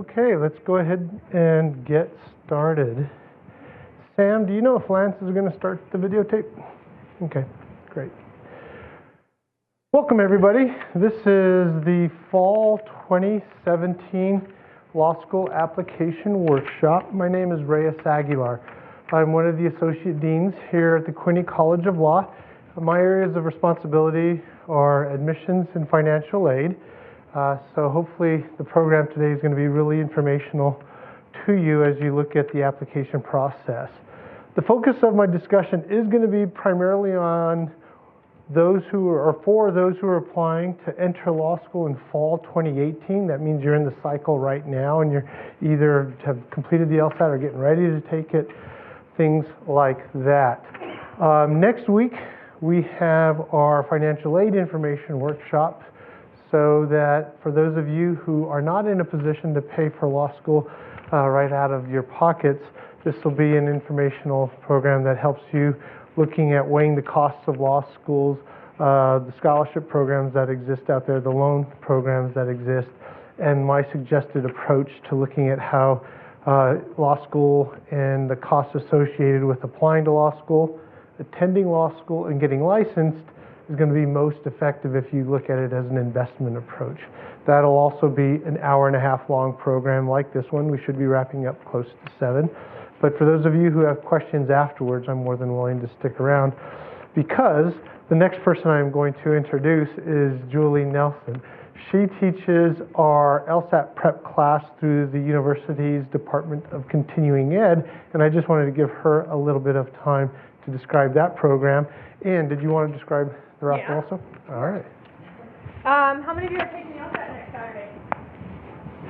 Okay, let's go ahead and get started. Sam, do you know if Lance is going to start the videotape? Okay, great. Welcome everybody. This is the Fall 2017 Law School Application Workshop. My name is Reyes Aguilar. I'm one of the Associate Deans here at the Quinney College of Law. My areas of responsibility are admissions and financial aid. So hopefully the program today is going to be really informational to you as you look at the application process. The focus of my discussion is going to be primarily on those who are, or for those who are applying to enter law school in fall 2018. That means you're in the cycle right now and you're either have completed the LSAT or getting ready to take it, things like that. Next week we have our financial aid information workshop, so that for those of you who are not in a position to pay for law school right out of your pockets, this will be an informational program that helps you looking at weighing the costs of law schools, the scholarship programs that exist out there, the loan programs that exist, and my suggested approach to looking at how law school and the costs associated with applying to law school, attending law school, and getting licensed is going to be most effective if you look at it as an investment approach. That'll also be an hour-and-a-half long program like this one. We should be wrapping up close to 7. But for those of you who have questions afterwards, I'm more than willing to stick around, because the next person I'm going to introduce is Julie Nelson. She teaches our LSAT prep class through the university's Department of Continuing Ed, and I just wanted to give her a little bit of time to describe that program. And did you want to describe the raffle also? All right. How many of you are taking the LSAT next Saturday?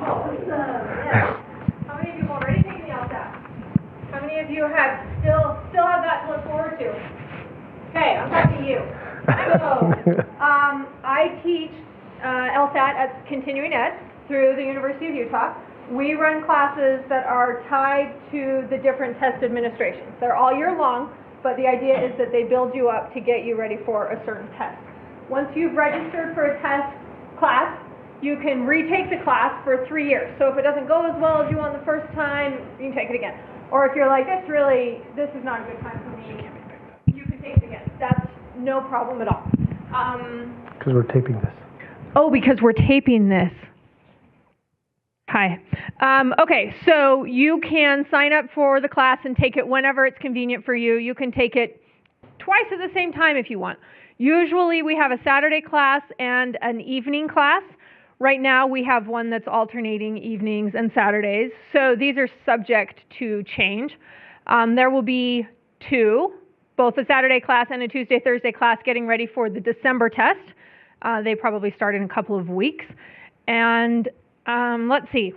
Awesome. Yes. How many of you have already taken the LSAT? How many of you have still have that to look forward to? Okay, I'm talking to you. So, I teach LSAT at Continuing Ed through the University of Utah. We run classes that are tied to the different test administrations. They're all year long, but the idea is that they build you up to get you ready for a certain test. Once you've registered for a test class, you can retake the class for 3 years. So if it doesn't go as well as you want the first time, you can take it again. Or if you're like, this is not a good time for me, you can take it again. That's no problem at all. Because we're taping this. Oh, because we're taping this. Hi. Okay, so you can sign up for the class and take it whenever it's convenient for you. You can take it twice at the same time if you want. Usually we have a Saturday class and an evening class. Right now we have one that's alternating evenings and Saturdays. So these are subject to change. There will be 2, both a Saturday class and a Tuesday, Thursday class getting ready for the December test. They probably start in a couple of weeks. And let's see.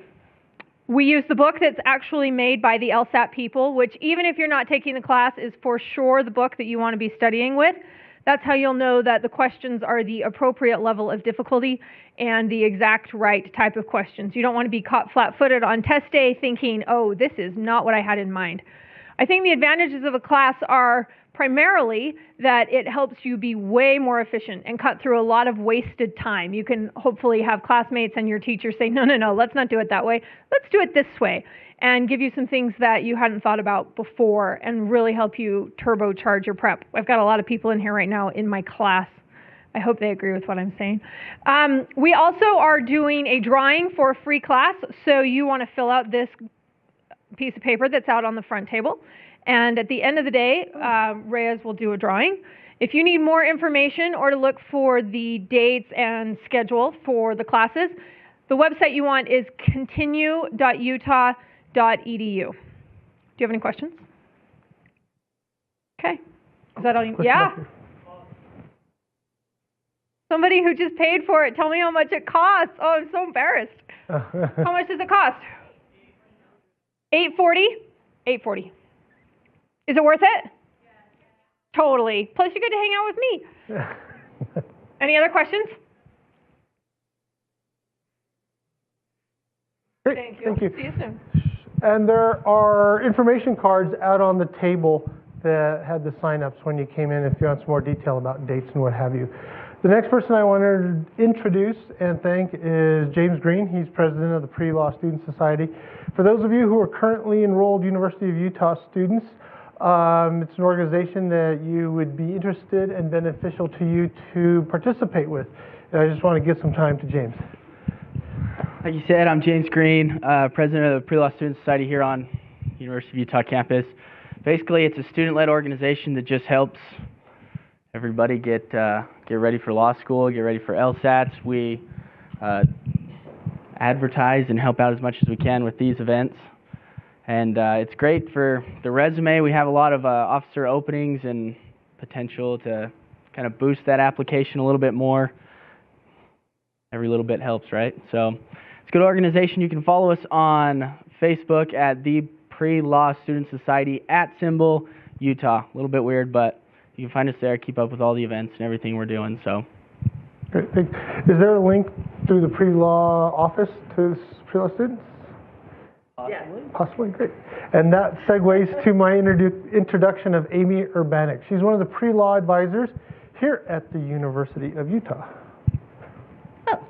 We use the book that's actually made by the LSAT people, which even if you're not taking the class is for sure the book that you want to be studying with. That's how you'll know that the questions are the appropriate level of difficulty and the exact right type of questions. You don't want to be caught flat-footed on test day thinking, oh, this is not what I had in mind. I think the advantages of a class are primarily that it helps you be way more efficient and cut through a lot of wasted time. You can hopefully have classmates and your teacher say, no, let's not do it that way. Let's do it this way, and give you some things that you hadn't thought about before and really help you turbocharge your prep. I've got a lot of people in here right now in my class. I hope they agree with what I'm saying. We also are doing a drawing for a free class, so you want to fill out this piece of paper that's out on the front table. And at the end of the day, Reyes will do a drawing. If you need more information or to look for the dates and schedule for the classes, the website you want is continue.utah.edu. Do you have any questions? Okay. Is that all you? Yeah. Somebody who just paid for it, tell me how much it costs. Oh, I'm so embarrassed. How much does it cost? $840? $840. Is it worth it? Yeah. Totally. Plus, you get to hang out with me. Any other questions? Great. Thank you. See you soon. And there are information cards out on the table that had the sign-ups when you came in if you want some more detail about dates and what have you. The next person I want to introduce and thank is James Green. He's president of the PreLaw Student Society. For those of you who are currently enrolled University of Utah students, it's an organization that you would be interested and beneficial to you to participate with. And I just want to give some time to James. Like you said, I'm James Green, president of the PreLaw Student Society here on University of Utah campus. Basically, it's a student-led organization that just helps everybody get ready for law school, get ready for LSATs. We advertise and help out as much as we can with these events. And it's great for the resume. We have a lot of officer openings and potential to kind of boost that application a little bit more. Every little bit helps, right? So it's a good organization. You can follow us on Facebook at the PreLaw Student Society @ Utah. A little bit weird, but you can find us there, keep up with all the events and everything we're doing. So, great. Thanks. Is there a link through the PreLaw office to PreLaw students? Possibly. Possibly, great. And that segues to my introduction of Amy Urbanik. She's one of the PreLaw advisors here at the University of Utah. Oh,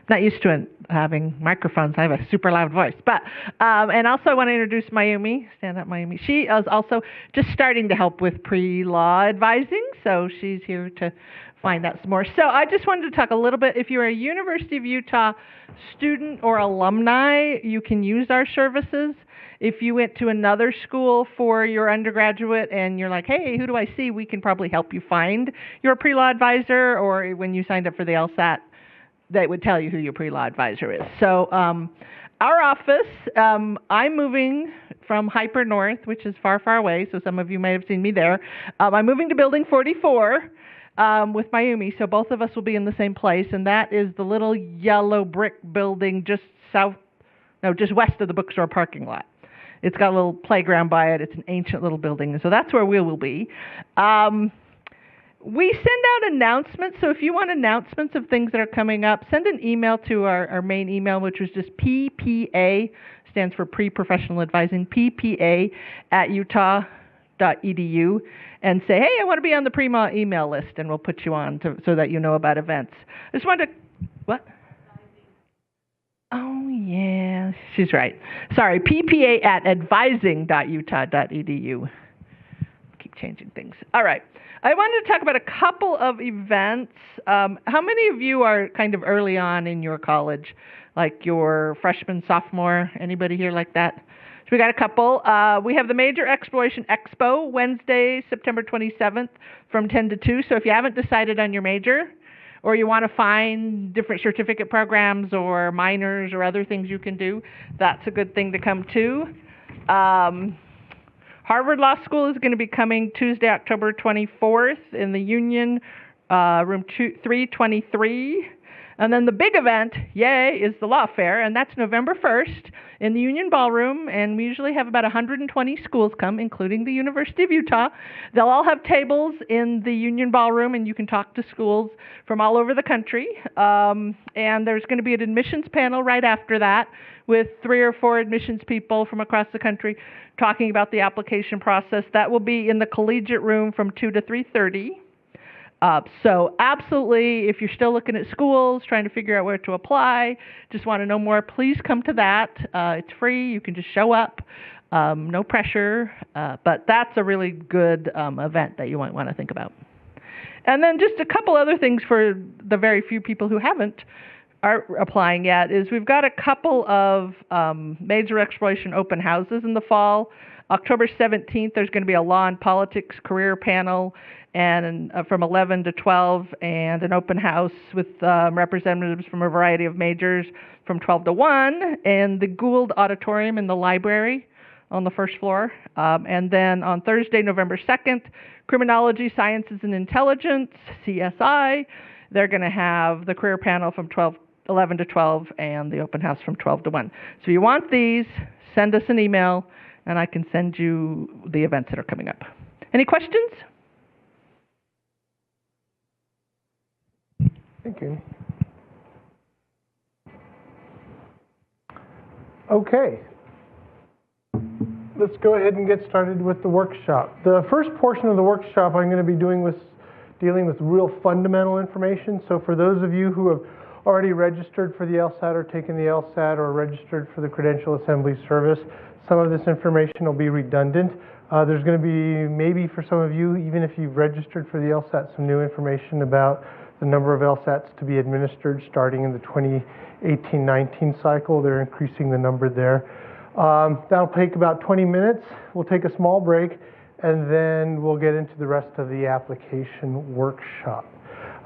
not used to having microphones. I have a super loud voice. But and also I want to introduce Mayumi. Stand up, Mayumi. She is also just starting to help with PreLaw advising, so she's here to find out some more. So I just wanted to talk a little bit. If you're a University of Utah student or alumni, you can use our services. If you went to another school for your undergraduate and you're like, hey, who do I see? We can probably help you find your PreLaw advisor, or when you signed up for the LSAT, they would tell you who your PreLaw advisor is. So our office, I'm moving from Hyper North, which is far, far away, so some of you may have seen me there. I'm moving to Building 44 with Mayumi, so both of us will be in the same place, and that is the little yellow brick building just west of the bookstore parking lot. It's got a little playground by it. It's an ancient little building, so that's where we will be. We send out announcements, so if you want announcements of things that are coming up, send an email to our main email, which was just PPA, stands for Pre-Professional Advising, PPA @utah.edu, and say, hey, I want to be on the PreLaw email list, and we'll put you on so that you know about events. I just wanted to, what? Oh, yeah, she's right. Sorry, PPA @advising.utah.edu. Keep changing things. All right. I wanted to talk about a couple of events. How many of you are kind of early on in your college, like your freshman, sophomore? Anybody here like that? So we got a couple. We have the Major Exploration Expo, Wednesday, September 27th from 10 to 2. So if you haven't decided on your major, or you want to find different certificate programs or minors or other things you can do, that's a good thing to come to. Harvard Law School is going to be coming Tuesday, October 24th in the Union, room 323. And then the big event, yay, is the Law Fair, and that's November 1st in the Union Ballroom, and we usually have about 120 schools come, including the University of Utah. They'll all have tables in the Union Ballroom, and you can talk to schools from all over the country. And there's going to be an admissions panel right after that with 3 or 4 admissions people from across the country talking about the application process. That will be in the collegiate room from 2 to 3:30. So absolutely, if you're still looking at schools, trying to figure out where to apply, just want to know more, please come to that. It's free. You can just show up. No pressure. But that's a really good event that you might want to think about. And then just a couple other things for the very few people who aren't applying yet is we've got a couple of major exploration open houses in the fall. October 17th, there's going to be a law and politics career panel and from 11 to 12, and an open house with representatives from a variety of majors from 12 to 1, and the Gould Auditorium in the library on the first floor. And then on Thursday, November 2nd, Criminology, Sciences, and Intelligence, CSI. They're going to have the career panel from 11 to 12, and the open house from 12 to 1. So if you want these, send us an email, and I can send you the events that are coming up. Any questions? Thank you. Okay. Let's go ahead and get started with the workshop. The first portion of the workshop I'm going to be doing with dealing with real fundamental information. So for those of you who have already registered for the LSAT or taken the LSAT or registered for the Credential Assembly service, some of this information will be redundant. There's going to be, maybe for some of you, even if you've registered for the LSAT, some new information about the number of LSATs to be administered starting in the 2018-19 cycle. They're increasing the number there. That'll take about 20 minutes. We'll take a small break, and then we'll get into the rest of the application workshop.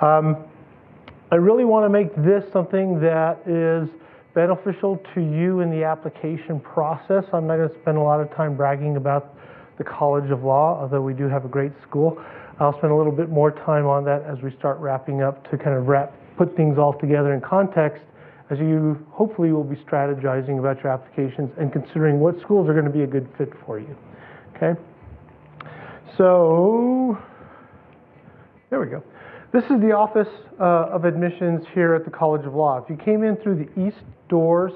I really want to make this something that is beneficial to you in the application process. I'm not going to spend a lot of time bragging about the College of Law, although we do have a great school. I'll spend a little bit more time on that as we start wrapping up to kind of put things all together in context as you hopefully will be strategizing about your applications and considering what schools are going to be a good fit for you. Okay? So, there we go. This is the Office of Admissions here at the College of Law. If you came in through the east doors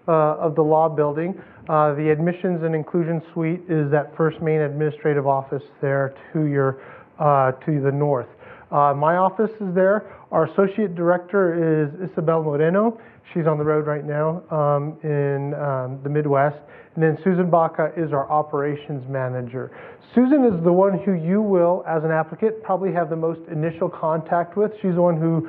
of the law building, the Admissions and Inclusion Suite is that first main administrative office there to the north. My office is there. Our Associate Director is Isabel Moreno. She's on the road right now in the Midwest. And then Susan Baca is our Operations Manager. Susan is the one who you will, as an applicant, probably have the most initial contact with. She's the one who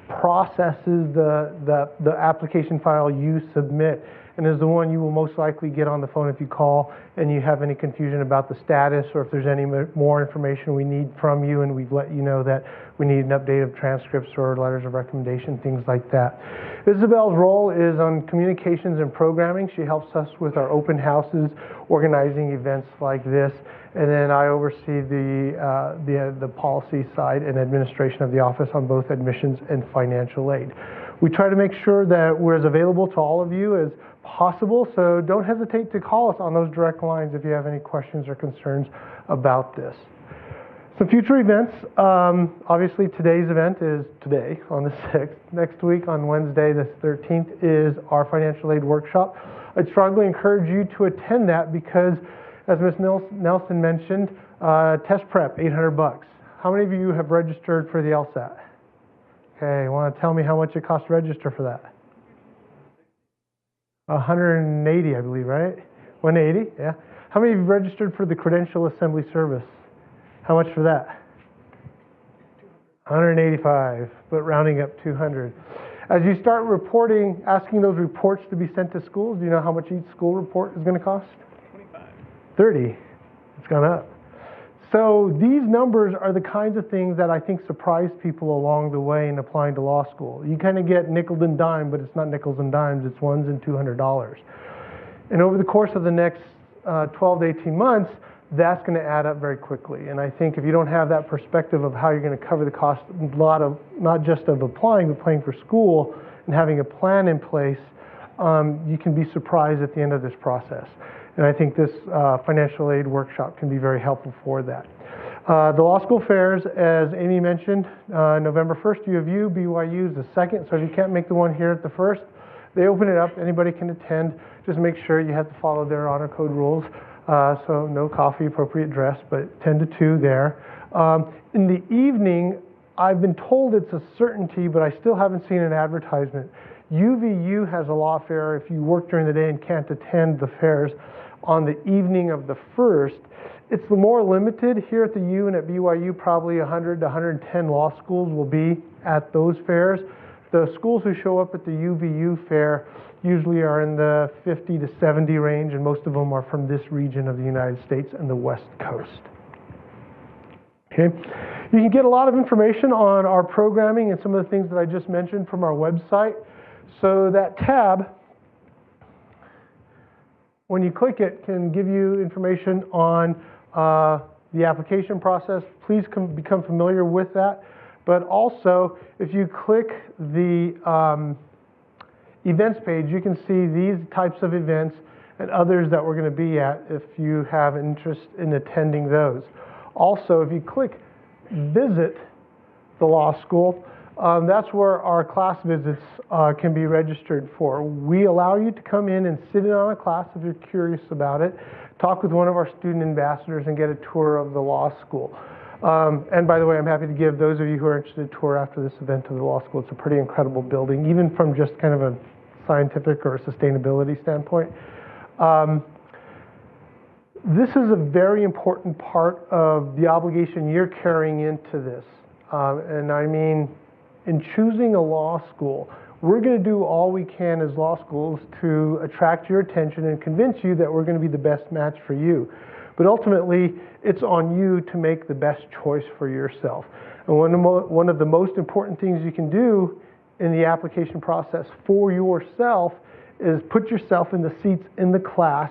processes the application file you submit, and is the one you will most likely get on the phone if you call and you have any confusion about the status, or if there's any more information we need from you and we've let you know that we need an update of transcripts or letters of recommendation, things like that. Isabel's role is on communications and programming. She helps us with our open houses, organizing events like this, and then I oversee the policy side and administration of the office on both admissions and financial aid. We try to make sure that we're as available to all of you as possible, so don't hesitate to call us on those direct lines if you have any questions or concerns about this. Some future events, obviously today's event is today on the 6th. Next week on Wednesday the 13th is our financial aid workshop. I'd strongly encourage you to attend that because, as Ms. Nelson mentioned, test prep, $800. How many of you have registered for the LSAT? Okay, want to tell me how much it costs to register for that? 180, I believe, right? 180, yeah. How many of you registered for the Credential Assembly service? How much for that? 185, but rounding up 200. As you start reporting, asking those reports to be sent to schools, do you know how much each school report is going to cost? 25. 30. It's gone up. So these numbers are the kinds of things that I think surprise people along the way in applying to law school. You kind of get nickel and dime, but it's not nickels and dimes, it's ones and $200. And over the course of the next 12 to 18 months, that's going to add up very quickly. And I think if you don't have that perspective of how you're going to cover the cost, not just of applying, but paying for school and having a plan in place, you can be surprised at the end of this process. And I think this financial aid workshop can be very helpful for that. The law school fairs, as Amy mentioned, November 1st, U of U, BYU is the 2nd. So if you can't make the one here at the 1st, they open it up. Anybody can attend. Just make sure you have to follow their honor code rules. So no coffee, appropriate dress, but 10 to 2 there. In the evening, I've been told it's a certainty, but I still haven't seen an advertisement. UVU has a law fair if you work during the day and can't attend the fairs on the evening of the 1st. It's more limited. Here at the U and at BYU, probably 100 to 110 law schools will be at those fairs. The schools who show up at the UVU fair usually are in the 50 to 70 range, and most of them are from this region of the United States and the West Coast. Okay. You can get a lot of information on our programming and some of the things that I just mentioned from our website. So that tab, when you click it, can give you information on the application process. Please become familiar with that. But also, if you click the events page, you can see these types of events and others that we're going to be at if you have interest in attending those. Also, if you click visit the law school, that's where our class visits can be registered for. We allow you to come in and sit in on a class if you're curious about it, talk with one of our student ambassadors, and get a tour of the law school. And by the way, I'm happy to give those of you who are interested a tour after this event of the law school. It's a pretty incredible building, even from just kind of a scientific or a sustainability standpoint. This is a very important part of the obligation you're carrying into this. And I mean, in choosing a law school, we're going to do all we can as law schools to attract your attention and convince you that we're going to be the best match for you. But ultimately, it's on you to make the best choice for yourself. And one of the most important things you can do in the application process for yourself is put yourself in the seats in the class,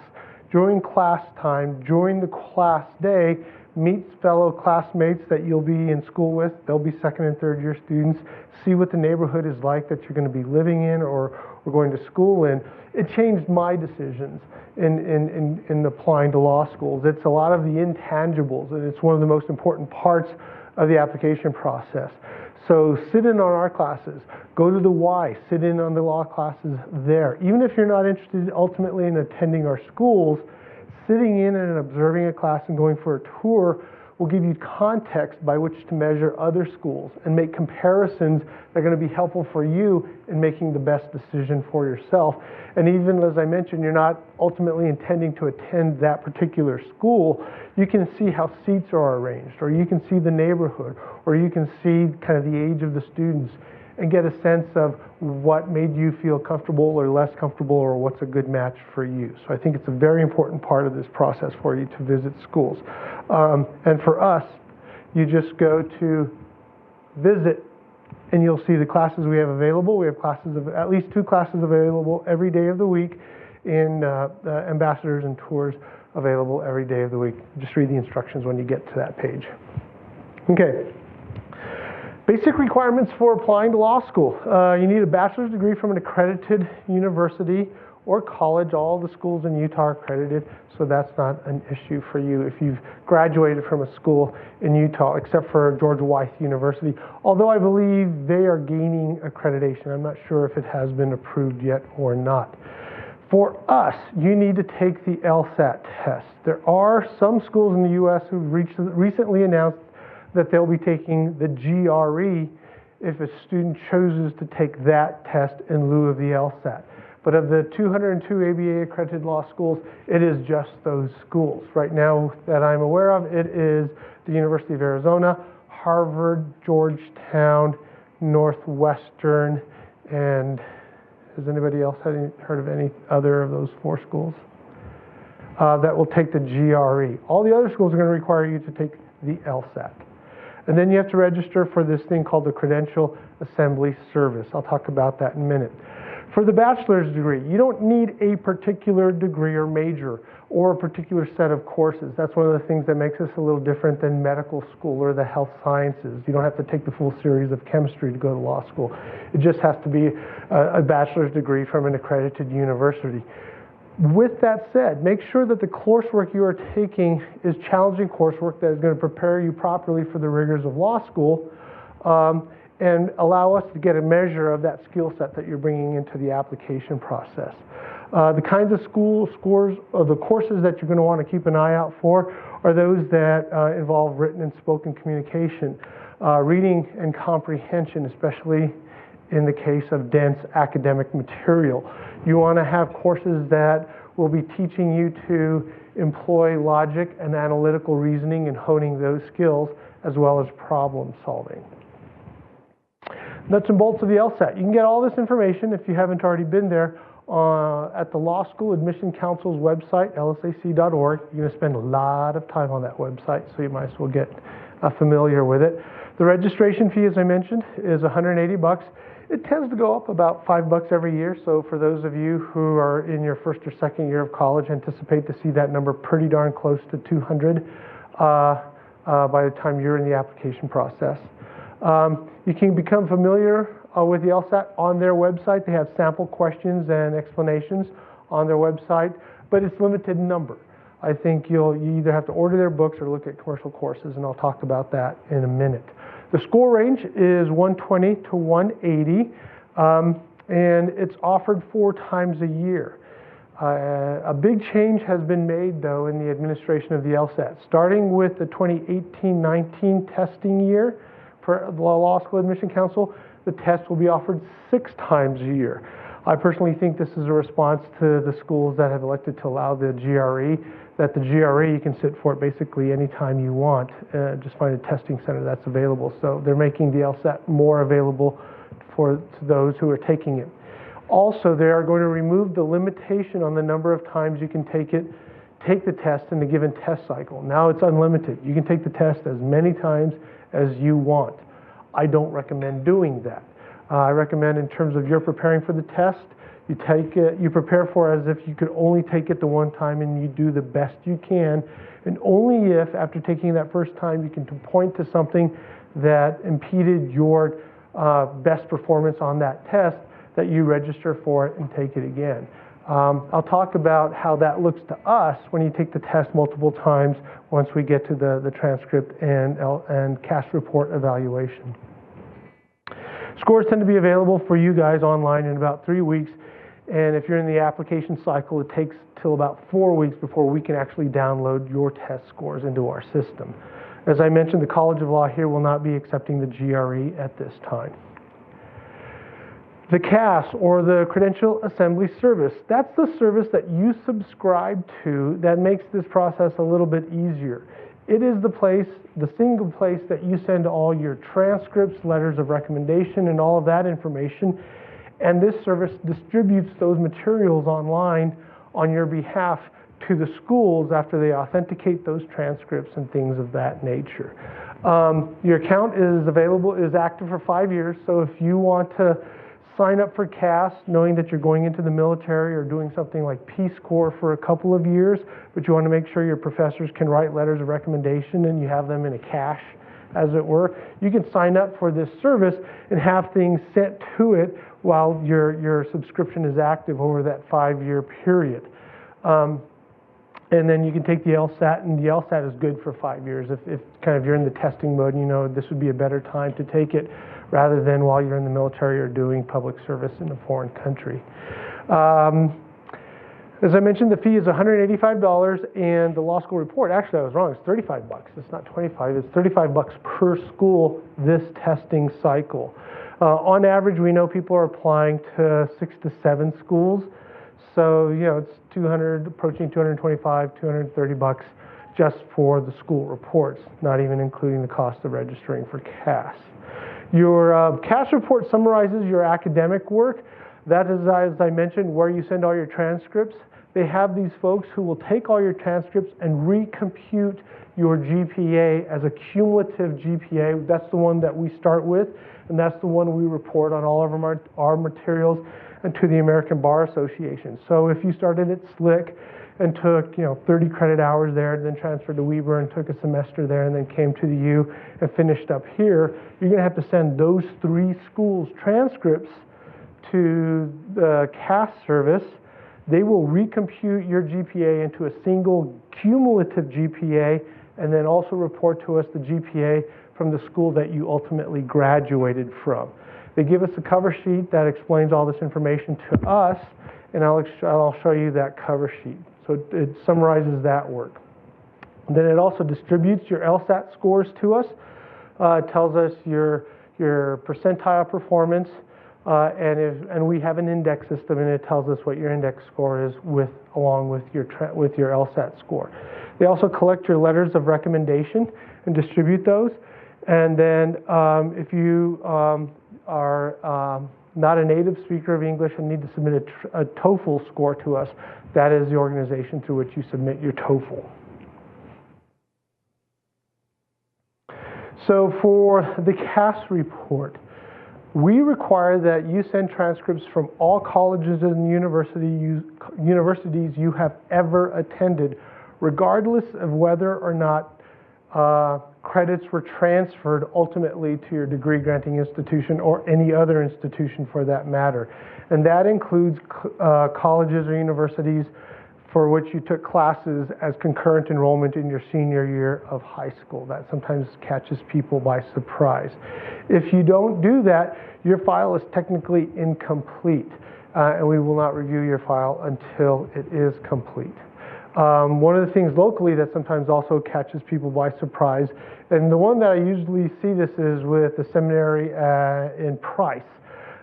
during class time, during the class day, meet fellow classmates that you'll be in school with. They'll be second and third year students. See what the neighborhood is like that you're going to be living in or going to school in. It changed my decisions in applying to law schools. It's a lot of the intangibles, and it's one of the most important parts of the application process. So sit in on our classes, go to the Y, sit in on the law classes there. Even if you're not interested ultimately in attending our schools, sitting in and observing a class and going for a tour will give you context by which to measure other schools and make comparisons that are going to be helpful for you in making the best decision for yourself. And even as I mentioned, you're not ultimately intending to attend that particular school, you can see how seats are arranged, or you can see the neighborhood, or you can see kind of the age of the students and get a sense of what made you feel comfortable or less comfortable, or what's a good match for you. So I think it's a very important part of this process for you to visit schools. And for us, you just go to visit and you'll see the classes we have available. We have classes of at least 2 classes available every day of the week, in ambassadors and tours available every day of the week. Just read the instructions when you get to that page. Okay. Basic requirements for applying to law school. You need a bachelor's degree from an accredited university or college. All the schools in Utah are accredited, so that's not an issue for you if you've graduated from a school in Utah, except for George Wythe University, although I believe they are gaining accreditation. I'm not sure if it has been approved yet or not. For us, you need to take the LSAT test. There are some schools in the U.S. who recently announced that they'll be taking the GRE if a student chooses to take that test in lieu of the LSAT. But of the 202 ABA accredited law schools, it is just those schools. Right now that I'm aware of, it is the University of Arizona, Harvard, Georgetown, Northwestern, and has anybody else heard of any other of those 4 schools? That will take the GRE. All the other schools are going to require you to take the LSAT. And then you have to register for this thing called the Credential Assembly service. I'll talk about that in a minute. For the bachelor's degree, you don't need a particular degree or major or a particular set of courses. That's one of the things that makes us a little different than medical school or the health sciences. You don't have to take the full series of chemistry to go to law school. It just has to be a bachelor's degree from an accredited university. With that said, make sure that the coursework you are taking is challenging coursework that is going to prepare you properly for the rigors of law school, and allow us to get a measure of that skill set that you're bringing into the application process. The kinds of scores or the courses that you're going to want to keep an eye out for are those that involve written and spoken communication, reading and comprehension, especially in the case of dense academic material. You want to have courses that will be teaching you to employ logic and analytical reasoning and honing those skills, as well as problem solving. Nuts and bolts of the LSAT. You can get all this information, if you haven't already been there, at the Law School Admission Council's website, lsac.org. You're going to spend a lot of time on that website, so you might as well get familiar with it. The registration fee, as I mentioned, is $180. It tends to go up about $5 every year, so for those of you who are in your first or second year of college, anticipate to see that number pretty darn close to $200 by the time you're in the application process. You can become familiar with the LSAT on their website. They have sample questions and explanations on their website, but it's limited number. I think you either have to order their books or look at commercial courses, and I'll talk about that in a minute. The score range is 120 to 180, and it's offered 4 times a year. A big change has been made, though, in the administration of the LSAT. Starting with the 2018-19 testing year for the Law School Admission Council, the test will be offered 6 times a year. I personally think this is a response to the schools that have elected to allow the GRE, that the GRE, you can sit for it basically anytime you want. Just find a testing center that's available. So they're making the LSAT more available to those who are taking it. Also, they are going to remove the limitation on the number of times you can take the test in a given test cycle. Now it's unlimited. You can take the test as many times as you want. I don't recommend doing that. I recommend, in terms of you're preparing for the test, you prepare for it as if you could only take it the one time, and you do the best you can. And only if, after taking that first time, you can point to something that impeded your best performance on that test, that you register for it and take it again. I'll talk about how that looks to us when you take the test multiple times once we get to the transcript and CAS report evaluation. Scores tend to be available for you guys online in about 3 weeks, and if you're in the application cycle, it takes till about 4 weeks before we can actually download your test scores into our system. As I mentioned, the College of Law here will not be accepting the GRE at this time. The CAS, or the Credential Assembly service, that's the service that you subscribe to that makes this process a little bit easier. It is the single place that you send all your transcripts, letters of recommendation, and all of that information. And this service distributes those materials online on your behalf to the schools after they authenticate those transcripts and things of that nature. Your account is active for 5 years, so if you want to sign up for CAS knowing that you're going into the military or doing something like Peace Corps for a couple of years, but you want to make sure your professors can write letters of recommendation and you have them in a cache, as it were, you can sign up for this service and have things sent to it while your subscription is active over that 5-year period. And then you can take the LSAT, and the LSAT is good for 5 years. If kind of you're in the testing mode, you know this would be a better time to take it rather than while you're in the military or doing public service in a foreign country. As I mentioned, the fee is $185, and the law school report, actually I was wrong, it's $35. It's not $25, it's $35 per school this testing cycle. On average, we know people are applying to 6 to 7 schools. So, you know, it's approaching $225, $230 just for the school reports, not even including the cost of registering for CAS. Your CAS report summarizes your academic work. That is, as I mentioned, where you send all your transcripts. They have these folks who will take all your transcripts and recompute your GPA as a cumulative GPA. That's the one that we start with, and that's the one we report on all of our materials and to the American Bar Association. So if you started at SLIC and took 30 credit hours there, and then transferred to Weber and took a semester there, and then came to the U and finished up here, you're going to have to send those 3 schools' transcripts to the CAS service. They will recompute your GPA into a single cumulative GPA, and then also report to us the GPA from the school that you ultimately graduated from. They give us a cover sheet that explains all this information to us, and I'll show you that cover sheet. So it summarizes that work. And then it also distributes your LSAT scores to us. It tells us your percentile performance, and we have an index system, and it tells us what your index score is along with your LSAT score. They also collect your letters of recommendation and distribute those. And then if you are not a native speaker of English and need to submit a TOEFL score to us, that is the organization through which you submit your TOEFL. So for the CAS report, we require that you send transcripts from all colleges and universities you have ever attended, regardless of whether or not credits were transferred ultimately to your degree granting institution or any other institution for that matter. And that includes colleges or universities for which you took classes as concurrent enrollment in your senior year of high school. That sometimes catches people by surprise. If you don't do that, your file is technically incomplete. and we will not review your file until it is complete. One of the things locally that sometimes also catches people by surprise, and the one that I usually see this is with the seminary in Price,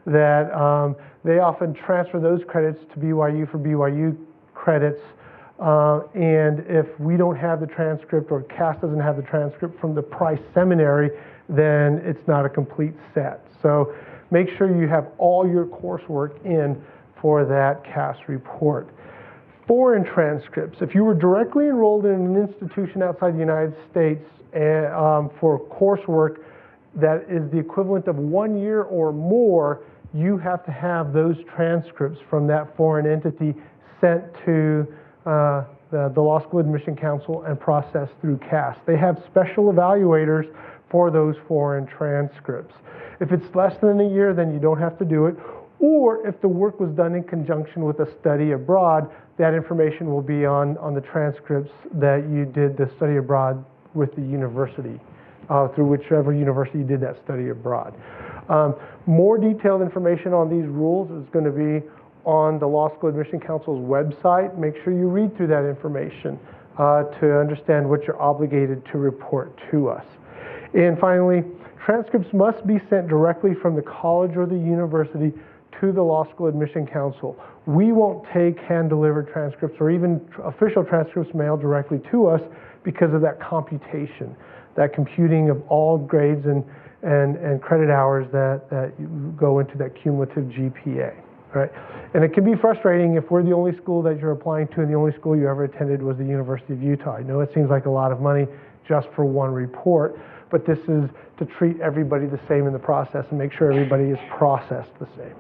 that they often transfer those credits to BYU for BYU credits, and if we don't have the transcript or CAS doesn't have the transcript from the Price Seminary, then it's not a complete set. So make sure you have all your coursework in for that CAS report. Foreign transcripts. If you were directly enrolled in an institution outside the United States for coursework that is the equivalent of 1 year or more, you have to have those transcripts from that foreign entity sent to the Law School Admission Council and processed through CAS. They have special evaluators for those foreign transcripts. If it's less than a year, then you don't have to do it. Or if the work was done in conjunction with a study abroad, that information will be on the transcripts that you did the study abroad with the university, through whichever university you did that study abroad. More detailed information on these rules is going to be on the Law School Admission Council's website. Make sure you read through that information to understand what you're obligated to report to us. And finally, transcripts must be sent directly from the college or the university to the Law School Admission Council. We won't take hand-delivered transcripts or even official transcripts mailed directly to us because of that computation, that computing of all grades and credit hours that go into that cumulative GPA, right? And it can be frustrating if we're the only school that you're applying to and the only school you ever attended was the University of Utah. I know it seems like a lot of money just for one report, but this is to treat everybody the same in the process and make sure everybody is processed the same.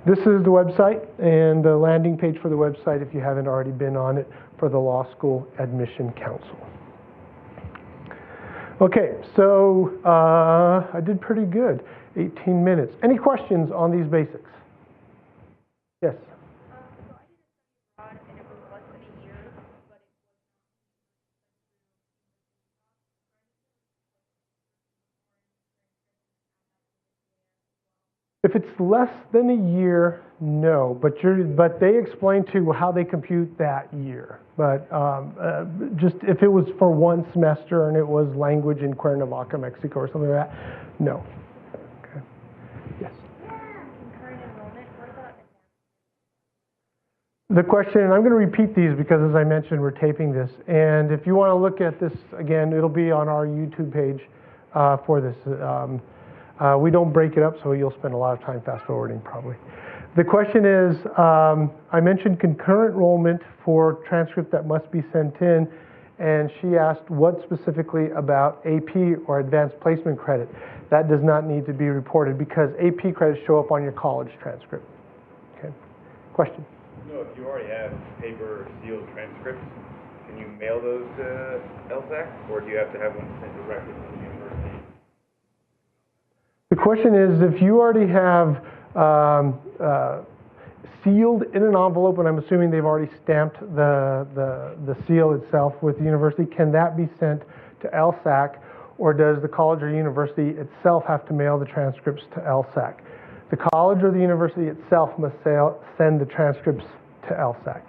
This is the website and the landing page for the website if you haven't already been on it for the Law School Admission Council. Okay, so I did pretty good, 18 minutes. Any questions on these basics? Yes? If it's less than a year, no, but they explain to you how they compute that year. But just if it was for one semester and it was language in Cuernavaca, Mexico or something like that, no. Okay. Yes? Concurrent enrollment, what about the question, and I'm going to repeat these because as I mentioned, we're taping this. And if you want to look at this again, it'll be on our YouTube page for this. We don't break it up, so you'll spend a lot of time fast forwarding probably. The question is, I mentioned concurrent enrollment for transcript that must be sent in, and she asked what specifically about AP or advanced placement credit. That does not need to be reported because AP credits show up on your college transcript. Okay. Question? No, if you already have paper or sealed transcripts, can you mail those to LSAC, or do you have to have one sent directly from the university? The question is, if you already have sealed in an envelope, and I'm assuming they've already stamped the seal itself with the university, can that be sent to LSAC, or does the college or university itself have to mail the transcripts to LSAC? The college or the university itself must send the transcripts to LSAC.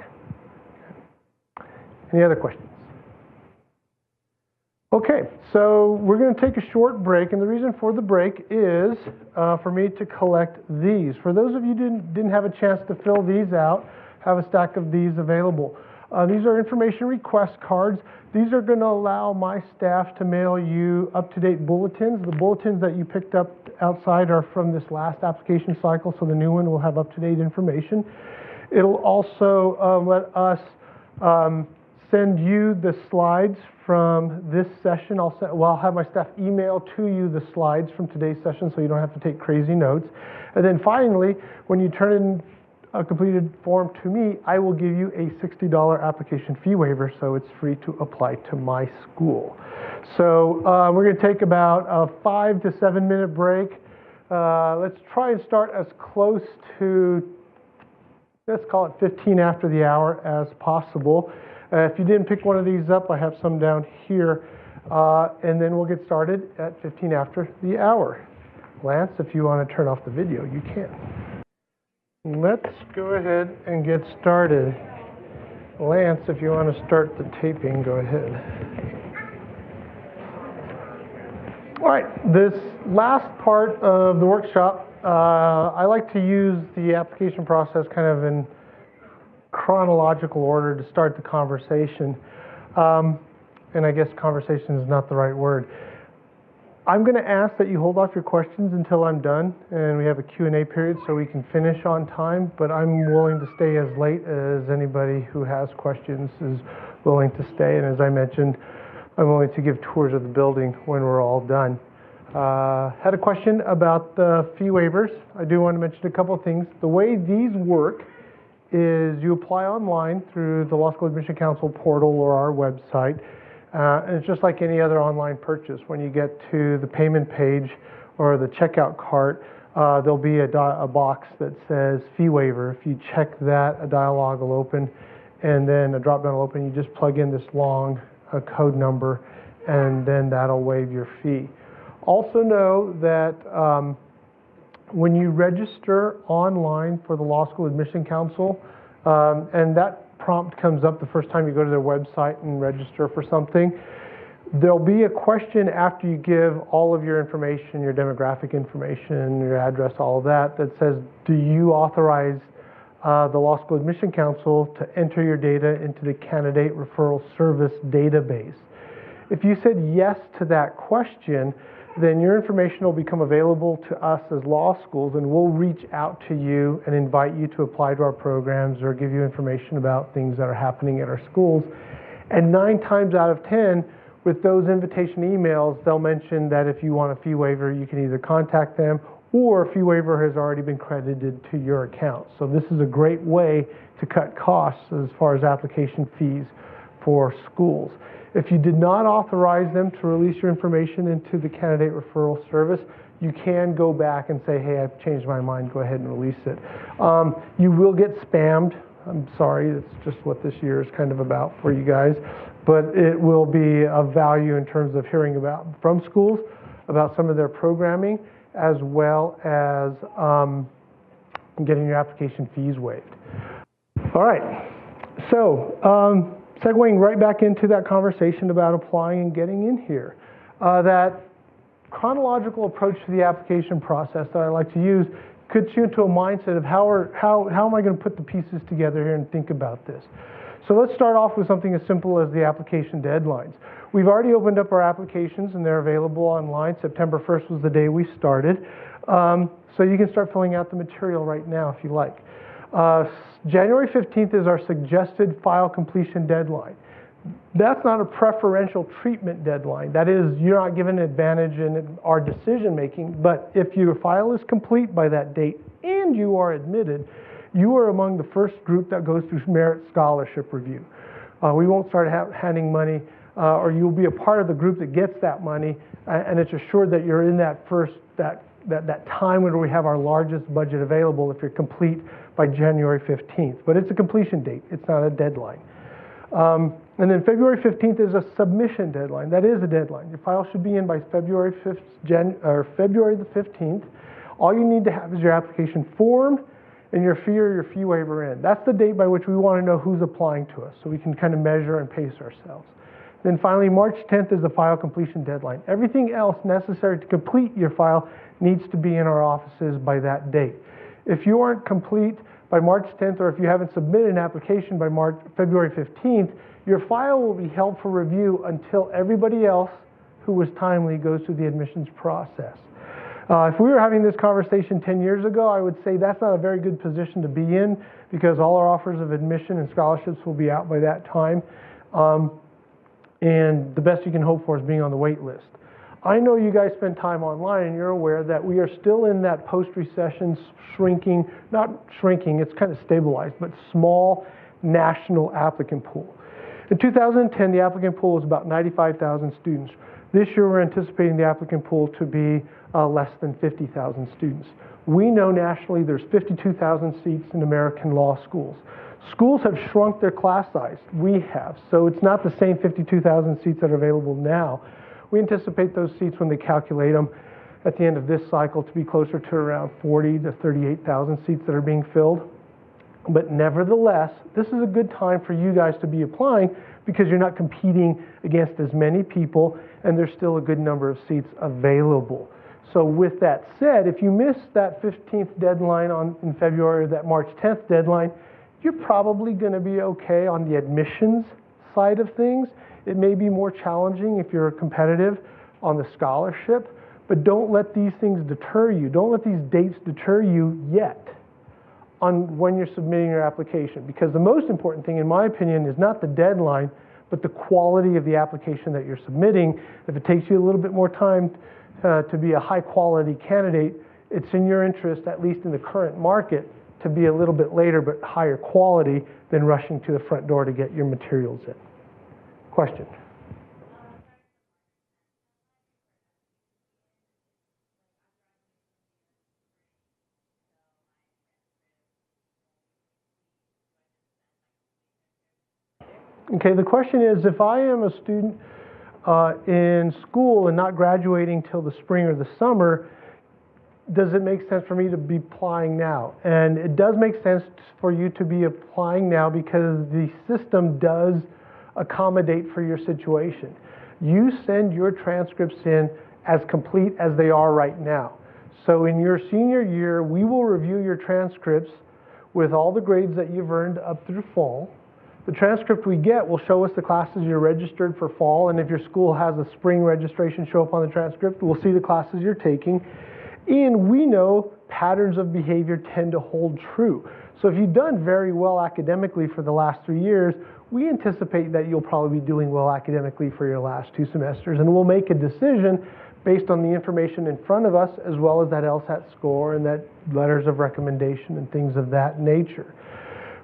Any other questions? Okay, so we're going to take a short break, and the reason for the break is for me to collect these. For those of you who didn't have a chance to fill these out, have a stack of these available. These are information request cards. These are going to allow my staff to mail you up-to-date bulletins. The bulletins that you picked up outside are from this last application cycle, so the new one will have up-to-date information. It'll also let us send you the slides from this session. I'll have my staff email to you the slides from today's session so you don't have to take crazy notes. And then finally, when you turn in a completed form to me, I will give you a $60 application fee waiver, so it's free to apply to my school. So we're going to take about a 5 to 7 minute break. Let's try and start as close to, let's call it 15 after the hour as possible. If you didn't pick one of these up, I have some down here, and then we'll get started at 15 after the hour. Lance, if you want to turn off the video, you can. Let's go ahead and get started. Lance, if you want to start the taping, go ahead. All right, this last part of the workshop, I like to use the application process kind of in chronological order to start the conversation. And I guess conversation is not the right word. I'm going to ask that you hold off your questions until I'm done, and we have a Q&A period so we can finish on time, but I'm willing to stay as late as anybody who has questions is willing to stay, and as I mentioned, I'm willing to give tours of the building when we're all done. Had a question about the fee waivers. I do want to mention a couple of things. The way these work is you apply online through the Law School Admission Council portal or our website. And it's just like any other online purchase. When you get to the payment page or the checkout cart, there'll be a box that says fee waiver. If you check that, a dialog will open, and then a drop down will open. You just plug in this long code number, and then that'll waive your fee. Also know that when you register online for the Law School Admission Council, and that prompt comes up the first time you go to their website and register for something, there'll be a question after you give all of your information, your demographic information, your address, all of that, that says, do you authorize the Law School Admission Council to enter your data into the Candidate Referral Service database? If you said yes to that question, then your information will become available to us as law schools, and we'll reach out to you and invite you to apply to our programs or give you information about things that are happening at our schools. And 9 times out of 10, with those invitation emails, they'll mention that if you want a fee waiver, you can either contact them or a fee waiver has already been credited to your account. So this is a great way to cut costs as far as application fees for schools. If you did not authorize them to release your information into the Candidate Referral Service, you can go back and say, hey, I've changed my mind, go ahead and release it. You will get spammed. I'm sorry, it's just what this year is kind of about for you guys. But it will be of value in terms of hearing about from schools about some of their programming, as well as getting your application fees waived. All right, so segueing right back into that conversation about applying and getting in here. That chronological approach to the application process that I like to use puts you into a mindset of how am I going to put the pieces together here and think about this. So let's start off with something as simple as the application deadlines. We've already opened up our applications and they're available online. September 1st was the day we started. So you can start filling out the material right now if you like. January 15th is our suggested file completion deadline. That's not a preferential treatment deadline. That is, you're not given an advantage in our decision making, but if your file is complete by that date and you are admitted, you are among the first group that goes through merit scholarship review. We won't start handing money, or you'll be a part of the group that gets that money, and it's assured that you're in that first, that time when we have our largest budget available if you're complete by January 15th. But it's a completion date. It's not a deadline. And then February 15th is a submission deadline. That is a deadline. Your file should be in by February the 15th. All you need to have is your application form and your fee or your fee waiver in. That's the date by which we want to know who's applying to us so we can kind of measure and pace ourselves. Then finally, March 10th is the file completion deadline. Everything else necessary to complete your file needs to be in our offices by that date. If you aren't complete by March 10th, or if you haven't submitted an application by February 15th, your file will be held for review until everybody else who was timely goes through the admissions process. If we were having this conversation 10 years ago, I would say that's not a very good position to be in because all our offers of admission and scholarships will be out by that time. And the best you can hope for is being on the wait list. I know you guys spend time online and you're aware that we are still in that post-recession shrinking, not shrinking, it's kind of stabilized, but small national applicant pool. In 2010, the applicant pool was about 95,000 students. This year, we're anticipating the applicant pool to be less than 50,000 students. We know nationally there's 52,000 seats in American law schools. Schools have shrunk their class size. We have. So it's not the same 52,000 seats that are available now. We anticipate those seats when they calculate them at the end of this cycle to be closer to around 40 to 38,000 seats that are being filled. But nevertheless, this is a good time for you guys to be applying because you're not competing against as many people and there's still a good number of seats available. So with that said, if you miss that 15th deadline in February or that March 10th deadline, you're probably going to be okay on the admissions side of things. It may be more challenging if you're competitive on the scholarship, but don't let these things deter you. Don't let these dates deter you yet on when you're submitting your application, because the most important thing, in my opinion, is not the deadline, but the quality of the application that you're submitting. If it takes you a little bit more time to be a high quality candidate, it's in your interest, at least in the current market, to be a little bit later but higher quality than rushing to the front door to get your materials in. Question? Okay, the question is, if I am a student in school and not graduating till the spring or the summer, does it make sense for me to be applying now? And it does make sense for you to be applying now because the system does accommodate for your situation. You send your transcripts in as complete as they are right now. So in your senior year, we will review your transcripts with all the grades that you've earned up through fall. The transcript we get will show us the classes you're registered for fall, and if your school has a spring registration show up on the transcript, we'll see the classes you're taking. And we know patterns of behavior tend to hold true. So if you've done very well academically for the last 3 years, we anticipate that you'll probably be doing well academically for your last 2 semesters, and we'll make a decision based on the information in front of us, as well as that LSAT score and that letters of recommendation and things of that nature.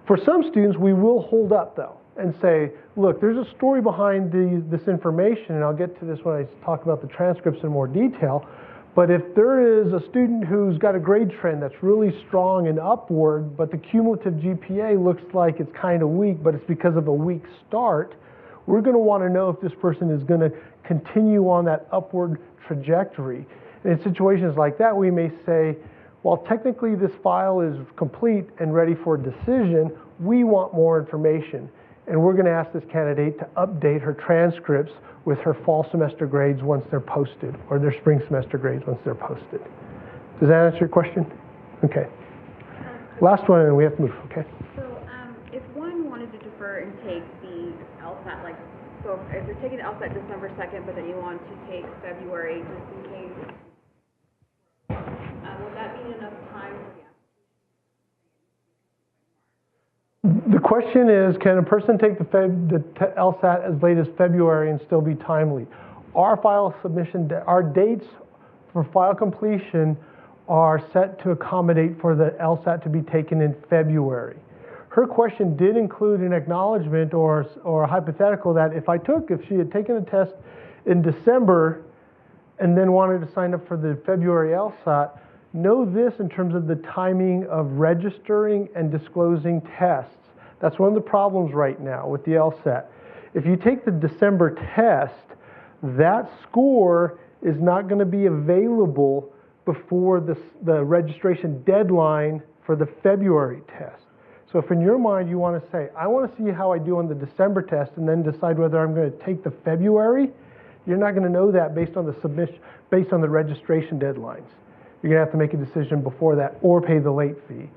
For some students, we will hold up though and say, look, there's a story behind this information, and I'll get to this when I talk about the transcripts in more detail. But if there is a student who's got a grade trend that's really strong and upward, but the cumulative GPA looks like it's kind of weak, but it's because of a weak start, we're going to want to know if this person is going to continue on that upward trajectory. And in situations like that, we may say, while technically this file is complete and ready for decision, we want more information. And we're going to ask this candidate to update her transcripts with her fall semester grades once they're posted, or their spring semester grades once they're posted. Does that answer your question? Okay. Last one, and we have to move, okay? So if one wanted to defer and take the LSAT, so if you're taking the LSAT December 2nd, but then you want to take February just in case, would that be enough time for the The question is, can a person take the LSAT as late as February and still be timely? Our file submission, our dates for file completion are set to accommodate for the LSAT to be taken in February. Her question did include an acknowledgement or a hypothetical that if she had taken the test in December and then wanted to sign up for the February LSAT, know this in terms of the timing of registering and disclosing tests. That's one of the problems right now with the LSAT. If you take the December test, that score is not going to be available before the registration deadline for the February test. So if in your mind you want to say, I want to see how I do on the December test and then decide whether I'm going to take the February, you're not going to know that based on the submission, based on the registration deadlines. You're going to have to make a decision before that or pay the late fee.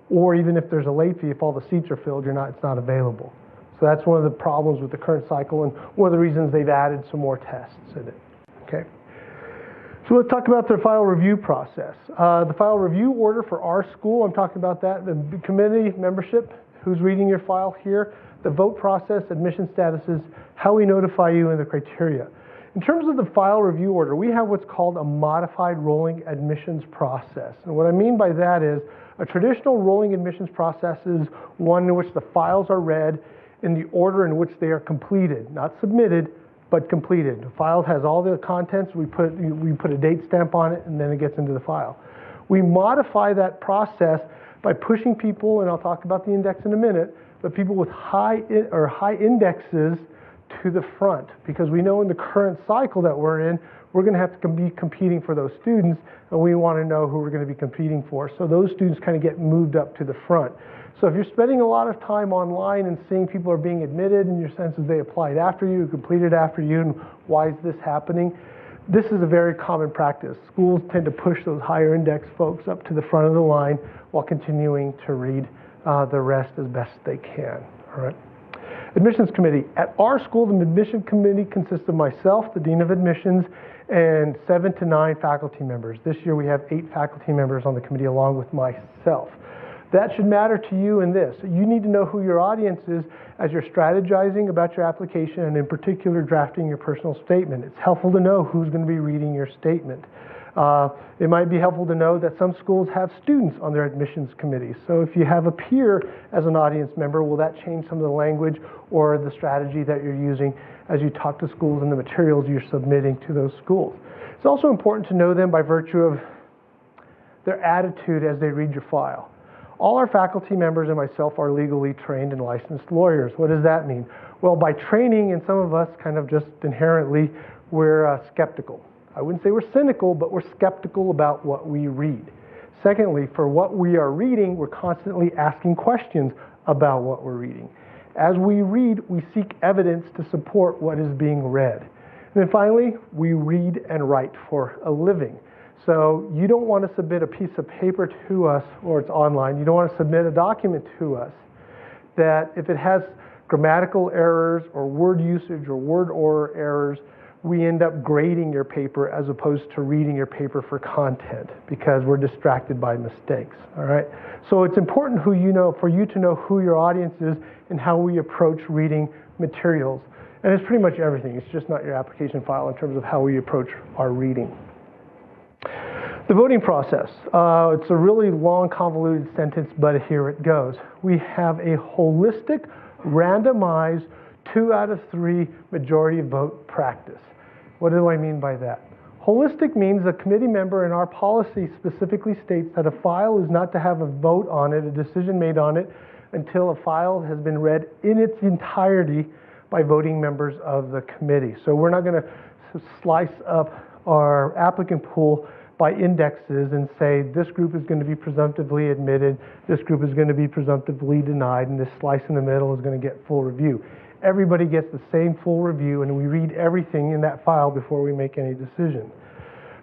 Or even if there's a late fee, if all the seats are filled, it's not available. So that's one of the problems with the current cycle and one of the reasons they've added some more tests in it. Okay. So let's talk about the file review process. The file review order for our school, I'm talking about that, the committee membership, who's reading your file here, the vote process, admission statuses, how we notify you, and the criteria. In terms of the file review order, we have what's called a modified rolling admissions process. And what I mean by that is a traditional rolling admissions process is one in which the files are read in the order in which they are completed, not submitted, but completed. The file has all the contents, we put a date stamp on it, and then it gets into the file. We modify that process by pushing people, and I'll talk about the index in a minute, but people with high indexes to the front, because we know in the current cycle that we're we're going to have to be competing for those students, and we want to know who we're going to be competing for. So those students kind of get moved up to the front. So if you're spending a lot of time online and seeing people are being admitted and your sense is they applied after you, completed after you, and why is this happening? This is a very common practice. Schools tend to push those higher index folks up to the front of the line while continuing to read the rest as best they can. All right. Admissions committee. At our school, the admission committee consists of myself, the dean of admissions, and 7 to 9 faculty members. This year we have 8 faculty members on the committee along with myself. That should matter to you in this. You need to know who your audience is as you're strategizing about your application and in particular drafting your personal statement. It's helpful to know who's going to be reading your statement. It might be helpful to know that some schools have students on their admissions committee. So if you have a peer as an audience member, will that change some of the language or the strategy that you're using as you talk to schools and the materials you're submitting to those schools? It's also important to know them by virtue of their attitude as they read your file. All our faculty members and myself are legally trained and licensed lawyers. What does that mean? Well, by training, and some of us kind of just inherently, we're skeptical. I wouldn't say we're cynical, but we're skeptical about what we read. Secondly, for what we are reading, we're constantly asking questions about what we're reading. As we read, we seek evidence to support what is being read. And then finally, we read and write for a living. So you don't want to submit a piece of paper to us, or it's online, you don't want to submit a document to us that if it has grammatical errors or word usage or word order errors, we end up grading your paper as opposed to reading your paper for content because we're distracted by mistakes, all right? So it's important for you to know who your audience is and how we approach reading materials. And it's pretty much everything. It's just not your application file in terms of how we approach our reading. The voting process. It's a really long, convoluted sentence, but here it goes. We have a holistic, randomized 2 out of 3 majority vote practice. What do I mean by that? Holistic means a committee member in our policy specifically states that a file is not to have a vote on it, a decision made on it, until a file has been read in its entirety by voting members of the committee. So we're not going to slice up our applicant pool by indexes and say this group is going to be presumptively admitted, this group is going to be presumptively denied, and this slice in the middle is going to get full review. Everybody gets the same full review, and we read everything in that file before we make any decision.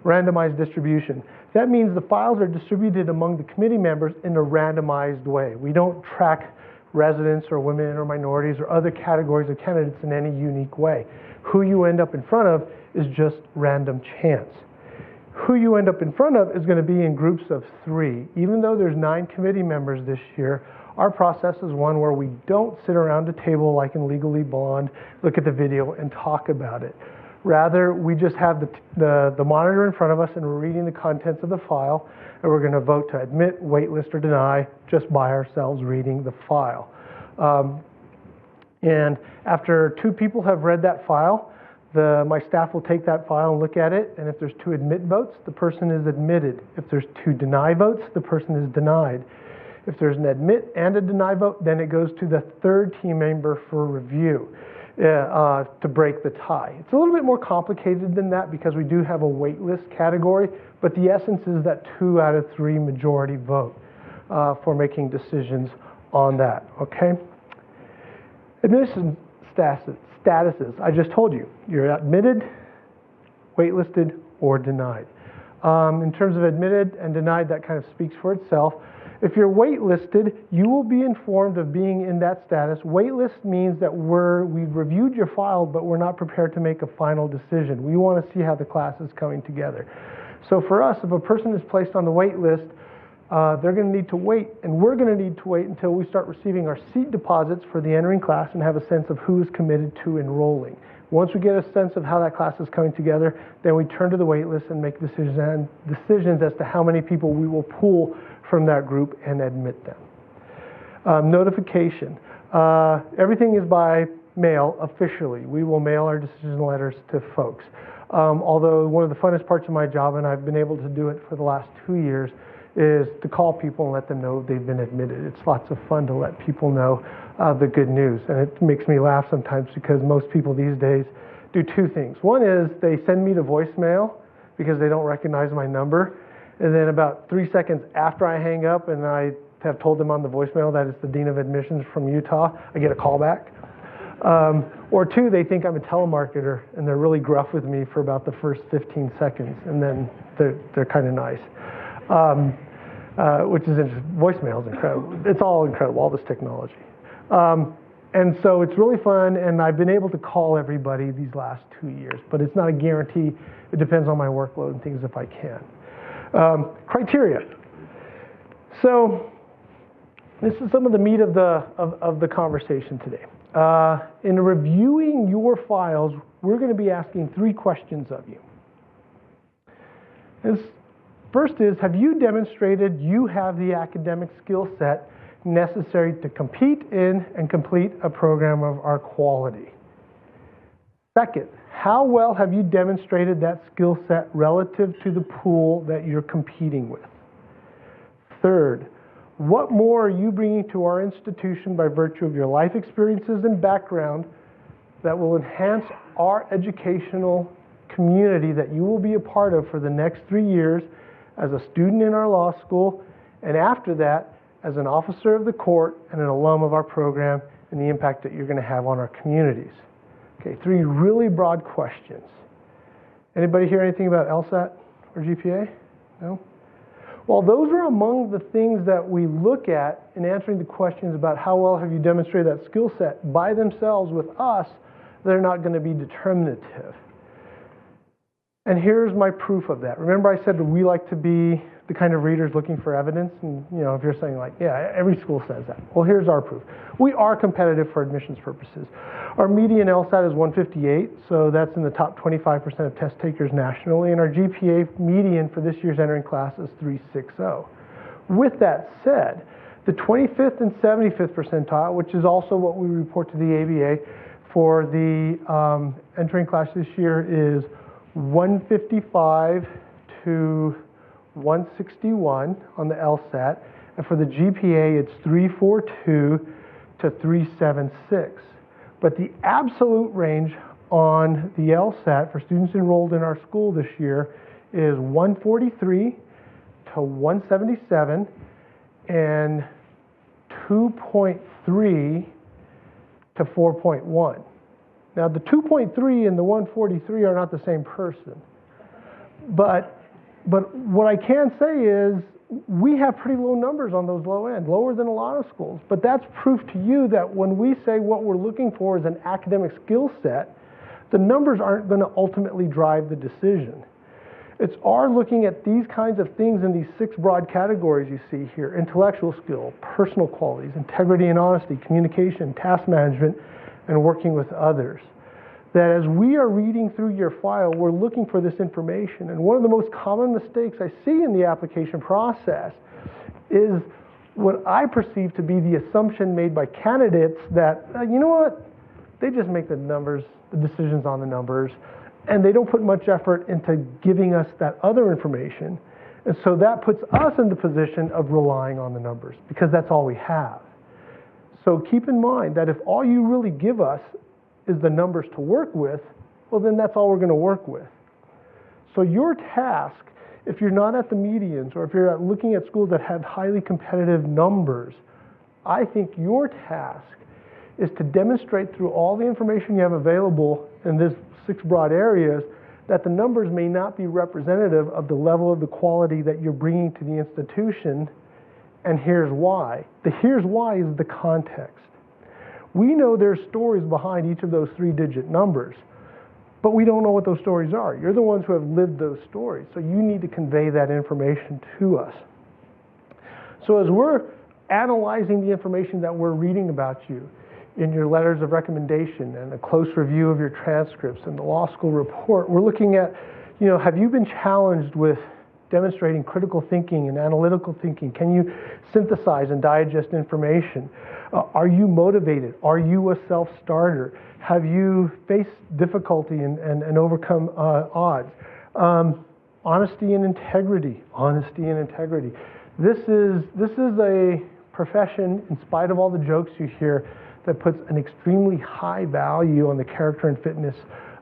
Randomized distribution. That means the files are distributed among the committee members in a randomized way. We don't track residents or women or minorities or other categories of candidates in any unique way. Who you end up in front of is just random chance. Who you end up in front of is going to be in groups of 3. Even though there's 9 committee members this year, our process is one where we don't sit around a table like in Legally Blonde, look at the video and talk about it. Rather, we just have the monitor in front of us and we're reading the contents of the file, and we're going to vote to admit, waitlist, or deny just by ourselves reading the file. And after 2 people have read that file, my staff will take that file and look at it, and if there's 2 admit votes, the person is admitted. If there's 2 deny votes, the person is denied. If there's an admit and a deny vote, then it goes to the 3rd team member for review to break the tie. It's a little bit more complicated than that because we do have a wait list category, but the essence is that 2 out of 3 majority vote for making decisions on that, okay? Admission statuses. I just told you, you're admitted, waitlisted, or denied. In terms of admitted and denied, that kind of speaks for itself. If you're waitlisted, you will be informed of being in that status. Waitlist means that we've reviewed your file, but we're not prepared to make a final decision. We want to see how the class is coming together. So for us, if a person is placed on the wait list, they're going to need to wait, and we're going to need to wait until we start receiving our seat deposits for the entering class and have a sense of who is committed to enrolling. Once we get a sense of how that class is coming together, then we turn to the wait list and make decisions as to how many people we will pool from that group and admit them. Notification. Everything is by mail officially. We will mail our decision letters to folks. Although one of the funnest parts of my job, and I've been able to do it for the last 2 years, is to call people and let them know they've been admitted. It's lots of fun to let people know the good news. And it makes me laugh sometimes because most people these days do two things. One is they send me to voicemail because they don't recognize my number. And then about 3 seconds after I hang up and I have told them on the voicemail that it's the Dean of Admissions from Utah, I get a call back. Or two, they think I'm a telemarketer and they're really gruff with me for about the first 15 seconds, and then they're kind of nice, which is interesting. Voicemail is incredible. It's all incredible, all this technology. And so it's really fun, and I've been able to call everybody these last 2 years, but it's not a guarantee. It depends on my workload and things if I can. Criteria. So this is some of the meat of the conversation today. In reviewing your files, we're going to be asking 3 questions of you. First is, have you demonstrated you have the academic skill set necessary to compete in and complete a program of our quality? Second, how well have you demonstrated that skill set relative to the pool that you're competing with? Third, what more are you bringing to our institution by virtue of your life experiences and background that will enhance our educational community that you will be a part of for the next 3 years as a student in our law school, and after that, as an officer of the court and an alum of our program, and the impact that you're going to have on our communities? Okay, 3 really broad questions. Anybody hear anything about LSAT or GPA? No? Well, those are among the things that we look at in answering the questions about how well have you demonstrated that skill set by themselves with us. They're not going to be determinative. And here's my proof of that. Remember I said that we like to be the kind of readers looking for evidence, and if you're saying like, yeah, every school says that. Well, here's our proof. We are competitive for admissions purposes. Our median LSAT is 158, so that's in the top 25% of test takers nationally, and our GPA median for this year's entering class is 360. With that said, the 25th and 75th percentile, which is also what we report to the ABA for the entering class this year, is 155 to 161 on the LSAT, and for the GPA it's 342 to 376. But the absolute range on the LSAT for students enrolled in our school this year is 143 to 177 and 2.3 to 4.1. Now the 2.3 and the 143 are not the same person, but what I can say is we have pretty low numbers on those low end, lower than a lot of schools. But that's proof to you that when we say what we're looking for is an academic skill set, the numbers aren't going to ultimately drive the decision. It's our looking at these kinds of things in these 6 broad categories you see here: intellectual skill, personal qualities, integrity and honesty, communication, task management, and working with others. That as we are reading through your file, we're looking for this information. And one of the most common mistakes I see in the application process is what I perceive to be the assumption made by candidates that, you know what, they just make the numbers, the decisions on the numbers, and they don't put much effort into giving us that other information. And so that puts us in the position of relying on the numbers because that's all we have. So keep in mind that if all you really give us is the numbers to work with, well then that's all we're going to work with. So your task, if you're not at the medians or if you're looking at schools that have highly competitive numbers, I think your task is to demonstrate through all the information you have available in these 6 broad areas that the numbers may not be representative of the level of the quality that you're bringing to the institution, and here's why. The here's why is the context. We know there's stories behind each of those 3-digit numbers, but we don't know what those stories are. You're the ones who have lived those stories, so you need to convey that information to us. So as we're analyzing the information that we're reading about you in your letters of recommendation and a close review of your transcripts and the law school report, we're looking at, have you been challenged with demonstrating critical thinking and analytical thinking? Can you synthesize and digest information? Are you motivated? Are you a self-starter? Have you faced difficulty and overcome odds? Honesty and integrity. Honesty and integrity. This is a profession, in spite of all the jokes you hear, that puts an extremely high value on the character and fitness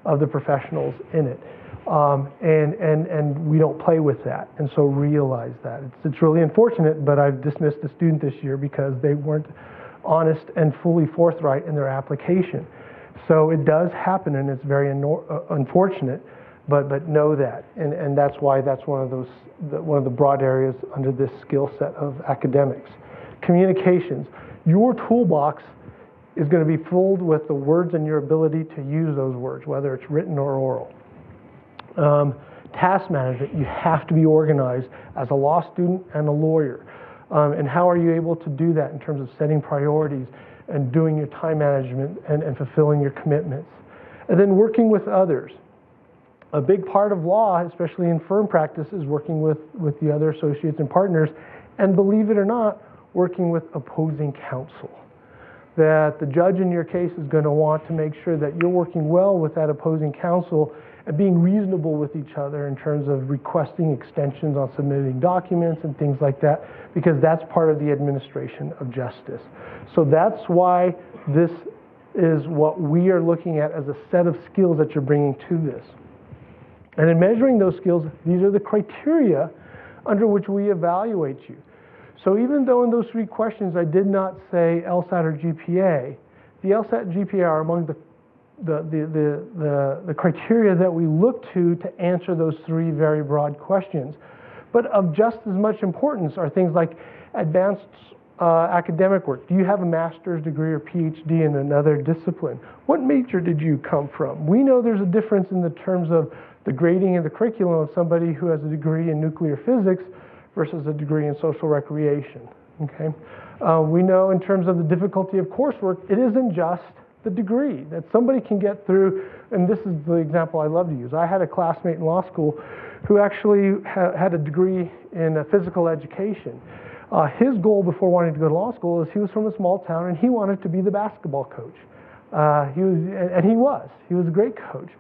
of the professionals in it. And we don't play with that, and so realize that. It's really unfortunate, but I've dismissed a student this year because they weren't honest and fully forthright in their application. So it does happen, and it's very unfortunate, but know that, and that's why that's one of the broad areas under this skill set of academics. Communications. Your toolbox is going to be filled with the words and your ability to use those words, whether it's written or oral. Task management, you have to be organized as a law student and a lawyer. And how are you able to do that in terms of setting priorities and doing your time management and fulfilling your commitments? And then working with others. A big part of law, especially in firm practice, is working with the other associates and partners, and believe it or not, working with opposing counsel. That the judge in your case is going to want to make sure that you're working well with that opposing counsel and being reasonable with each other in terms of requesting extensions on submitting documents and things like that, because that's part of the administration of justice. So that's why this is what we are looking at as a set of skills that you're bringing to this. And in measuring those skills, these are the criteria under which we evaluate you. So even though in those 3 questions I did not say LSAT or GPA, the LSAT and GPA are among the criteria that we look to answer those 3 very broad questions. But of just as much importance are things like advanced academic work. Do you have a master's degree or PhD in another discipline? What major did you come from? We know there's a difference in the terms of the grading and the curriculum of somebody who has a degree in nuclear physics versus a degree in social recreation. Okay? We know in terms of the difficulty of coursework, it isn't just the degree that somebody can get through, and this is the example I love to use. I had a classmate in law school who actually had a degree in physical education. His goal before wanting to go to law school is he was from a small town and he wanted to be the basketball coach. He was a great coach.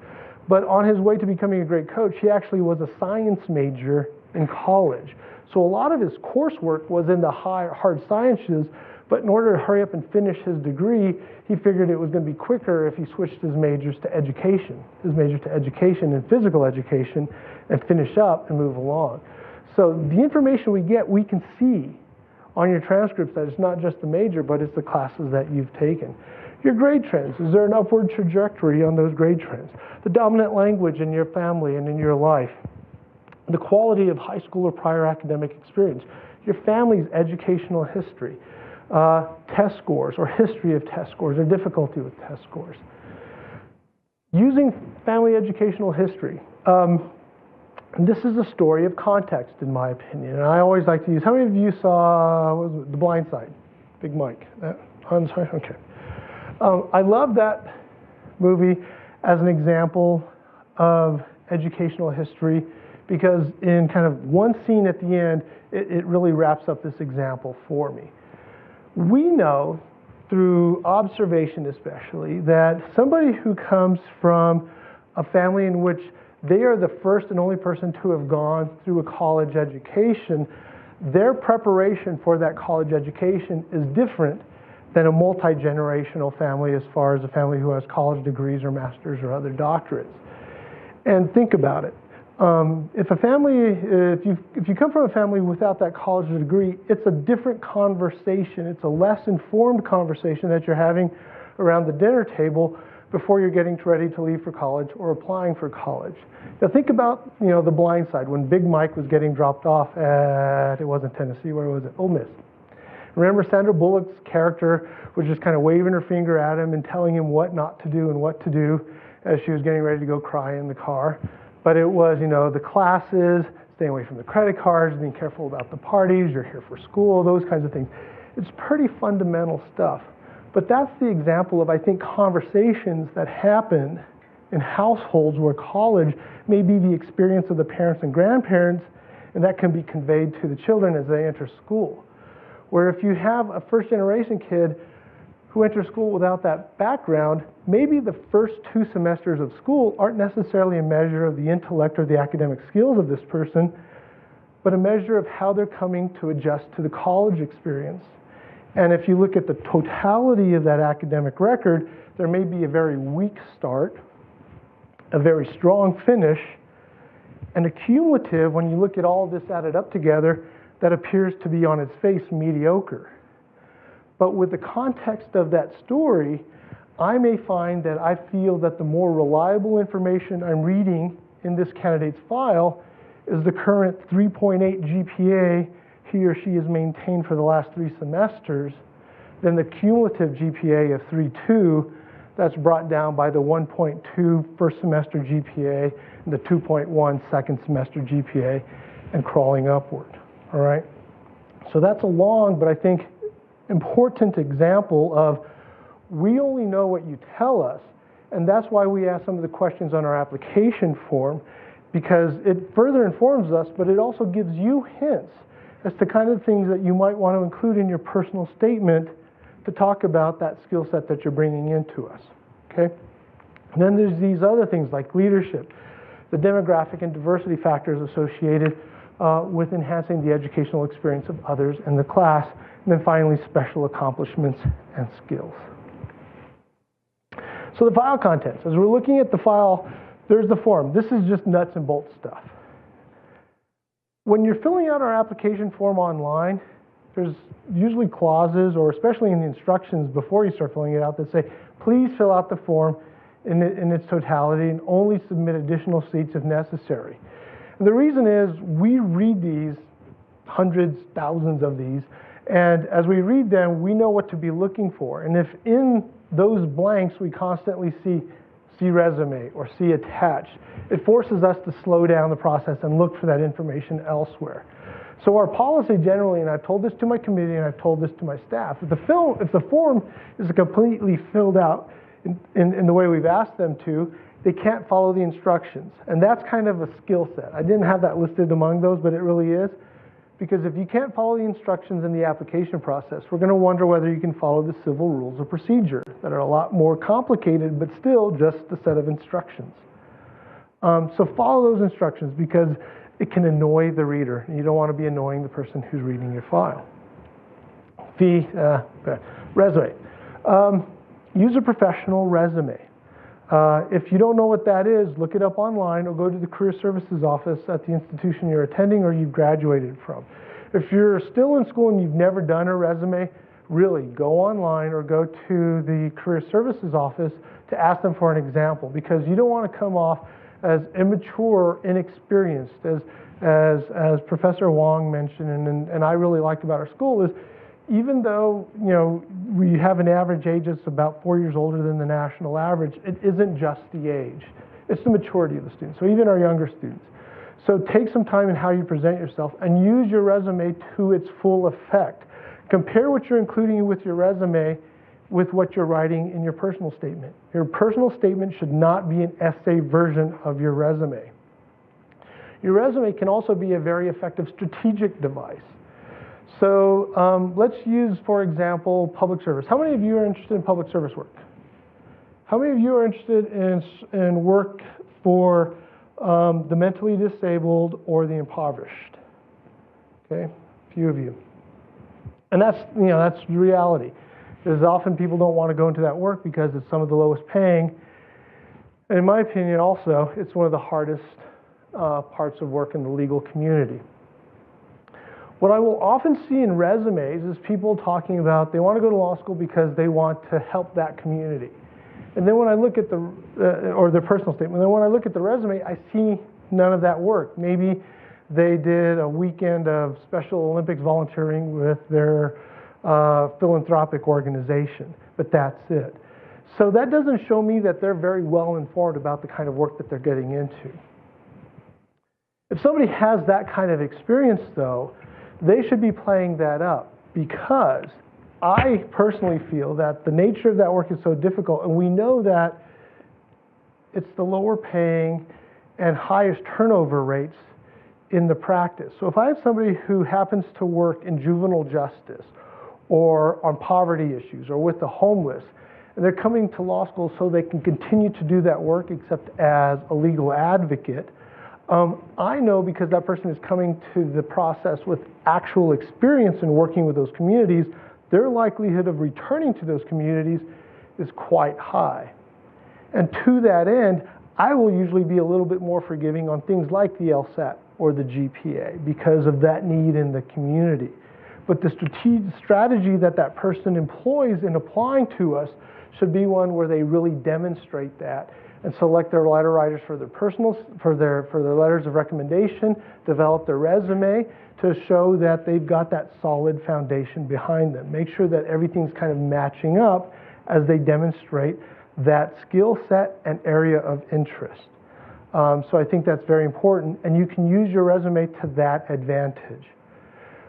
But on his way to becoming a great coach, he actually was a science major in college. So a lot of his coursework was in the hard sciences, but in order to hurry up and finish his degree, he figured it was going to be quicker if he switched his major to education and physical education, and finish up and move along. So the information we get, we can see on your transcripts that it's not just the major, but it's the classes that you've taken. Your grade trends, is there an upward trajectory on those grade trends? The dominant language in your family and in your life. The quality of high school or prior academic experience. Your family's educational history. Test scores or history of test scores or difficulty with test scores. Using family educational history. This is a story of context, in my opinion, and I always like to use. How many of you saw The Blind Side? Big Mike. I'm sorry. Okay. I love that movie as an example of educational history because in kind of one scene at the end, it really wraps up this example for me. We know through observation especially that somebody who comes from a family in which they are the first and only person to have gone through a college education, their preparation for that college education is different than a multi-generational family as far as a family who has college degrees or masters or other doctorates. And think about it. If you come from a family without that college degree, it's a different conversation. It's a less informed conversation that you're having around the dinner table before you're getting ready to leave for college or applying for college. Now think about, The Blind Side when Big Mike was getting dropped off at, it wasn't Tennessee, where was it? Ole Miss. Remember Sandra Bullock's character was just kind of waving her finger at him and telling him what not to do and what to do as she was getting ready to go cry in the car. But it was, the classes, staying away from the credit cards, being careful about the parties, you're here for school, those kinds of things. It's pretty fundamental stuff. But that's the example of, I think, conversations that happen in households where college may be the experience of the parents and grandparents, and that can be conveyed to the children as they enter school. Where if you have a first-generation kid who enters school without that background, maybe the first 2 semesters of school aren't necessarily a measure of the intellect or the academic skills of this person, but a measure of how they're coming to adjust to the college experience. And if you look at the totality of that academic record, there may be a very weak start a very strong finish, and a cumulative, when you look at all this added up together, that appears to be on its face mediocre. But with the context of that story, I may find that I feel that the more reliable information I'm reading in this candidate's file is the current 3.8 GPA he or she has maintained for the last 3 semesters than the cumulative GPA of 3.2 that's brought down by the 1.2 first semester GPA and the 2.1 second semester GPA and crawling upward, all right? So that's a long, but I think important example of we only know what you tell us, and that's why we ask some of the questions on our application form, because it further informs us, but it also gives you hints as to kind of things that you might want to include in your personal statement to talk about that skill set that you're bringing into us, okay? And then there's these other things like leadership, the demographic and diversity factors associated with enhancing the educational experience of others in the class, and then finally special accomplishments and skills. So the file contents, as we're looking at the file, there's the form. This is just nuts and bolts stuff. When you're filling out our application form online, there's usually clauses, or especially in the instructions before you start filling it out, that say, please fill out the form in its totality and only submit additional sheets if necessary. And the reason is we read these, hundreds, thousands of these, and as we read them, we know what to be looking for. And if in those blanks we constantly see resume or see attached, it forces us to slow down the process and look for that information elsewhere. So our policy generally, and I've told this to my committee and I've told this to my staff, if the form is completely filled out in the way we've asked them to, they can't follow the instructions. And that's kind of a skill set. I didn't have that listed among those, but it really is. Because if you can't follow the instructions in the application process, we're going to wonder whether you can follow the civil rules of procedure that are a lot more complicated, but still just a set of instructions. So follow those instructions because it can annoy the reader, and you don't want to be annoying the person who's reading your file. Resume. Use a professional resume. If you don't know what that is, look it up online or go to the Career Services office at the institution you're attending or you've graduated from. If you're still in school and you've never done a resume, really go online or go to the Career Services office to ask them for an example, because you don't want to come off as immature, inexperienced, as Professor Wong mentioned, and I really liked about our school is, even though, you know, we have an average age that's about 4 years older than the national average, it isn't just the age. It's the maturity of the students, so even our younger students. So take some time in how you present yourself and use your resume to its full effect. Compare what you're including with your resume with what you're writing in your personal statement. Your personal statement should not be an essay version of your resume. Your resume can also be a very effective strategic device. So let's use, for example, public service. How many of you are interested in public service work? How many of you are interested in work for the mentally disabled or the impoverished? Okay, a few of you. And that's the reality. Because often people don't want to go into that work because it's some of the lowest paying. And in my opinion also, it's one of the hardest parts of work in the legal community. What I will often see in resumes is people talking about they want to go to law school because they want to help that community. And then when I look at or their personal statement, then when I look at the resume, I see none of that work. Maybe they did a weekend of Special Olympics volunteering with their philanthropic organization, but that's it. So that doesn't show me that they're very well informed about the kind of work that they're getting into. If somebody has that kind of experience, though, they should be playing that up, because I personally feel that the nature of that work is so difficult, and we know that it's the lower paying and highest turnover rates in the practice. So if I have somebody who happens to work in juvenile justice or on poverty issues or with the homeless, and they're coming to law school so they can continue to do that work except as a legal advocate, I know, because that person is coming to the process with actual experience in working with those communities, their likelihood of returning to those communities is quite high. And to that end, I will usually be a little bit more forgiving on things like the LSAT or the GPA because of that need in the community. But the strategy that that person employs in applying to us should be one where they really demonstrate that and select their letter writers for their for their letters of recommendation, develop their resume to show that they've got that solid foundation behind them. Make sure that everything's kind of matching up as they demonstrate that skill set and area of interest. So I think that's very important, and you can use your resume to that advantage.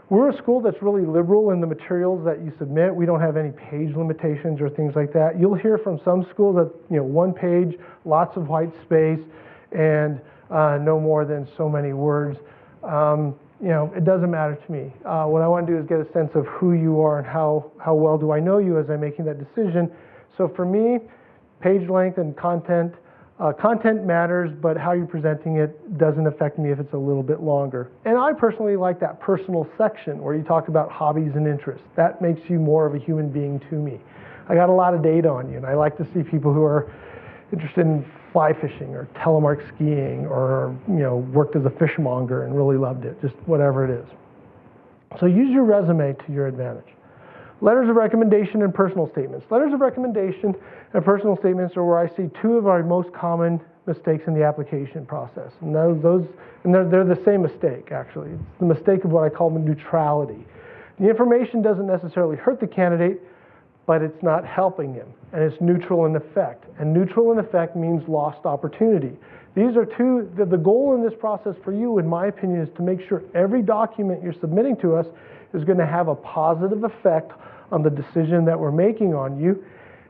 We're a school that's really liberal in the materials that you submit. We don't have any page limitations or things like that. You'll hear from some schools that, you know, 1 page, lots of white space, and no more than so many words. You know, it doesn't matter to me. What I want to do is get a sense of who you are and how well do I know you as I'm making that decision. So for me, page length and content, content matters, but how you're presenting it doesn't affect me if it's a little bit longer. And I personally like that personal section where you talk about hobbies and interests. That makes you more of a human being to me. I got a lot of data on you, and I like to see people who are interested in fly fishing or telemark skiing or, you know, worked as a fishmonger and really loved it, just whatever it is. So use your resume to your advantage. Letters of recommendation and personal statements. Letters of recommendation and personal statements are where I see 2 of our most common mistakes in the application process. And they're the same mistake, actually. It's the mistake of what I call neutrality. The information doesn't necessarily hurt the candidate, but it's not helping him, and it's neutral in effect. And neutral in effect means lost opportunity. These are the goal in this process for you, in my opinion, is to make sure every document you're submitting to us is going to have a positive effect on the decision that we're making on you.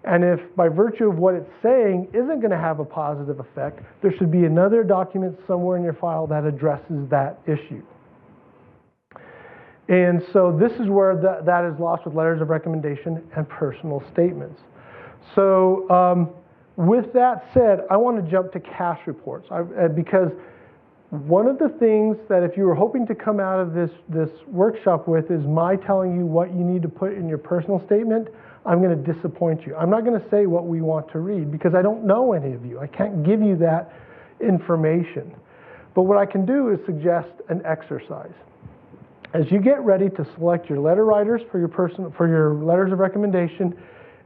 And if by virtue of what it's saying isn't going to have a positive effect, there should be another document somewhere in your file that addresses that issue. And so this is where that is lost with letters of recommendation and personal statements. So with that said, I want to jump to cash reports because one of the things that if you were hoping to come out of this workshop with is my telling you what you need to put in your personal statement, I'm going to disappoint you. I'm not going to say what we want to read because I don't know any of you. I can't give you that information. But what I can do is suggest an exercise. As you get ready to select your letter writers for your letters of recommendation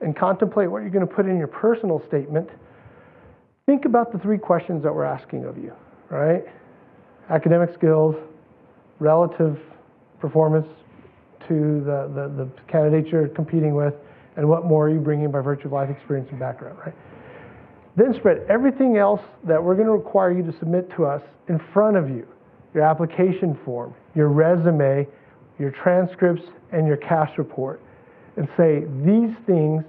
and contemplate what you're going to put in your personal statement, think about the 3 questions that we're asking of you, right? Academic skills, relative performance to the candidates you're competing with, and what more are you bringing by virtue of life experience and background, right? Then spread everything else that we're going to require you to submit to us in front of you. Your application form, your resume, your transcripts, and your cash report. And say, these things,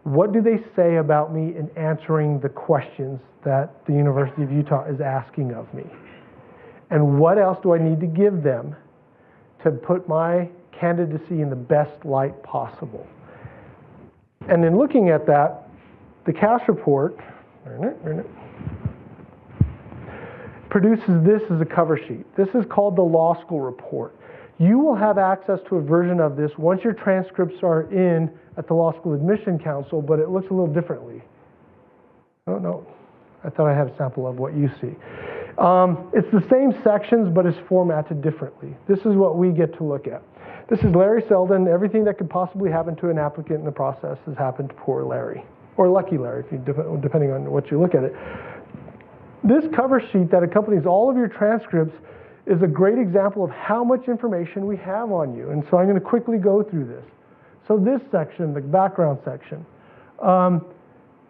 what do they say about me in answering the questions that the University of Utah is asking of me? And what else do I need to give them to put my candidacy in the best light possible? And in looking at that, the cash report produces this as a cover sheet. This is called the law school report. You will have access to a version of this once your transcripts are in at the Law School Admission Council, but it looks a little differently. Oh, no. I thought I had a sample of what you see. It's the same sections, but it's formatted differently. This is what we get to look at. This is Larry Selden. Everything that could possibly happen to an applicant in the process has happened to poor Larry, or Lucky Larry, if you, depending on what you look at it. This cover sheet that accompanies all of your transcripts is a great example of how much information we have on you. And so I'm going to quickly go through this. So this section, the background section,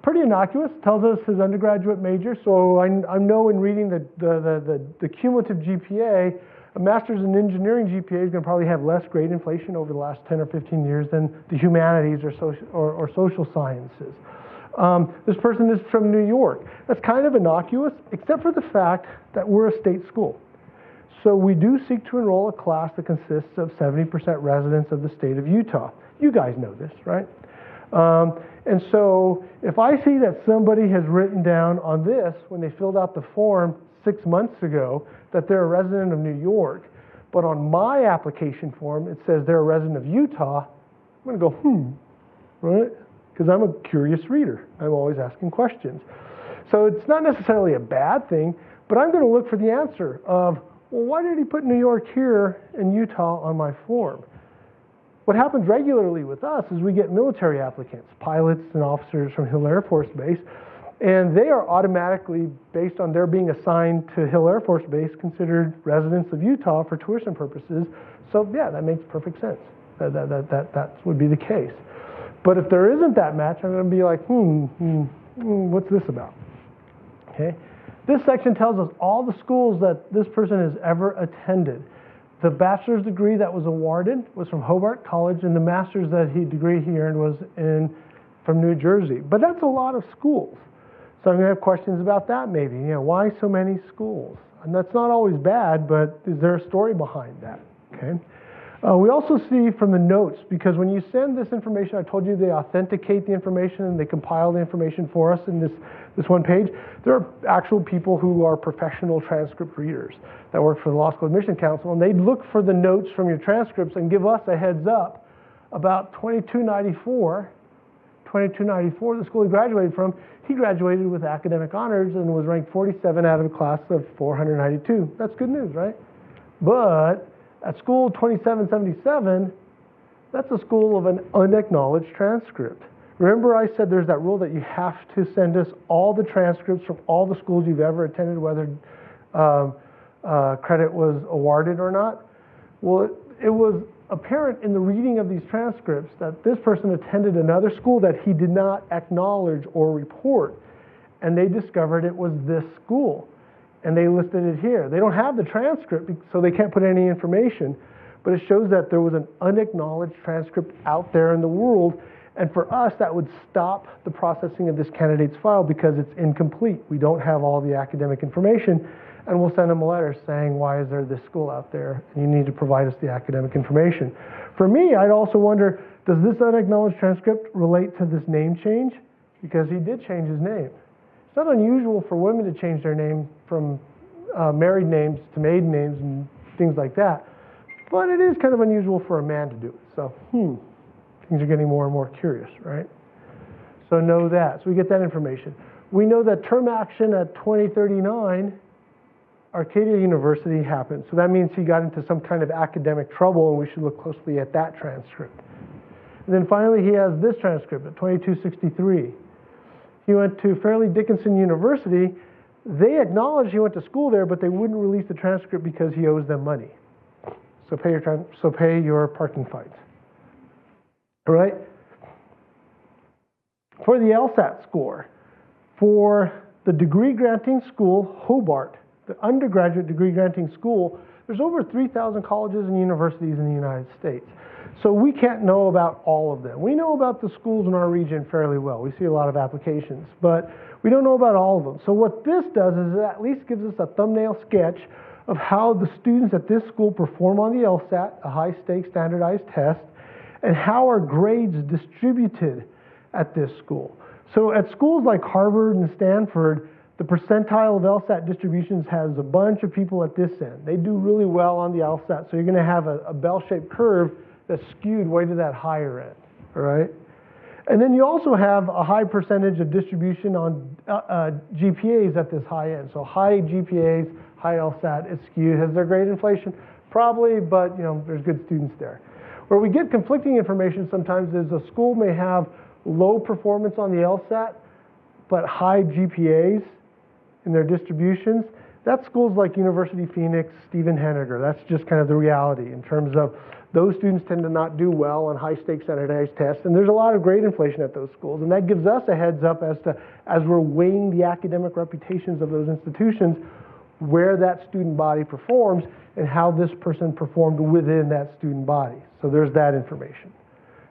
pretty innocuous, tells us his undergraduate major. So I know in reading the cumulative GPA, a master's in engineering GPA is going to probably have less grade inflation over the last 10 or 15 years than the humanities or social sciences. This person is from New York. That's kind of innocuous, except for the fact that we're a state school. So we do seek to enroll a class that consists of 70% residents of the state of Utah. You guys know this, right? And so if I see that somebody has written down on this, when they filled out the form 6 months ago, that they're a resident of New York, but on my application form it says they're a resident of Utah, I'm going to go, right? Because I'm a curious reader. I'm always asking questions. So it's not necessarily a bad thing, but I'm going to look for the answer of, well, why did he put New York here and Utah on my form? What happens regularly with us is we get military applicants, pilots and officers from Hill Air Force Base, and they are automatically, based on their being assigned to Hill Air Force Base, considered residents of Utah for tuition purposes. So yeah, that makes perfect sense. That would be the case. But if there isn't that match, I'm going to be like, what's this about? Okay. This section tells us all the schools that this person has ever attended. The bachelor's degree that was awarded was from Hobart College, and the master's degree he earned was from New Jersey. But that's a lot of schools. So I'm going to have questions about that maybe. You know, why so many schools? And that's not always bad, but is there a story behind that? Okay. We also see from the notes, because when you send this information, I told you they authenticate the information and they compile the information for us in this one page. There are actual people who are professional transcript readers that work for the Law School Admission Council, and they look for the notes from your transcripts and give us a heads up about 2294, the school he graduated from. He graduated with academic honors and was ranked 47 out of a class of 492. That's good news, right? But at school 2777, that's a school of an unacknowledged transcript. Remember I said there's that rule that you have to send us all the transcripts from all the schools you've ever attended, whether credit was awarded or not? Well, it was apparent in the reading of these transcripts that this person attended another school that he did not acknowledge or report, and they discovered it was this school. And they listed it here. They don't have the transcript, so they can't put any information, but it shows that there was an unacknowledged transcript out there in the world, and for us, that would stop the processing of this candidate's file because it's incomplete. We don't have all the academic information, and we'll send them a letter saying, why is there this school out there? And you need to provide us the academic information. For me, I'd also wonder, does this unacknowledged transcript relate to this name change? Because he did change his name. It's not unusual for women to change their name from married names to maiden names and things like that. But it is kind of unusual for a man to do it. So, things are getting more and more curious, right? So know that. So we get that information. We know that term action at 2039, Arcadia University happened. So that means he got into some kind of academic trouble, and we should look closely at that transcript. And then finally, he has this transcript at 2263. He went to Fairleigh Dickinson University. They acknowledged he went to school there, but they wouldn't release the transcript because he owes them money. So pay your parking fines. All right? For the LSAT score, for the degree granting school, Hobart, the undergraduate degree granting school, there's over 3,000 colleges and universities in the United States. So we can't know about all of them. We know about the schools in our region fairly well. We see a lot of applications, but we don't know about all of them. So what this does is it at least gives us a thumbnail sketch of how the students at this school perform on the LSAT, a high-stakes standardized test, and how are grades distributed at this school. So at schools like Harvard and Stanford, the percentile of LSAT distributions has a bunch of people at this end. They do really well on the LSAT, so you're going to have a bell-shaped curve that's skewed way to that higher end, all right? And then you also have a high percentage of distribution on GPAs at this high end. So high GPAs, high LSAT is skewed. Has there grade inflation? Probably, but you know, there's good students there. Where we get conflicting information sometimes is a school may have low performance on the LSAT, but high GPAs in their distributions. That's schools like University Phoenix, Stephen Henniger. That's just kind of the reality in terms of those students tend to not do well on high-stakes standardized tests, and there's a lot of grade inflation at those schools, and that gives us a heads up as we're weighing the academic reputations of those institutions, where that student body performs and how this person performed within that student body. So there's that information.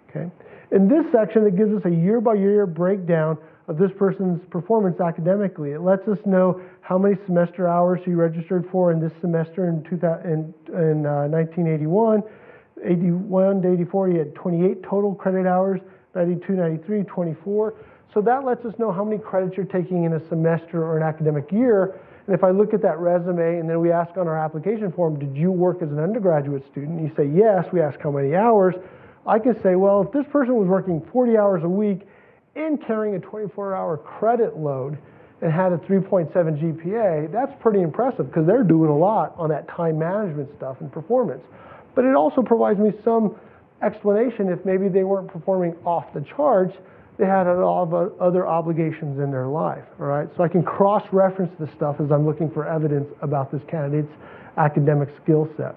Okay. In this section, it gives us a year-by-year breakdown of this person's performance academically. It lets us know how many semester hours he registered for in this semester in 1981. 81 to 84, he had 28 total credit hours, 92, 93, 24. So that lets us know how many credits you're taking in a semester or an academic year. And if I look at that resume and then we ask on our application form, did you work as an undergraduate student? You say yes, we ask how many hours. I can say, well, if this person was working 40 hours a week and carrying a 24-hour credit load, and had a 3.7 GPA, that's pretty impressive because they're doing a lot on that time management stuff and performance. But it also provides me some explanation if maybe they weren't performing off the charts, they had a lot of other obligations in their life, all right? So I can cross-reference this stuff as I'm looking for evidence about this candidate's academic skill set.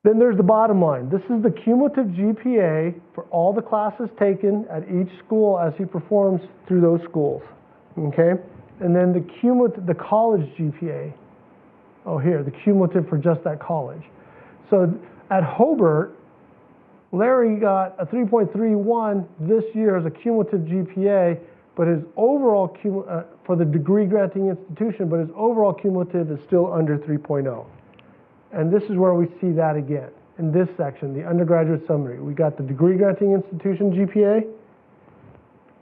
Then there's the bottom line. This is the cumulative GPA for all the classes taken at each school as he performs through those schools, okay? And then the cumulative, the college GPA. Oh, here, the cumulative for just that college. So at Hobart, Larry got a 3.31 this year as a cumulative GPA, but his overall, for the degree granting institution, but his overall cumulative is still under 3.0. And this is where we see that again. In this section, the undergraduate summary, we got the degree granting institution GPA,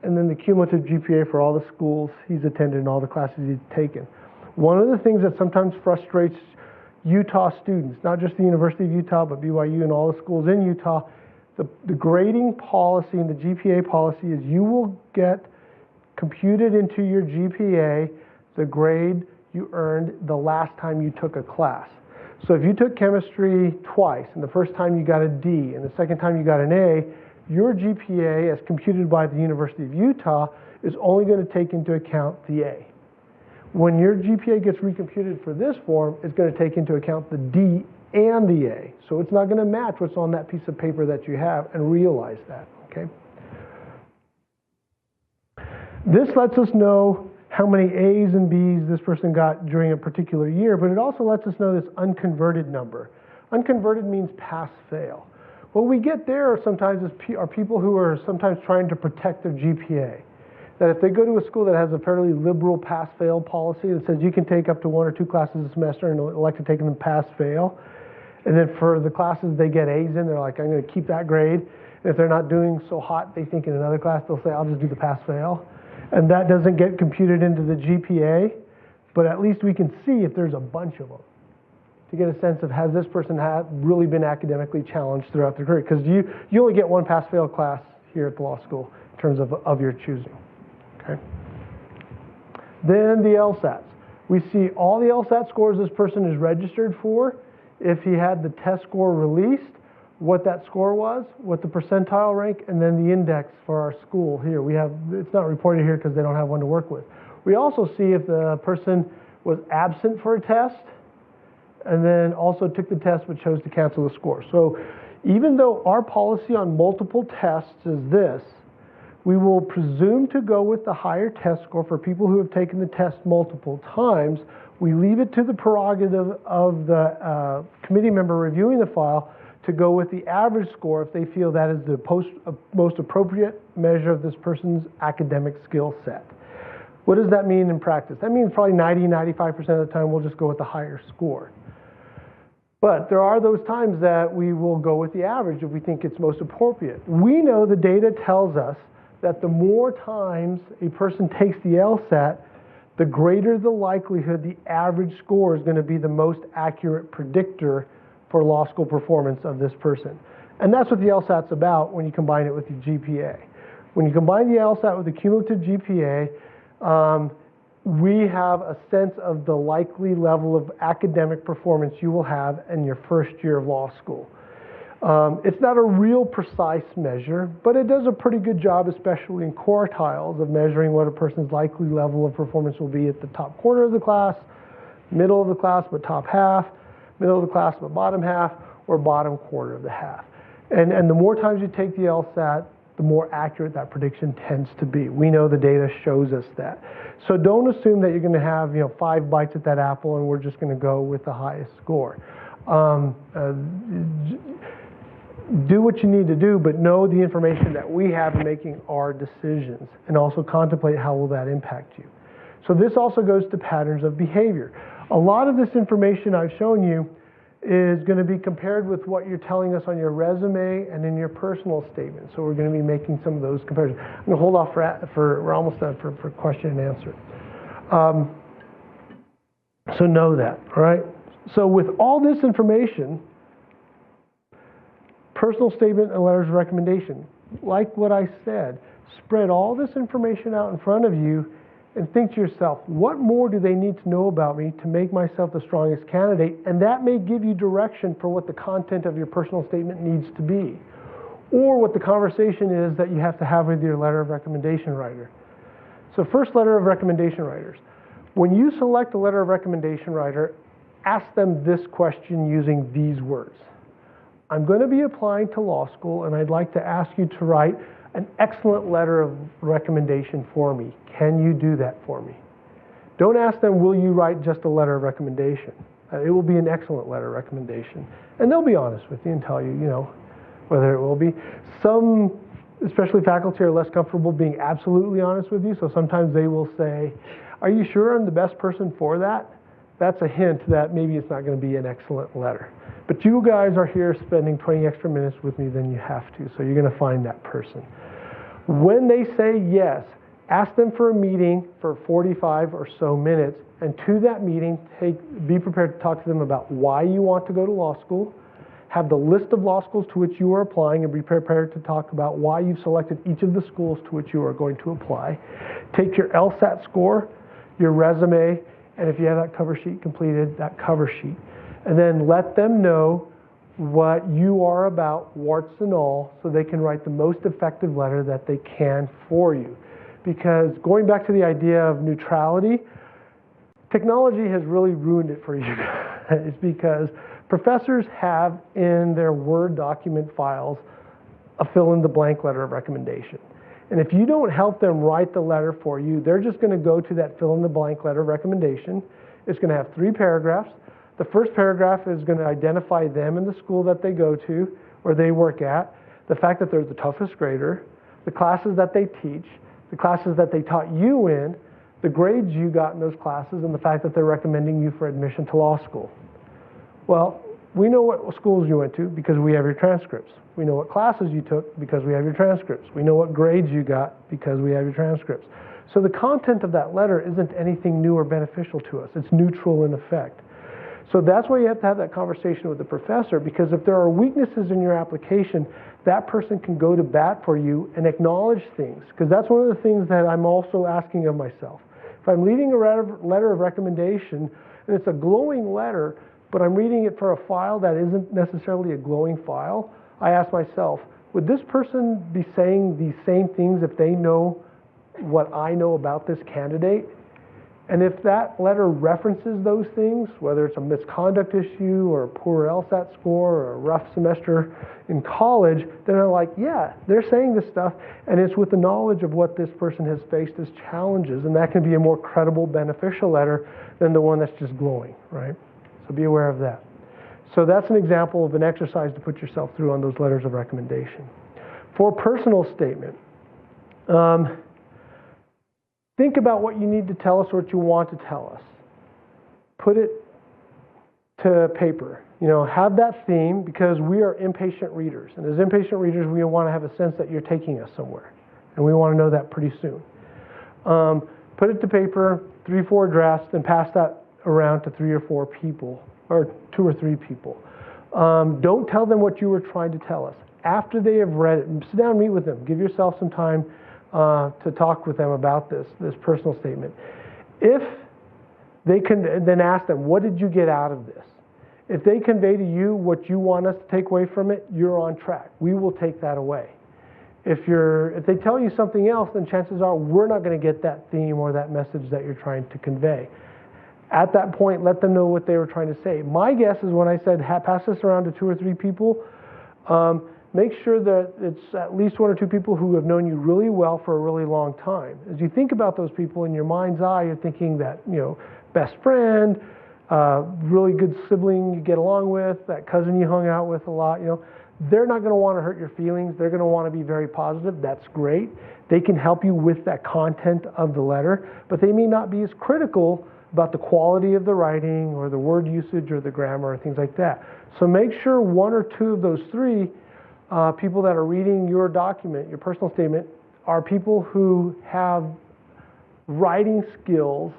and then the cumulative GPA for all the schools he's attended and all the classes he's taken. One of the things that sometimes frustrates Utah students, not just the University of Utah, but BYU and all the schools in Utah, the grading policy and the GPA policy is you will get computed into your GPA the grade you earned the last time you took a class. So if you took chemistry twice, and the first time you got a D, and the second time you got an A, your GPA, as computed by the University of Utah, is only going to take into account the A. When your GPA gets recomputed for this form, it's going to take into account the D and the A. So it's not going to match what's on that piece of paper that you have, and realize that, okay? This lets us know how many A's and B's this person got during a particular year, but it also lets us know this unconverted number. Unconverted means pass-fail. What we get there sometimes are people who are sometimes trying to protect their GPA. That if they go to a school that has a fairly liberal pass-fail policy that says you can take up to 1 or 2 classes a semester and elect to take them pass-fail, and then for the classes they get A's in, they're like, I'm going to keep that grade. And if they're not doing so hot, they think in another class, they'll say, I'll just do the pass-fail. And that doesn't get computed into the GPA, but at least we can see if there's a bunch of them to get a sense of has this person really been academically challenged throughout their career. Because you only get one pass-fail class here at the law school in terms of your choosing. Okay. Then the LSATs. We see all the LSAT scores this person is registered for, if he had the test score released, what that score was, what the percentile rank, and then the index for our school here. We have, it's not reported here because they don't have one to work with. We also see if the person was absent for a test, and then also took the test but chose to cancel the score. So even though our policy on multiple tests is this, we will presume to go with the higher test score for people who have taken the test multiple times. We leave it to the prerogative of the committee member reviewing the file to go with the average score if they feel that is the most appropriate measure of this person's academic skill set. What does that mean in practice? That means probably 90–95% of the time we'll just go with the higher score. But there are those times that we will go with the average if we think it's most appropriate. We know the data tells us that the more times a person takes the LSAT, the greater the likelihood the average score is going to be the most accurate predictor for law school performance of this person. And that's what the LSAT's about when you combine it with the GPA. When you combine the LSAT with the cumulative GPA, we have a sense of the likely level of academic performance you will have in your first year of law school. It's not a real precise measure, but it does a pretty good job, especially in quartiles, of measuring what a person's likely level of performance will be at the top quarter of the class, middle of the class but top half, middle of the class but bottom half, or bottom quarter of the half. And the more times you take the LSAT, the more accurate that prediction tends to be. We know the data shows us that. So don't assume that you're going to have 5 bites at that apple and we're just going to go with the highest score. Do what you need to do, but know the information that we have in making our decisions, and also contemplate how will that impact you. So this also goes to patterns of behavior. A lot of this information I've shown you is going to be compared with what you're telling us on your resume and in your personal statement. So we're going to be making some of those comparisons. I'm going to hold off we're almost done for question and answer. So know that, all right? So with all this information, personal statement and letters of recommendation, like what I said, spread all this information out in front of you and think to yourself, what more do they need to know about me to make myself the strongest candidate? And that may give you direction for what the content of your personal statement needs to be, or what the conversation is that you have to have with your letter of recommendation writer. So first, letter of recommendation writers. When you select a letter of recommendation writer, ask them this question using these words. I'm going to be applying to law school, and I'd like to ask you to write an excellent letter of recommendation for me. Can you do that for me? Don't ask them, will you write just a letter of recommendation? It will be an excellent letter of recommendation. And they'll be honest with you and tell you, whether it will be. Some, especially faculty, are less comfortable being absolutely honest with you, so sometimes they will say, are you sure I'm the best person for that? That's a hint that maybe it's not going to be an excellent letter. But you guys are here spending 20 extra minutes with me than you have to, so you're going to find that person. When they say yes, ask them for a meeting for 45 or so minutes, and to that meeting, be prepared to talk to them about why you want to go to law school, have the list of law schools to which you are applying, and be prepared to talk about why you've selected each of the schools to which you are going to apply. Take your LSAT score, your resume, and if you have that cover sheet completed, that cover sheet. And then let them know what you are about, warts and all, so they can write the most effective letter that they can for you. Because going back to the idea of neutrality, technology has really ruined it for you guys because professors have in their Word document files a fill-in-the-blank letter of recommendation. And if you don't help them write the letter for you, they're just going to go to that fill-in-the-blank letter of recommendation. It's going to have 3 paragraphs. The first paragraph is going to identify them and the school that they go to or they work at, the fact that they're the toughest grader, the classes that they teach, the classes that they taught you in, the grades you got in those classes, and the fact that they're recommending you for admission to law school. Well, we know what schools you went to because we have your transcripts. We know what classes you took because we have your transcripts. We know what grades you got because we have your transcripts. So the content of that letter isn't anything new or beneficial to us. It's neutral in effect. So that's why you have to have that conversation with the professor, because if there are weaknesses in your application, that person can go to bat for you and acknowledge things. Because that's one of the things that I'm also asking of myself. If I'm reading a letter of recommendation, and it's a glowing letter, but I'm reading it for a file that isn't necessarily a glowing file, I ask myself, would this person be saying these same things if they know what I know about this candidate? And if that letter references those things, whether it's a misconduct issue or a poor LSAT score or a rough semester in college, then I'm like, yeah, they're saying this stuff, and it's with the knowledge of what this person has faced as challenges, and that can be a more credible, beneficial letter than the one that's just glowing, right? So be aware of that. So that's an example of an exercise to put yourself through on those letters of recommendation. For personal statement, think about what you need to tell us or what you want to tell us. Put it to paper. Have that theme, because we are impatient readers. And as impatient readers, we want to have a sense that you're taking us somewhere. And we want to know that pretty soon. Put it to paper, 3-4 drafts, then pass that around to 3 or 4 people, or 2 or 3 people. Don't tell them what you were trying to tell us. After they have read it, sit down and meet with them. Give yourself some time to talk with them about this personal statement. If they can, then ask them, what did you get out of this? If they convey to you what you want us to take away from it, you're on track. We will take that away. If they tell you something else, then chances are we're not going to get that theme or that message that you're trying to convey. At that point, let them know what they were trying to say. My guess is when I said pass this around to 2 or 3 people, make sure that it's at least 1 or 2 people who have known you really well for a really long time. As you think about those people in your mind's eye, you're thinking that, best friend, really good sibling you get along with, that cousin you hung out with a lot, they're not going to want to hurt your feelings. They're going to want to be very positive. That's great. They can help you with that content of the letter, but they may not be as critical about the quality of the writing or the word usage or the grammar or things like that. So make sure 1 or 2 of those 3 people that are reading your document, your personal statement, are people who have writing skills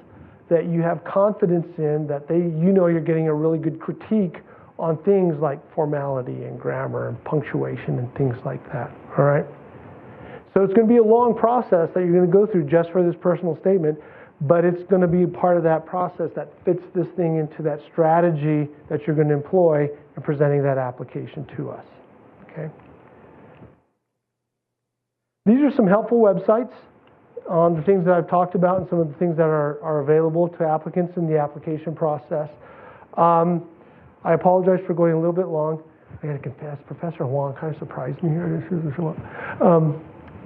that you have confidence in, that you're getting a really good critique on things like formality and grammar and punctuation and things like that, all right? So it's going to be a long process that you're going to go through just for this personal statement, but it's going to be part of that process that fits this thing into that strategy that you're going to employ in presenting that application to us. Okay. These are some helpful websites on the things that I've talked about and some of the things that are available to applicants in the application process. I apologize for going a little bit long. I got to confess, Professor Huang kind of surprised me here.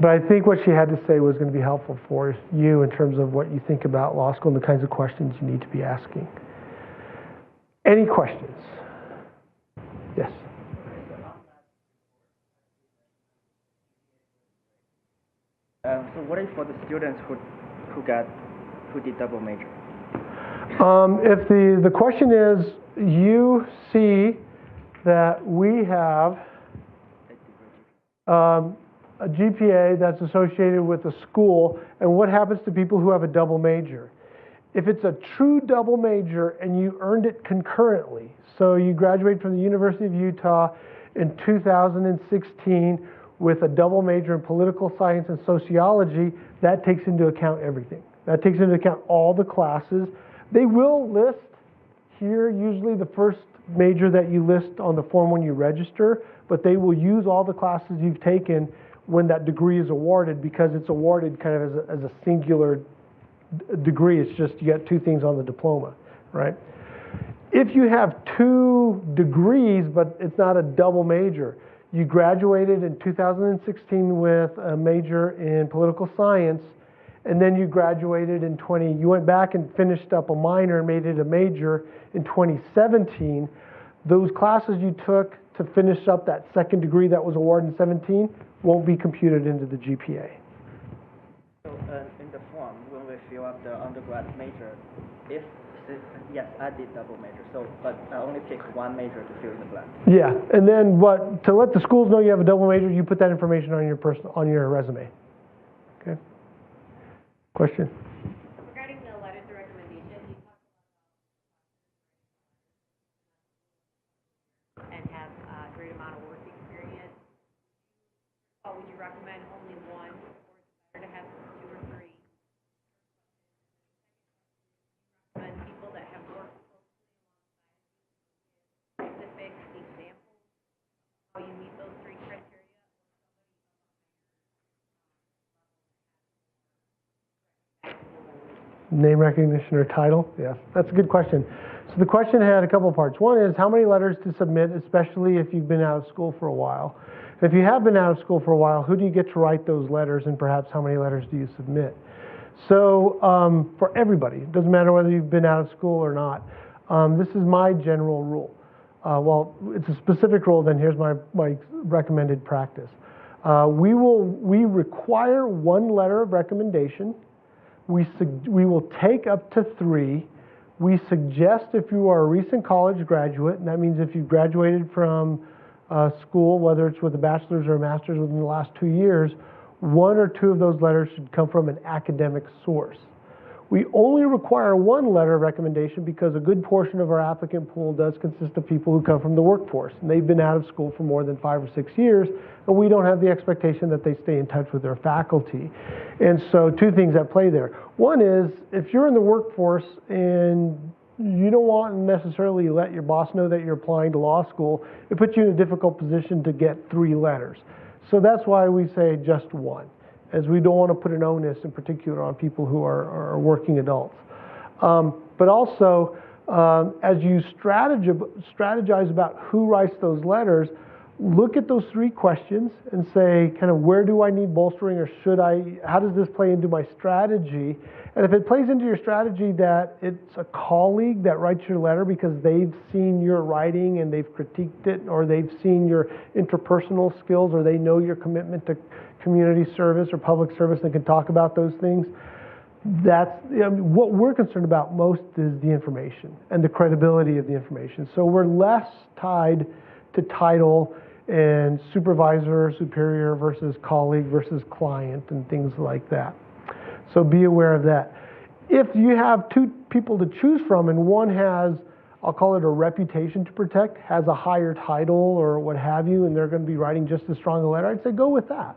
But I think what she had to say was going to be helpful for you in terms of what you think about law school and the kinds of questions you need to be asking. Any questions? Yes. So what is for the students who did double major? If the question is, you see that we have a GPA that's associated with a school, and what happens to people who have a double major? If it's a true double major and you earned it concurrently, so you graduate from the University of Utah in 2016 with a double major in political science and sociology, that takes into account everything. That takes into account all the classes. They will list here usually the first major that you list on the form when you register, but they will use all the classes you've taken when that degree is awarded, because it's awarded kind of as a singular degree. It's just you got two things on the diploma, right? If you have two degrees, but it's not a double major, you graduated in 2016 with a major in political science, and then you graduated in you went back and finished up a minor and made it a major in 2017, those classes you took to finish up that second degree that was awarded in 17 won't be computed into the GPA. So in the form, when we fill up the undergrad major, yes, I did double major, but I only picked one major to fill in the blank. Yeah, and then to let the schools know you have a double major, you put that information on your resume. Okay. Question? Regarding the letters of recommendation, you talked about and have a great amount of work experience. Would you recommend only one, or is it better to have two or three? Recommend people that have worked specific examples of how you meet those three criteria? Name recognition or title? Yes, that's a good question. So the question had a couple of parts. One is how many letters to submit, especially if you've been out of school for a while. If you have been out of school for a while, who do you get to write those letters, and perhaps how many letters do you submit? So for everybody, it doesn't matter whether you've been out of school or not. This is my general rule. Well, it's a specific rule, then here's my recommended practice. We require one letter of recommendation. We will take up to 3. We suggest if you are a recent college graduate, and that means if you've graduated from school, whether it's with a bachelor's or a master's within the last 2 years, 1 or 2 of those letters should come from an academic source. We only require 1 letter of recommendation because a good portion of our applicant pool does consist of people who come from the workforce, and they've been out of school for more than 5 or 6 years, and we don't have the expectation that they stay in touch with their faculty. And so 2 things at play there. One is, if you're in the workforce and you don't want to necessarily let your boss know that you're applying to law school, it puts you in a difficult position to get 3 letters. So that's why we say just 1, as we don't want to put an onus in particular on people who are working adults. But also, as you strategize about who writes those letters, look at those 3 questions and say, kind of, where do I need bolstering, or how does this play into my strategy? And if it plays into your strategy that it's a colleague that writes your letter because they've seen your writing and they've critiqued it, or they've seen your interpersonal skills, or they know your commitment to community service or public service and can talk about those things, what we're concerned about most is the information and the credibility of the information. So we're less tied to title and supervisor, superior versus colleague versus client and things like that. So be aware of that. If you have 2 people to choose from and one has, I'll call it a reputation to protect, has a higher title or what have you, and they're going to be writing just as strong a letter, I'd say go with that.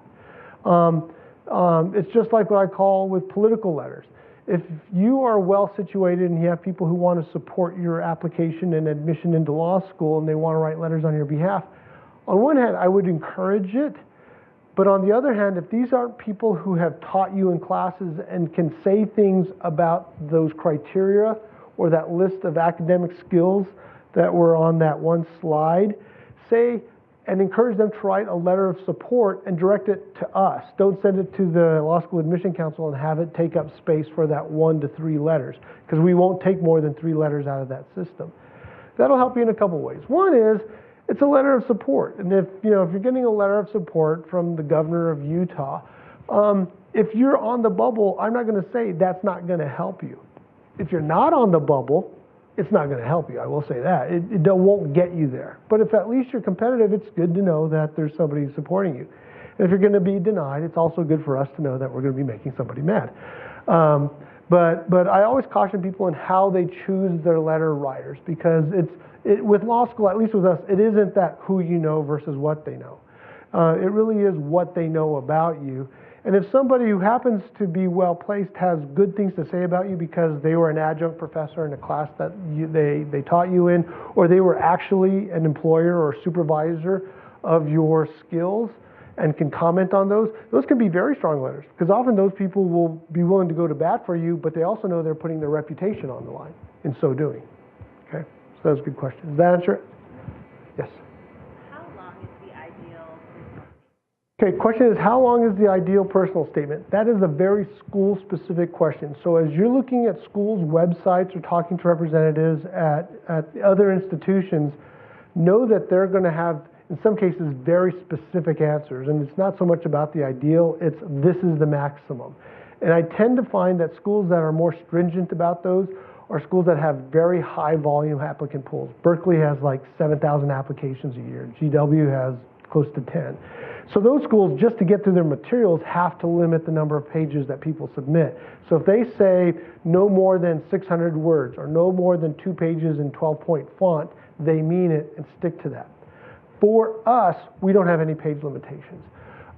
It's just like what I call with political letters. if you are well situated and you have people who want to support your application and admission into law school and they want to write letters on your behalf, on one hand, I would encourage it. But on the other hand, if these aren't people who have taught you in classes and can say things about those criteria or that list of academic skills that were on that one slide, say and encourage them to write a letter of support and direct it to us. Don't send it to the Law School Admission Council and have it take up space for that 1 to 3 letters, because we won't take more than 3 letters out of that system. That'll help you in a couple ways. One is, it's a letter of support. And if you're getting a letter of support from the governor of Utah, if you're on the bubble, I'm not going to say that's not going to help you. If you're not on the bubble, it's not going to help you. I will say that. It won't get you there. But if at least you're competitive, it's good to know that there's somebody supporting you. And if you're going to be denied, it's also good for us to know that we're going to be making somebody mad. But I always caution people in how they choose their letter writers, because with law school, at least with us, it isn't that who you know versus what they know. It really is what they know about you. And if somebody who happens to be well placed has good things to say about you because they were an adjunct professor in a class that they taught you in, or they were actually an employer or supervisor of your skills and can comment on those can be very strong letters, because often those people will be willing to go to bat for you, but they also know they're putting their reputation on the line in so doing. Okay, so that was a good question. Does that answer it? Yes. How long is the ideal? Okay, question is, how long is the ideal personal statement? That is a very school-specific question. So as you're looking at schools' websites or talking to representatives at other institutions, know that they're going to have, in some cases, very specific answers. And it's not so much about the ideal, it's this is the maximum. And I tend to find that schools that are more stringent about those are schools that have very high volume applicant pools. Berkeley has like 7,000 applications a year. GW has close to 10. So those schools, just to get through their materials, have to limit the number of pages that people submit. So if they say no more than 600 words or no more than 2 pages in 12-point font, they mean it and stick to that. For us, we don't have any page limitations.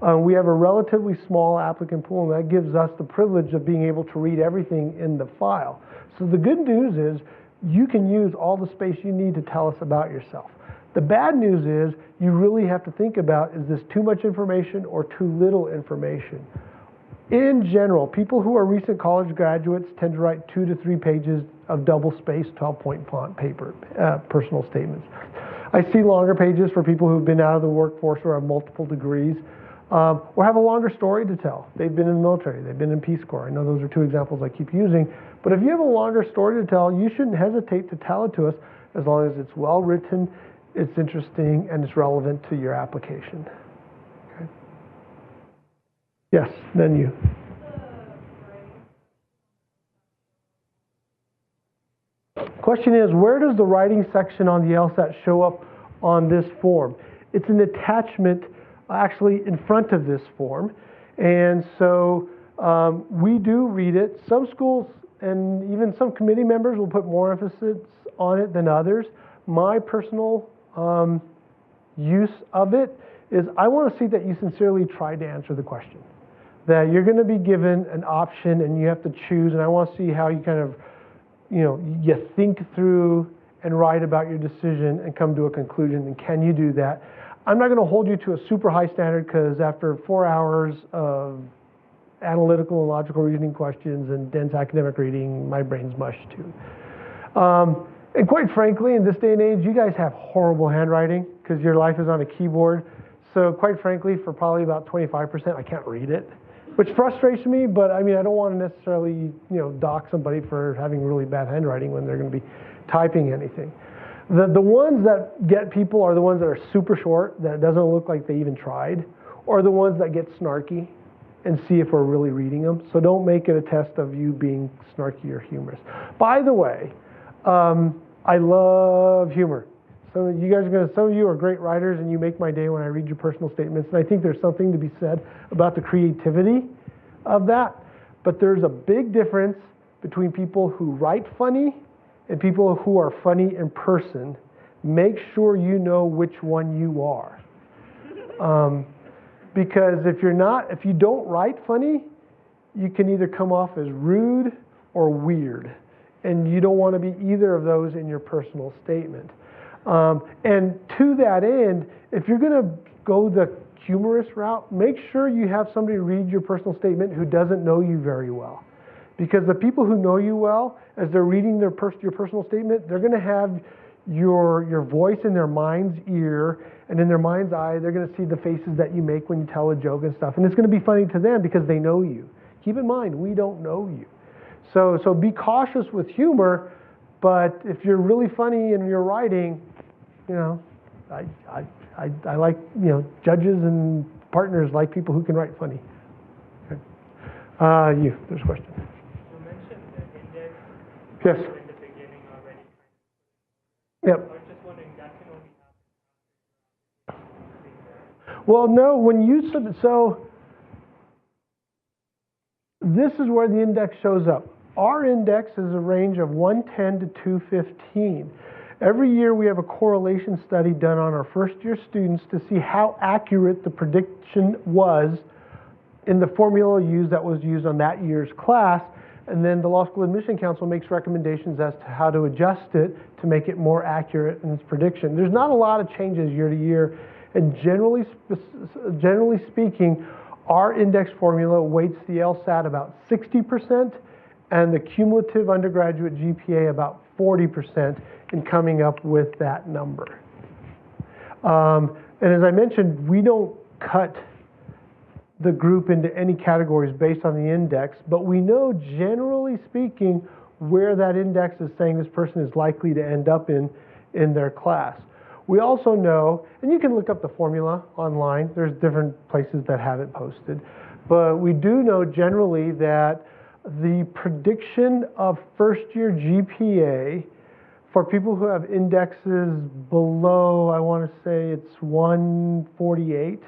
We have a relatively small applicant pool, and that gives us the privilege of being able to read everything in the file. So the good news is you can use all the space you need to tell us about yourself. The bad news is you really have to think about, is this too much information or too little information? In general, people who are recent college graduates tend to write 2 to 3 pages of double-spaced 12-point font paper, personal statements. I see longer pages for people who've been out of the workforce or have multiple degrees, or have a longer story to tell. They've been in the military, they've been in Peace Corps. I know those are 2 examples I keep using. But if you have a longer story to tell, you shouldn't hesitate to tell it to us, as long as it's well written, it's interesting, and it's relevant to your application. Okay. Yes, then you. Question is, where does the writing section on the LSAT show up on this form? It's an attachment actually in front of this form. And so we do read it. Some schools and even some committee members will put more emphasis on it than others. My personal use of it is I want to see that you sincerely tried to answer the question. That you're going to be given an option and you have to choose, and I want to see how you kind of, you think through and write about your decision and come to a conclusion, and can you do that? I'm not going to hold you to a super high standard, because after 4 hours of analytical and logical reasoning questions and dense academic reading, my brain's mush too. And quite frankly, in this day and age, you guys have horrible handwriting because your life is on a keyboard. So quite frankly, for probably about 25%, I can't read it, which frustrates me. But I mean, I don't want to necessarily, dock somebody for having really bad handwriting when they're going to be typing anything. The ones that get people are the ones that are super short, that it doesn't look like they even tried, or the ones that get snarky, and see if we're really reading them. So don't make it a test of you being snarky or humorous. By the way, I love humor. Some of you are great writers, and you make my day when I read your personal statements. And I think there's something to be said about the creativity of that. But there's a big difference between people who write funny and people who are funny in person. Make sure you know which one you are. Because if you don't write funny, you can either come off as rude or weird. And you don't want to be either of those in your personal statement. And to that end, if you're going to go the humorous route, make sure you have somebody read your personal statement who doesn't know you very well. Because the people who know you well, as they're reading your personal statement, they're going to have your voice in their mind's ear, and in their mind's eye, they're going to see the faces that you make when you tell a joke and stuff. And it's going to be funny to them because they know you. Keep in mind, we don't know you. So be cautious with humor, but if you're really funny in your writing, you know, I like, you know, judges and partners like people who can write funny. Okay. There's a question. You mentioned the index. Yes. In the beginning already. Yep. I was just wondering, that can only happen. Well, no, when you so this is where the index shows up. Our index is a range of 110 to 215. Every year we have a correlation study done on our first year students to see how accurate the prediction was in the formula that was used on that year's class. And then the Law School Admission Council makes recommendations as to how to adjust it to make it more accurate in its prediction. There's not a lot of changes year to year, and generally speaking, our index formula weights the LSAT about 60% and the cumulative undergraduate GPA about 40% in coming up with that number. And as I mentioned, we don't cut the group into any categories based on the index, but we know, generally speaking, where that index is saying this person is likely to end up in their class. We also know, and you can look up the formula online, there's different places that have it posted, but we do know generally that the prediction of first-year GPA for people who have indexes below, I want to say it's 148,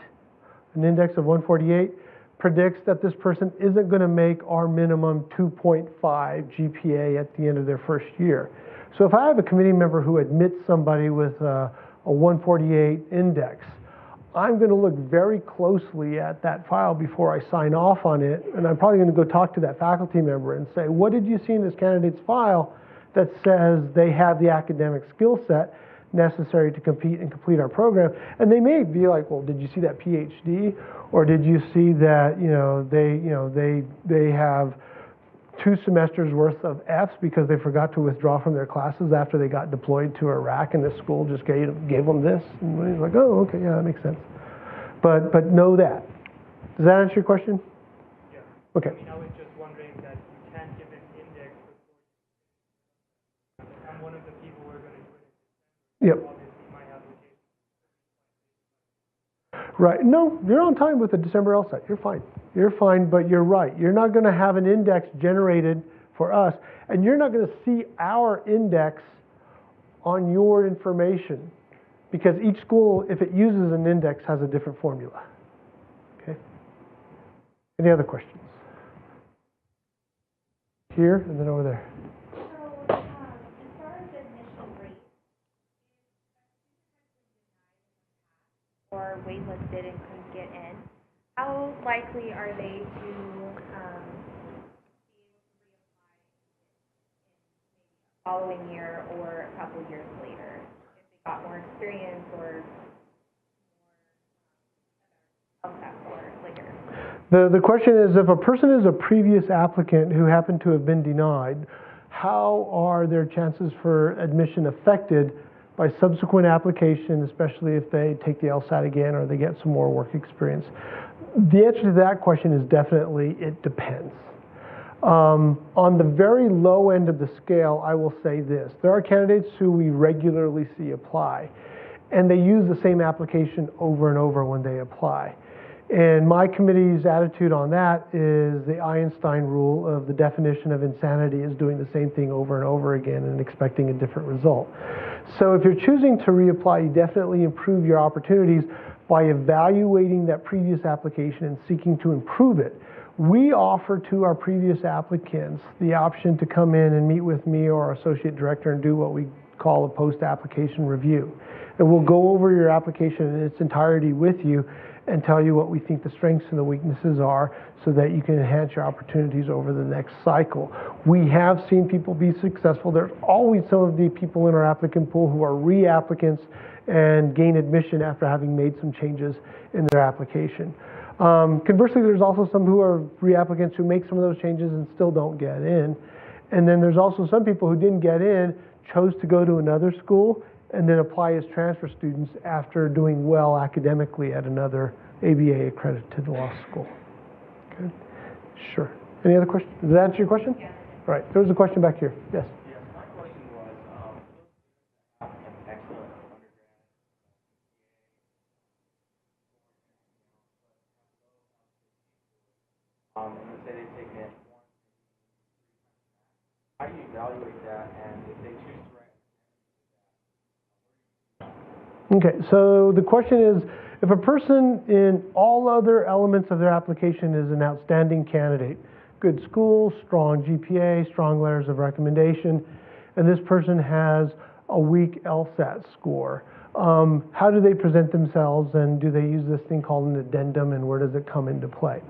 an index of 148, predicts that this person isn't going to make our minimum 2.5 GPA at the end of their first year. So if I have a committee member who admits somebody with a 148 index, I'm going to look very closely at that file before I sign off on it, and I'm probably going to go talk to that faculty member and say, what did you see in this candidate's file that says they have the academic skill set necessary to compete and complete our program? And they may be like, well, did you see that PhD? Or did you see that, they have 2 semesters worth of Fs because they forgot to withdraw from their classes after they got deployed to Iraq, and the school just gave them this? And he's like, oh, okay, yeah, that makes sense. But know that. Does that answer your question? Yeah. Okay. I mean, I was just wondering that you can't give an index before. I'm one of the people who are going to do it. Yep. Obviously, my application. Right. No, you're on time with the December LSAT. You're fine. You're fine, but you're right. You're not going to have an index generated for us, and you're not going to see our index on your information, because each school, if it uses an index, has a different formula. Okay? Any other questions? Here and then over there. So, as far as admission rate, or waitlisted and couldn't get in, how likely are they to be able to reapply in maybe a following year or a couple years later, if they got more experience or more LSAT or later? The question is, if a person is a previous applicant who happened to have been denied, how are their chances for admission affected by subsequent application, especially if they take the LSAT again or they get some more work experience? The answer to that question is definitely, it depends. On the very low end of the scale, I will say this. There are candidates who we regularly see apply, and they use the same application over and over when they apply. And my committee's attitude on that is the Einstein rule of the definition of insanity is doing the same thing over and over again and expecting a different result. So if you're choosing to reapply, you definitely improve your opportunities by evaluating that previous application and seeking to improve it. We offer to our previous applicants the option to come in and meet with me or our associate director and do what we call a post-application review. And we'll go over your application in its entirety with you and tell you what we think the strengths and the weaknesses are so that you can enhance your opportunities over the next cycle. We have seen people be successful. There's always some of the people in our applicant pool who are re-applicants and gain admission after having made some changes in their application. Conversely, there's also some who are re-applicants who make some of those changes and still don't get in. And then there's also some people who didn't get in, chose to go to another school, and then apply as transfer students after doing well academically at another ABA accredited law school. Okay. Sure. Any other questions? Does that answer your question? Yes. All right. There was a question back here. Yes. Yes, my question was, an excellent undergrad, and let's say they've taken it once, how do you evaluate that, and if they choose to write? Okay. So the question is, if a person in all other elements of their application is an outstanding candidate, good school, strong GPA, strong letters of recommendation, and this person has a weak LSAT score, how do they present themselves, and do they use this thing called an addendum, and where does it come into play?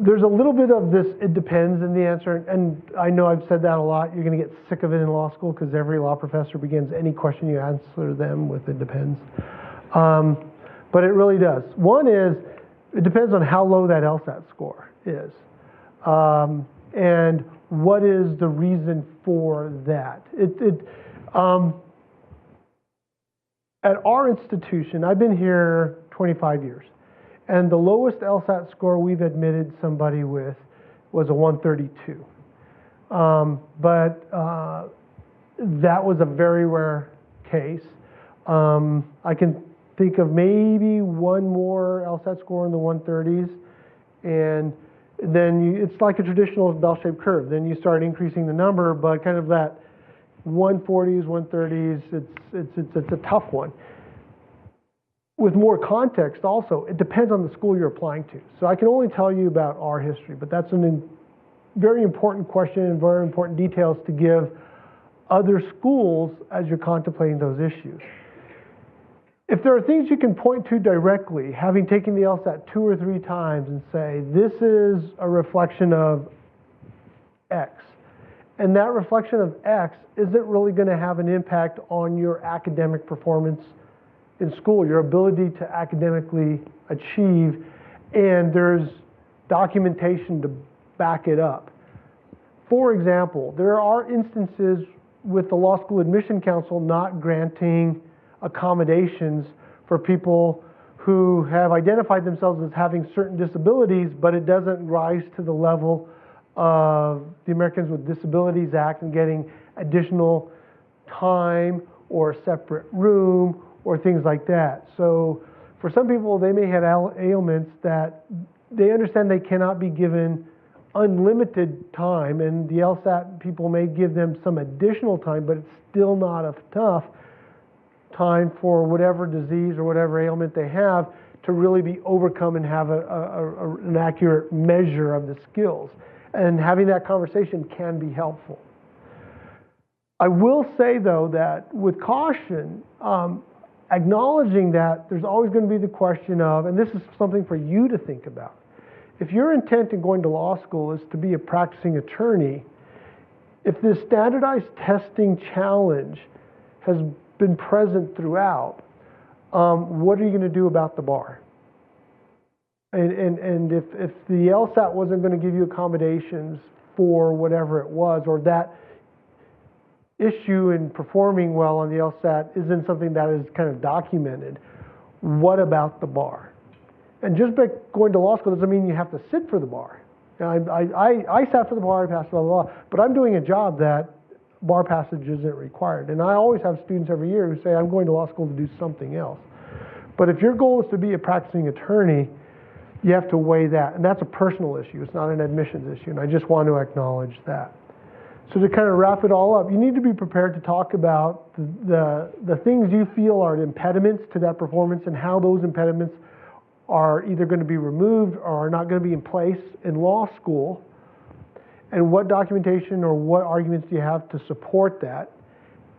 There's a little bit of this, it depends in the answer, and I know I've said that a lot. You're going to get sick of it in law school because every law professor begins any question you answer them with it depends. But it really does. One is, it depends on how low that LSAT score is. And what is the reason for that? At our institution, I've been here 25 years. And the lowest LSAT score we've admitted somebody with was a 132. But that was a very rare case. I can think of maybe one more LSAT score in the 130s. And then it's like a traditional bell-shaped curve. Then you start increasing the number, but kind of that 140s, 130s, it's a tough one. With more context also, it depends on the school you're applying to. So I can only tell you about our history, but that's a very important question and very important details to give other schools as you're contemplating those issues. If there are things you can point to directly, having taken the LSAT 2 or 3 times and say, this is a reflection of X, and that reflection of X isn't really going to have an impact on your academic performance in school, your ability to academically achieve, and there's documentation to back it up. For example, there are instances with the Law School Admission Council not granting accommodations for people who have identified themselves as having certain disabilities, but it doesn't rise to the level of the Americans with Disabilities Act and getting additional time or a separate room or things like that. So for some people, they may have ailments that they understand they cannot be given unlimited time, and the LSAT people may give them some additional time, but it's still not enough time for whatever disease or whatever ailment they have to really be overcome and have an accurate measure of the skills. And having that conversation can be helpful. I will say, though, that with caution, acknowledging that there's always going to be the question of, and this is something for you to think about, if your intent in going to law school is to be a practicing attorney, if this standardized testing challenge has been present throughout, what are you going to do about the bar? And if the LSAT wasn't going to give you accommodations for whatever it was, or that issue in performing well on the LSAT isn't something that is kind of documented, what about the bar? And just by going to law school doesn't mean you have to sit for the bar. Now, I sat for the bar, I passed the law, but I'm doing a job that bar passage isn't required. And I always have students every year who say, I'm going to law school to do something else. But if your goal is to be a practicing attorney, you have to weigh that. And that's a personal issue. It's not an admissions issue. And I just want to acknowledge that. So to kind of wrap it all up, you need to be prepared to talk about the things you feel are impediments to that performance and how those impediments are either going to be removed or are not going to be in place in law school, and what documentation or what arguments do you have to support that.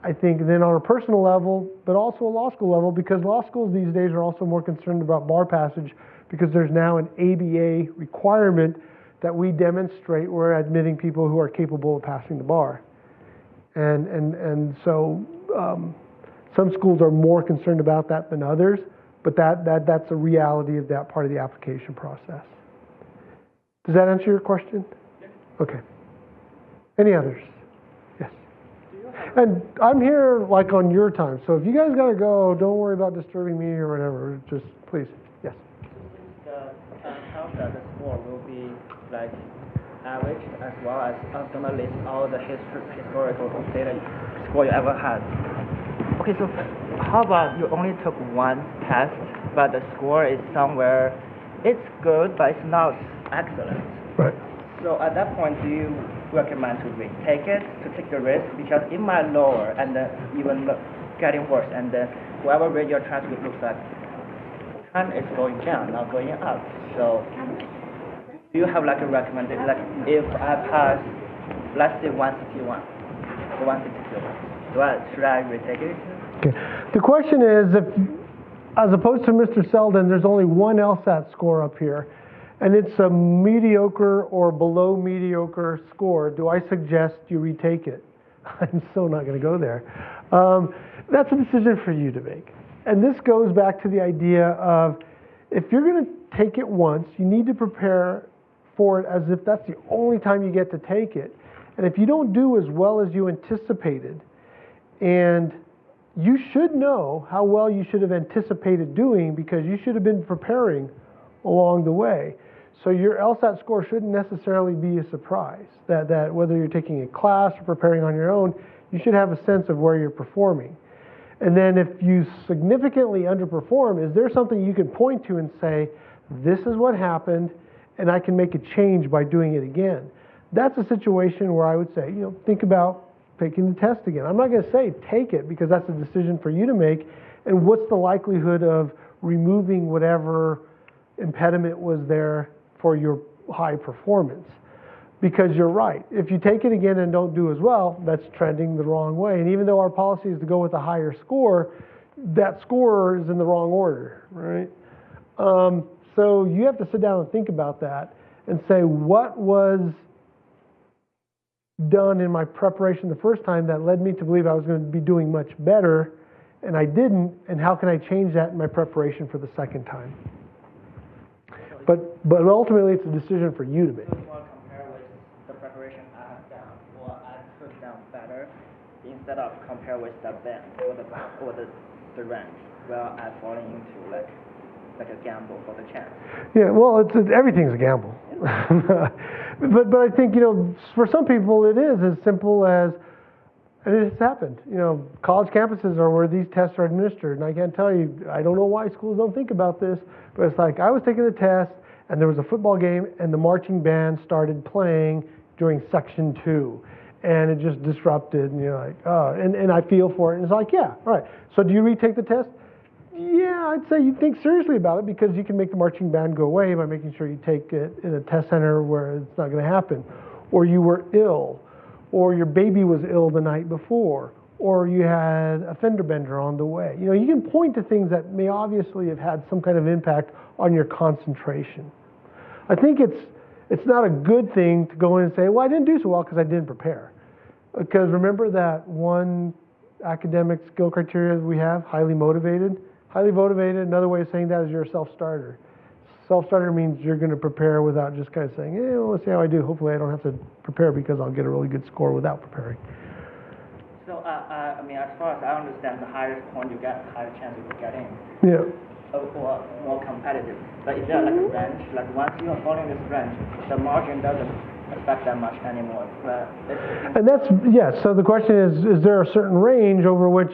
I think then on a personal level, but also a law school level, because law schools these days are also more concerned about bar passage because there's now an ABA requirement that we demonstrate we're admitting people who are capable of passing the bar. And so some schools are more concerned about that than others, but that's a reality of that part of the application process. Does that answer your question? Yes. Okay. Any others? Yes. And I'm here like on your time, so if you guys gotta go, don't worry about disturbing me or whatever. Just please. Yes. How that the score will be like average as well as I'm gonna list all the historical data score you ever had. Okay, so how about you only took one test, but the score is somewhere, it's good, but it's not excellent. Right. So at that point, do you recommend to retake it, to take the risk? Because it might lower and even getting worse, and whoever read your transcript looks like time is going down, not going up. So do you have like a recommendation, like if I pass, let's say 161 or 162, should I retake it? Okay. The question is, if, as opposed to Mr. Selden, there's only one LSAT score up here, and it's a mediocre or below mediocre score, do I suggest you retake it? I'm so not going to go there. That's a decision for you to make. And this goes back to the idea of, if you're going to take it once, you need to prepare for it as if that's the only time you get to take it. And if you don't do as well as you anticipated, and you should know how well you should have anticipated doing because you should have been preparing along the way. So your LSAT score shouldn't necessarily be a surprise. That whether you're taking a class or preparing on your own, you should have a sense of where you're performing. And then if you significantly underperform, is there something you can point to and say, this is what happened, and I can make a change by doing it again? That's a situation where I would say, think about taking the test again. I'm not going to say take it because that's a decision for you to make. And what's the likelihood of removing whatever impediment was there for your high performance? Because you're right. If you take it again and don't do as well, that's trending the wrong way. And even though our policy is to go with a higher score, that score is in the wrong order, right? So you have to sit down and think about that and say, what was done in my preparation the first time that led me to believe I was going to be doing much better, and I didn't, and how can I change that in my preparation for the second time? But ultimately, it's a decision for you to make. So you want to compare with the preparation I have done, or I took down better, instead of compare with the band or the range, where I'm falling into like a gamble for the chance. Yeah, well, everything's a gamble. but I think, for some people it is as simple as, and it has happened, college campuses are where these tests are administered. And I can't tell you, I don't know why schools don't think about this, but it's like I was taking the test and there was a football game and the marching band started playing during section 2. And it just disrupted, and you're like, oh, and I feel for it. And it's like, yeah, all right. So do you retake the test? Yeah, I'd say you think seriously about it because you can make the marching band go away by making sure you take it in a test center where it's not going to happen. Or you were ill, or your baby was ill the night before, or you had a fender bender on the way. You can point to things that may obviously have had some kind of impact on your concentration. I think it's not a good thing to go in and say, well, I didn't do so well because I didn't prepare. Because remember that one academic skill criteria we have, highly motivated? Highly motivated, another way of saying that is you're a self-starter. Self-starter means you're going to prepare without just kind of saying, well, let's see how I do. Hopefully I don't have to prepare because I'll get a really good score without preparing. So, I mean, as far as I understand, the higher point you get, the higher chance you will get in. Yeah. Or more competitive. But is there like a range? Like once you are following this range, the margin doesn't affect that much anymore. And that's, yes, so the question is there a certain range over which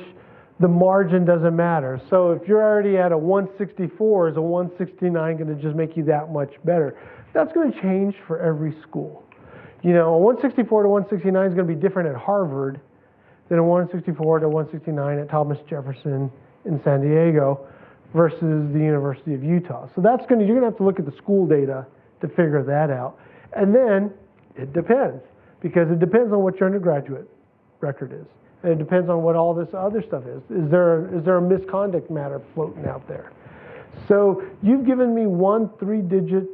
the margin doesn't matter? So if you're already at a 164, is a 169 going to just make you that much better? That's going to change for every school. A 164 to 169 is going to be different at Harvard than a 164 to 169 at Thomas Jefferson in San Diego versus the University of Utah. So you're going to have to look at the school data to figure that out. And then it depends, because it depends on what your undergraduate record is. And it depends on what all this other stuff is. Is there a misconduct matter floating out there? So you've given me one 3-digit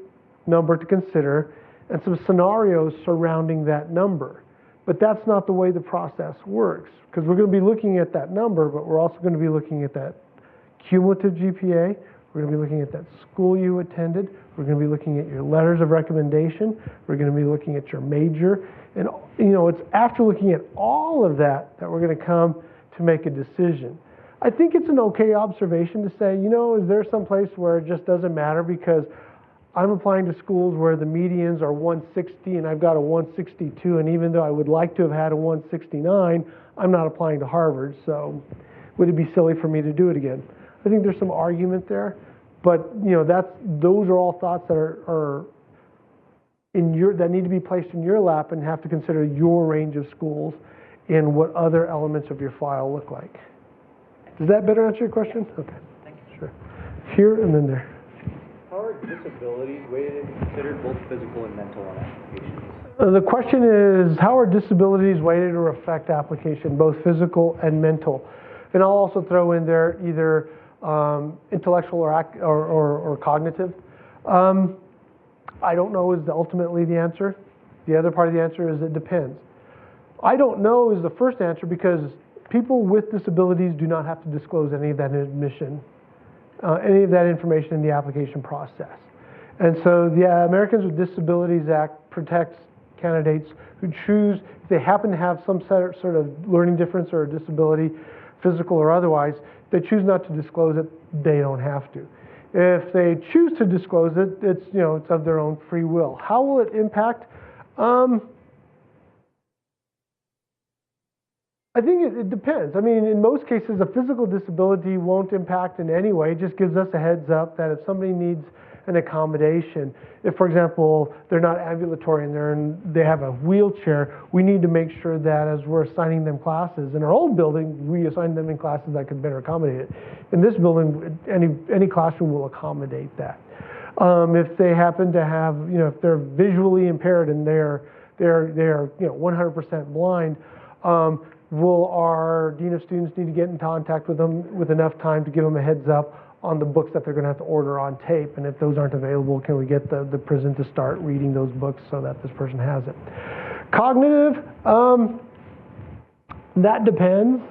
number to consider and some scenarios surrounding that number. But that's not the way the process works, because we're going to be looking at that number, but we're also going to be looking at that cumulative GPA. We're going to be looking at that school you attended. We're going to be looking at your letters of recommendation. We're going to be looking at your major. And, it's after looking at all of that that we're going to come to make a decision. I think it's an okay observation to say, is there some place where it just doesn't matter because I'm applying to schools where the medians are 160 and I've got a 162, and even though I would like to have had a 169, I'm not applying to Harvard, so would it be silly for me to do it again? I think there's some argument there, but those are all thoughts that are that need to be placed in your lap and have to consider your range of schools and what other elements of your file look like. Does that better answer your question? Okay. Thank you. Sure. Here and then there. How are disabilities weighted and considered both physical and mental on applications? The question is, how are disabilities weighted or affect application, both physical and mental? And I'll also throw in there either intellectual or cognitive. I don't know is ultimately the answer. The other part of the answer is it depends. I don't know is the first answer because people with disabilities do not have to disclose any of that admission, any of that information in the application process. And so the Americans with Disabilities Act protects candidates who choose, if they happen to have some sort of learning difference or a disability, physical or otherwise, they choose not to disclose it, they don't have to. If they choose to disclose it, it's of their own free will. How will it impact? I think it depends. I mean, in most cases, a physical disability won't impact in any way. It just gives us a heads up that if somebody needs an accommodation, if, for example, they're not ambulatory and they have a wheelchair, we need to make sure that as we're assigning them classes. In our old building, we assigned them in classes that could better accommodate it. In this building, any classroom will accommodate that. If they happen to have, if they're visually impaired and they're 100% blind, will our Dean of Students need to get in contact with them with enough time to give them a heads up on the books that they're going to have to order on tape? And if those aren't available, can we get the prison to start reading those books so that this person has it? Cognitive, that depends.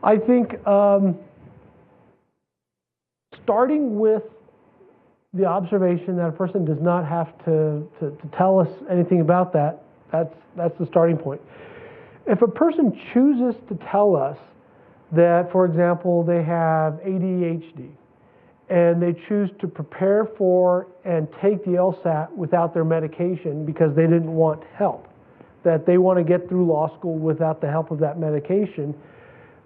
I think starting with the observation that a person does not have to tell us anything about that, that's the starting point. If a person chooses to tell us that, for example, they have ADHD and they choose to prepare for and take the LSAT without their medication because they didn't want help, that they want to get through law school without the help of that medication,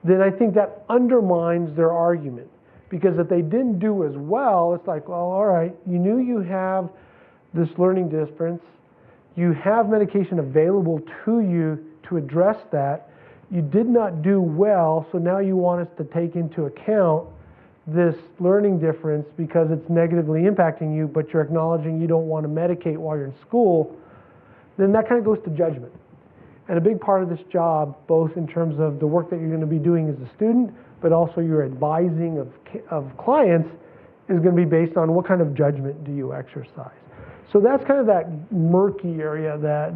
then I think that undermines their argument. Because if they didn't do as well, it's like, well, all right, you knew you have this learning difference, you have medication available to you to address that, you did not do well, so now you want us to take into account this learning difference because it's negatively impacting you, but you're acknowledging you don't want to medicate while you're in school, then that kind of goes to judgment. And a big part of this job, both in terms of the work that you're going to be doing as a student, but also your advising of clients, is going to be based on what kind of judgment do you exercise. So that's kind of that murky area that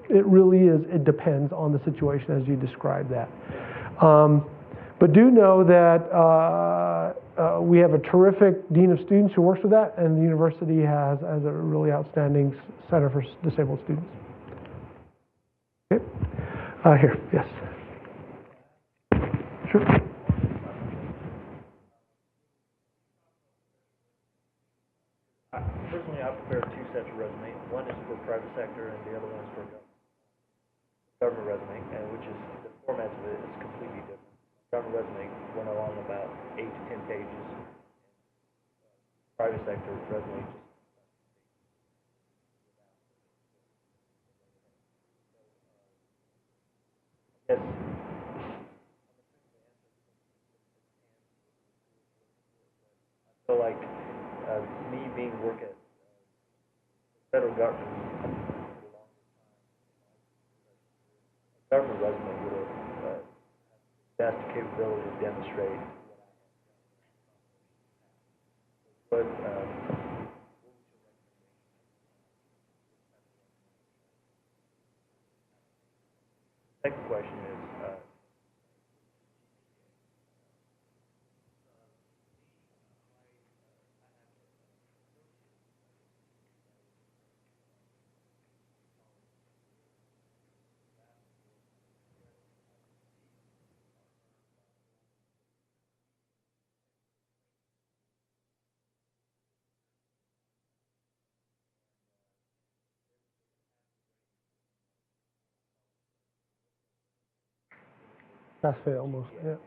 it really is, it depends on the situation as you describe that. But do know that we have a terrific Dean of Students who works with that, and the university has a really outstanding Center for Disabled Students. Okay. Here, yes. Sure. Personally, I prepare two sets of resumes. One is for private sector, and the other one is for government resume, and which is the format of it is completely different. Government resume went along about 8 to 10 pages. Private sector resume just. Yes. I feel like me being work at federal government for the longest time, government resume would have capability to demonstrate what second question is, Pass fail almost, yeah. and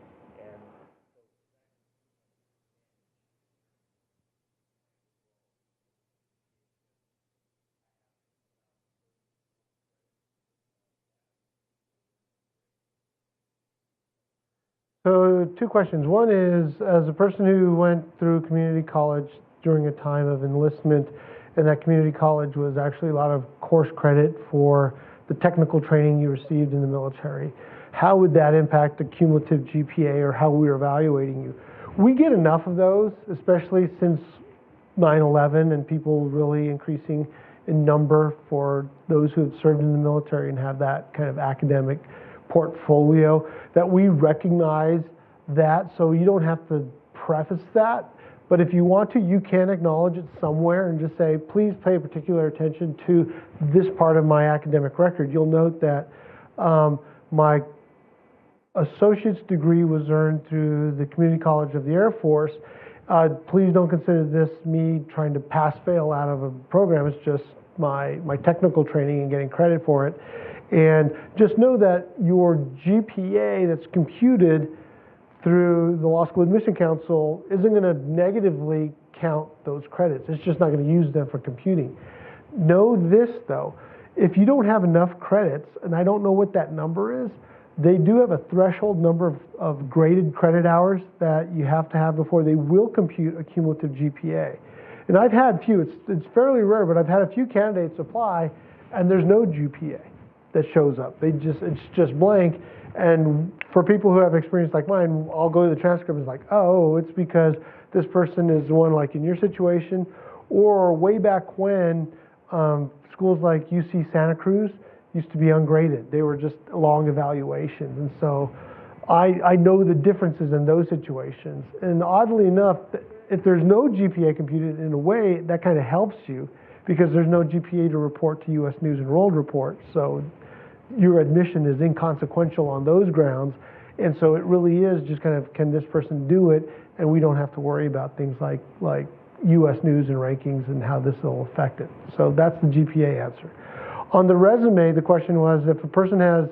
So two questions. One is, as a person who went through community college during a time of enlistment, and that community college was actually a lot of course credit for the technical training you received in the military, how would that impact the cumulative GPA or how we're evaluating you? We get enough of those, especially since 9/11 and people really increasing in number for those who have served in the military and have that kind of academic portfolio, that we recognize that. So you don't have to preface that, but if you want to, you can acknowledge it somewhere and just say, please pay particular attention to this part of my academic record. You'll note that my associate's degree was earned through the Community College of the Air Force. Please don't consider this me trying to pass fail out of a program. It's just my technical training and getting credit for it. And just know that your GPA that's computed through the Law School Admission Council isn't going to negatively count those credits. It's just not going to use them for computing. Know this though, if you don't have enough credits, and I don't know what that number is, they do have a threshold number of graded credit hours that you have to have before they will compute a cumulative GPA. And I've had few, it's fairly rare, but I've had a few candidates apply and there's no GPA that shows up. It's just blank. And for people who have experience like mine, I'll go to the transcript and it's like, oh, it's because this person is the one like in your situation, or way back when schools like UC Santa Cruz used to be ungraded. They were just long evaluations. And so I know the differences in those situations. And oddly enough, if there's no GPA computed, in a way, that kind of helps you because there's no GPA to report to U.S. News and World Report. So your admission is inconsequential on those grounds. And so it really is just kind of, can this person do it? And we don't have to worry about things like U.S. News and rankings and how this will affect it. So that's the GPA answer. On the resume, the question was, if a person has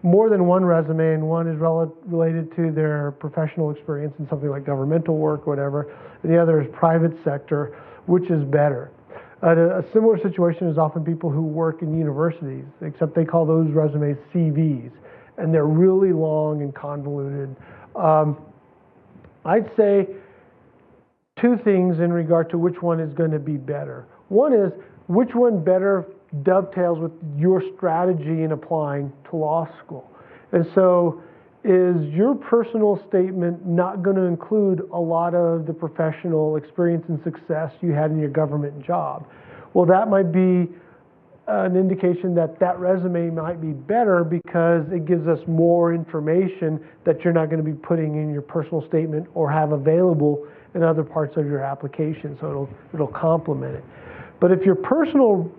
more than one resume and one is related to their professional experience in something like governmental work or whatever, and the other is private sector, which is better? A similar situation is often people who work in universities, except they call those resumes CVs, and they're really long and convoluted. I'd say two things in regard to which one is going to be better. One is, which one better dovetails with your strategy in applying to law school? And so is your personal statement not going to include a lot of the professional experience and success you had in your government job? Well, that might be an indication that that resume might be better because it gives us more information that you're not going to be putting in your personal statement or have available in other parts of your application, so it'll complement it. But if your personal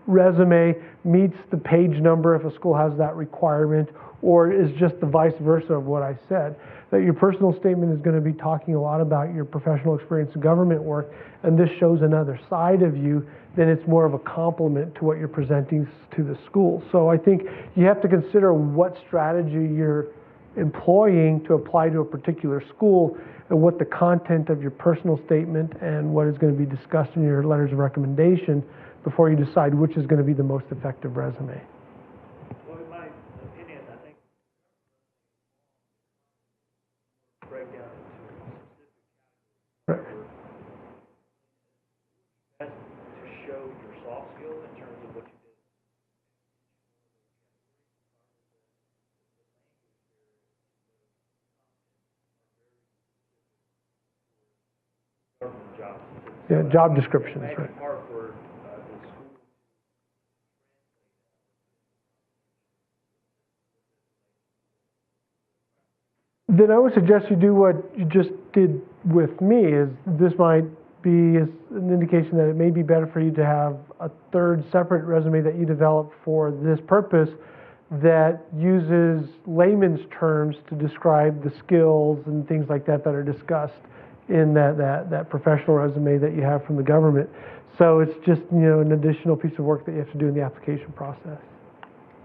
resume meets the page number, if a school has that requirement, or is just the vice versa of what I said, that your personal statement is going to be talking a lot about your professional experience in government work, and this shows another side of you, then it's more of a compliment to what you're presenting to the school. So I think you have to consider what strategy you're employing to apply to a particular school and what the content of your personal statement and what is going to be discussed in your letters of recommendation before you decide which is going to be the most effective resume. Well, in my opinion, I think break down into Right. best to show your soft skills in terms of what you did. jobs. Yeah, job descriptions, It may right. be hard for the school. Then I would suggest you do what you just did with me, is this might be an indication that it may be better for you to have a third separate resume that you develop for this purpose that uses layman's terms to describe the skills and things like that that are discussed in that professional resume that you have from the government. So it's just, an additional piece of work that you have to do in the application process.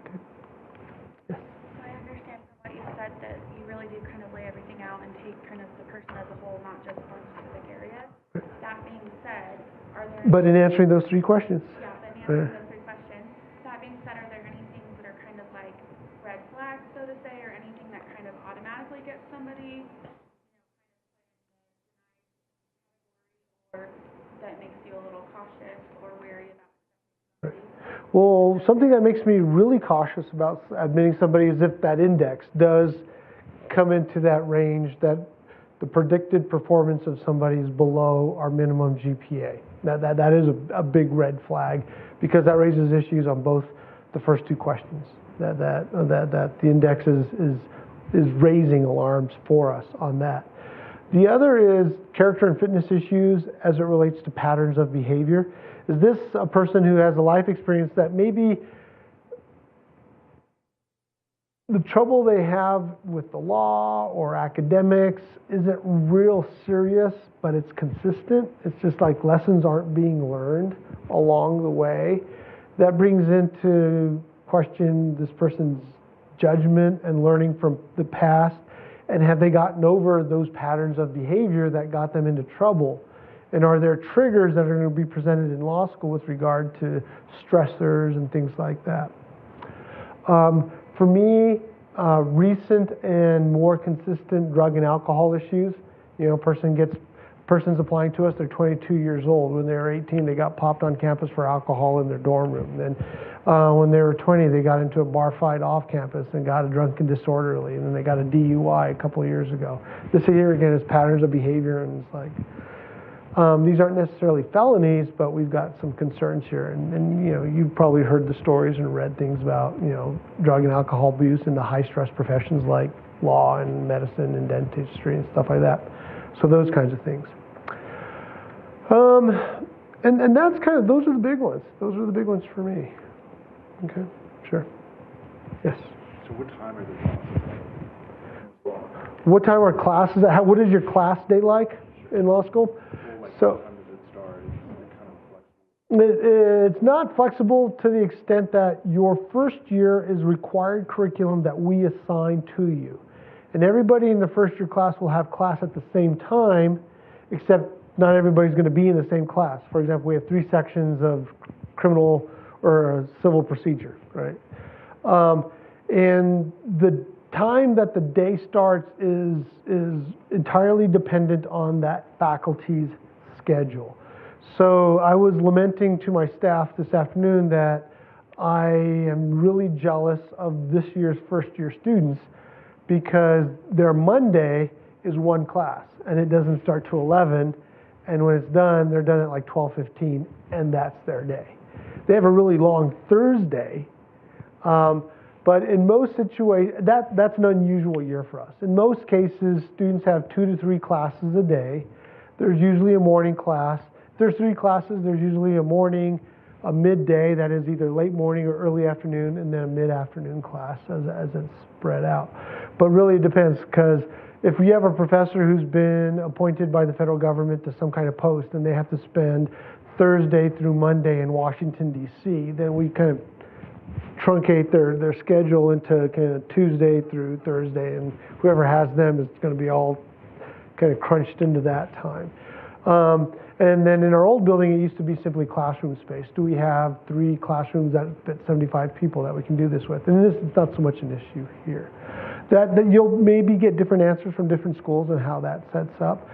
Okay. Yes. So I understand from what you said that you really do kind of lay everything out and take kind of the person as a whole, not just one specific area. That being said, are there... But in answering those three questions. Yeah, but in answering those three questions, that being said, are there any things that are kind of like red flags, so to say, or anything that kind of automatically gets somebody, or that makes you a little cautious or wary about? Well, something that makes me really cautious about admitting somebody is if that index does come into that range that the predicted performance of somebody is below our minimum GPA. That is a big red flag, because that raises issues on both the first two questions. That the index is raising alarms for us on that. The other is character and fitness issues as it relates to patterns of behavior. Is this a person who has a life experience that maybe the trouble they have with the law or academics isn't real serious, but it's consistent? It's just like lessons aren't being learned along the way. That brings into question this person's judgment and learning from the past. And have they gotten over those patterns of behavior that got them into trouble? And are there triggers that are going to be presented in law school with regard to stressors and things like that? For me, recent and more consistent drug and alcohol issues. Person's applying to us, they're 22 years old. When they were 18, they got popped on campus for alcohol in their dorm room. Then when they were 20, they got into a bar fight off campus and got a drunken disorderly, and then they got a DUI a couple of years ago. This here again is patterns of behavior, and it's like, these aren't necessarily felonies, but we've got some concerns here. And you've probably heard the stories and read things about, drug and alcohol abuse in the high stress professions like law and medicine and dentistry and stuff like that. So those kinds of things. And that's those are the big ones. Those are the big ones for me. Okay, sure. Yes? So what time are the classes? What time are classes? What is your class day like in law school? Well, what time does it start? Is it kind of flexible? It's not flexible to the extent that your first year is required curriculum that we assign to you. And everybody in the first year class will have class at the same time, except not everybody's going to be in the same class. For example, we have 3 sections of criminal or civil procedure, right? And the time that the day starts is entirely dependent on that faculty's schedule. So I was lamenting to my staff this afternoon that I am really jealous of this year's first year students, because their Monday is one class and it doesn't start till 11, and when it's done, they're done at like 12:15, and that's their day. They have a really long Thursday, but in most situations, that's an unusual year for us. In most cases, students have 2 to 3 classes a day. There's usually a morning class. If there's 3 classes, there's usually a morning, a midday, that is either late morning or early afternoon, and then a mid-afternoon class as it's spread out. But really it depends, because if we have a professor who's been appointed by the federal government to some kind of post and they have to spend Thursday through Monday in Washington, D.C., then we kind of truncate their schedule into kind of Tuesday through Thursday, and whoever has them is going to be all kind of crunched into that time. And then in our old building, it used to be simply classroom space. Do we have 3 classrooms that fit 75 people that we can do this with? And this is not so much an issue here. That you'll maybe get different answers from different schools and how that sets up.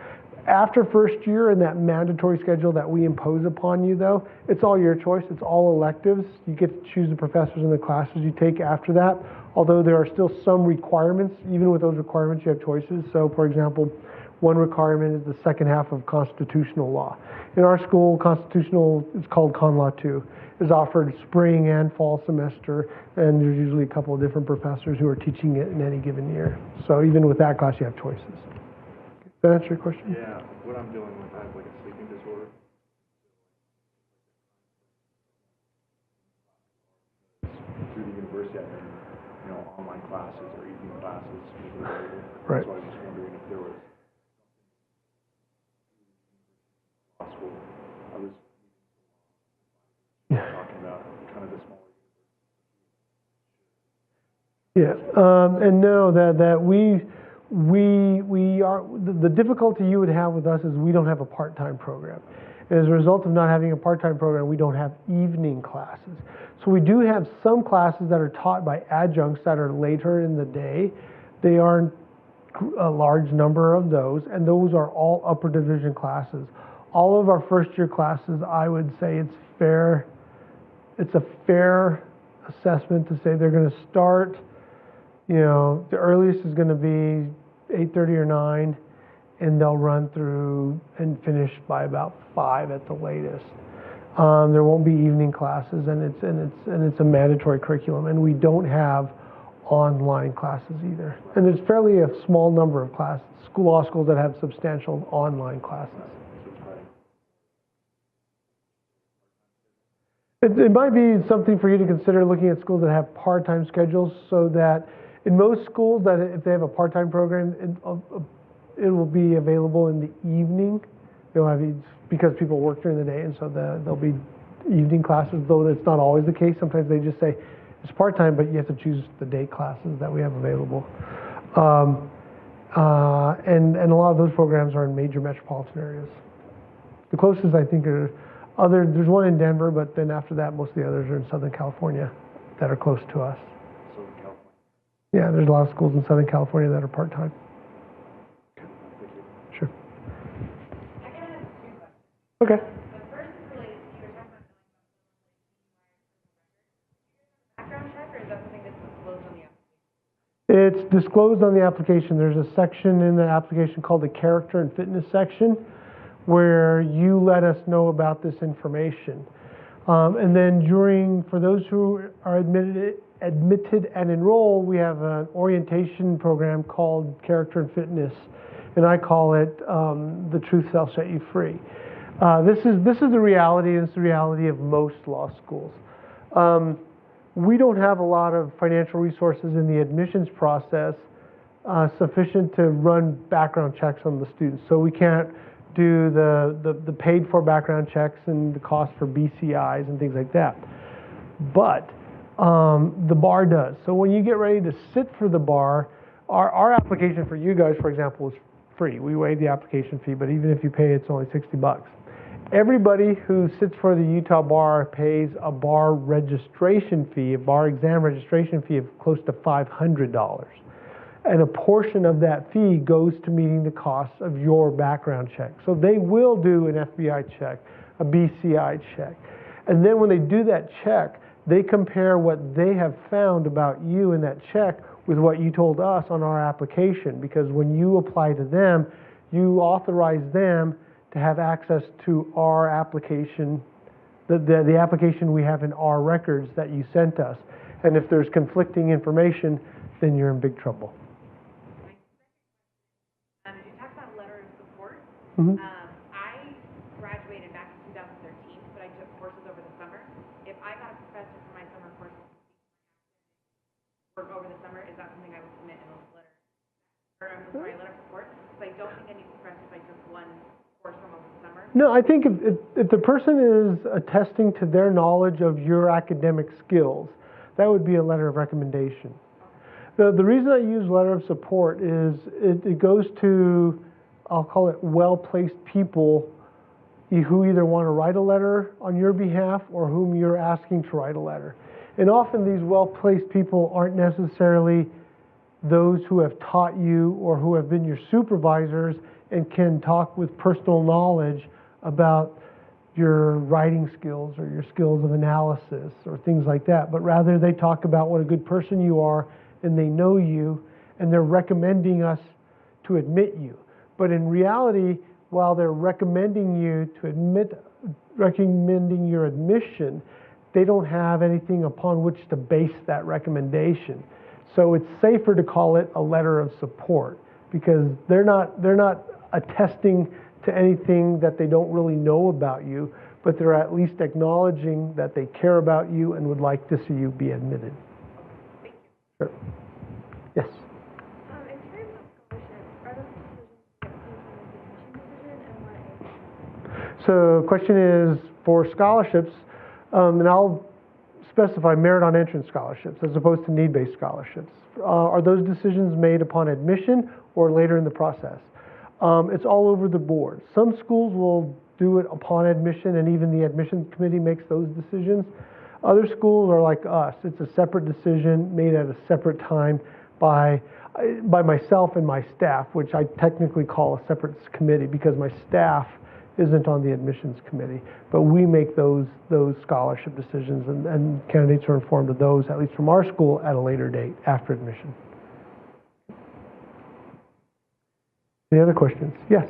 After first year and that mandatory schedule that we impose upon you, though, it's all your choice. It's all electives. You get to choose the professors and the classes you take after that, although there are still some requirements. Even with those requirements, you have choices. So, for example, one requirement is the second half of constitutional law. In our school, constitutional is called Con Law 2, is offered spring and fall semester, and there's usually a couple of different professors who are teaching it in any given year. So even with that class, you have choices. Does that answer your question? Yeah, what I'm dealing with, I have like a sleeping disorder. Through the university, I have, online classes or evening classes available. Right. So I was just wondering if there was law school. I was talking about kind of the smaller universities. Yeah, and no, that we are, the difficulty you would have with us is we don't have a part-time program. And as a result of not having a part-time program, we don't have evening classes. So we do have some classes that are taught by adjuncts that are later in the day. They aren't a large number of those, and those are all upper division classes. All of our first year classes, I would say it's a fair assessment to say they're going to start, the earliest is going to be 8:30 or 9, and they'll run through and finish by about 5 at the latest. There won't be evening classes, and it's a mandatory curriculum, and we don't have online classes either. And there's fairly a small number of law schools that have substantial online classes. It might be something for you to consider looking at schools that have part-time schedules, so that in most schools that if they have a part-time program, it will be available in the evening. They'll have because people work during the day, and so there'll be evening classes. Though that's not always the case. Sometimes they just say it's part-time, but you have to choose the day classes that we have available. And a lot of those programs are in major metropolitan areas. The closest I think are there's one in Denver, but then after that, most of the others are in Southern California that are close to us. Southern California. Yeah, there's a lot of schools in Southern California that are part-time. Sure. I kind of have 2 questions. Okay. The first is related to you were talking about background check, or is that something that's disclosed on the application? It's disclosed on the application. There's a section in the application called the character and fitness section, where you let us know about this information. And then for those who are admitted and enrolled, we have an orientation program called Character and Fitness, and I call it The Truth Shall Set You Free. This is the reality, and it's the reality of most law schools. We don't have a lot of financial resources in the admissions process sufficient to run background checks on the students, so we can't do the paid for background checks and the cost for BCIs and things like that. But the bar does. So when you get ready to sit for the bar, our application for you guys, for example, is free. We waive the application fee, but even if you pay, it's only $60. Everybody who sits for the Utah bar pays a bar registration fee, a bar exam registration fee of close to $500. And a portion of that fee goes to meeting the costs of your background check. So they will do an FBI check, a BCI check. And then when they do that check, they compare what they have found about you in that check with what you told us on our application. Because when you apply to them, you authorize them to have access to our application, the application we have in our records that you sent us. And if there's conflicting information, then you're in big trouble. You talked about letter of support. Mm-hmm. I graduated back in 2013, but I took courses over the summer. If I got a professor for my summer courses work over the summer, is that something I would submit in a letter? Or I'm sorry, letter of support? Because I don't think I need professors if I took one course from over the summer. No, I think if the person is attesting to their knowledge of your academic skills, that would be a letter of recommendation. The reason I use letter of support is it goes to, I'll call it well-placed people who either want to write a letter on your behalf or whom you're asking to write a letter. And often these well-placed people aren't necessarily those who have taught you or who have been your supervisors and can talk with personal knowledge about your writing skills or your skills of analysis or things like that, but rather they talk about what a good person you are and they know you and they're recommending us to admit you. But in reality, while they're recommending your admission, they don't have anything upon which to base that recommendation. So it's safer to call it a letter of support because they're not attesting to anything that they don't really know about you, but they're at least acknowledging that they care about you and would like to see you be admitted. Thank you. Sure. Yes. In terms of scholarships, are those decisions get taken from the admission decision, and what So the question is for scholarships, and I'll specify merit on entrance scholarships as opposed to need-based scholarships. Are those decisions made upon admission or later in the process? It's all over the board. Some schools will do it upon admission, and even the admissions committee makes those decisions. Other schools are like us. It's a separate decision made at a separate time by myself and my staff, which I technically call a separate committee because my staff isn't on the admissions committee. But we make those scholarship decisions, and candidates are informed of those, at least from our school, at a later date after admission. Any other questions? Yes.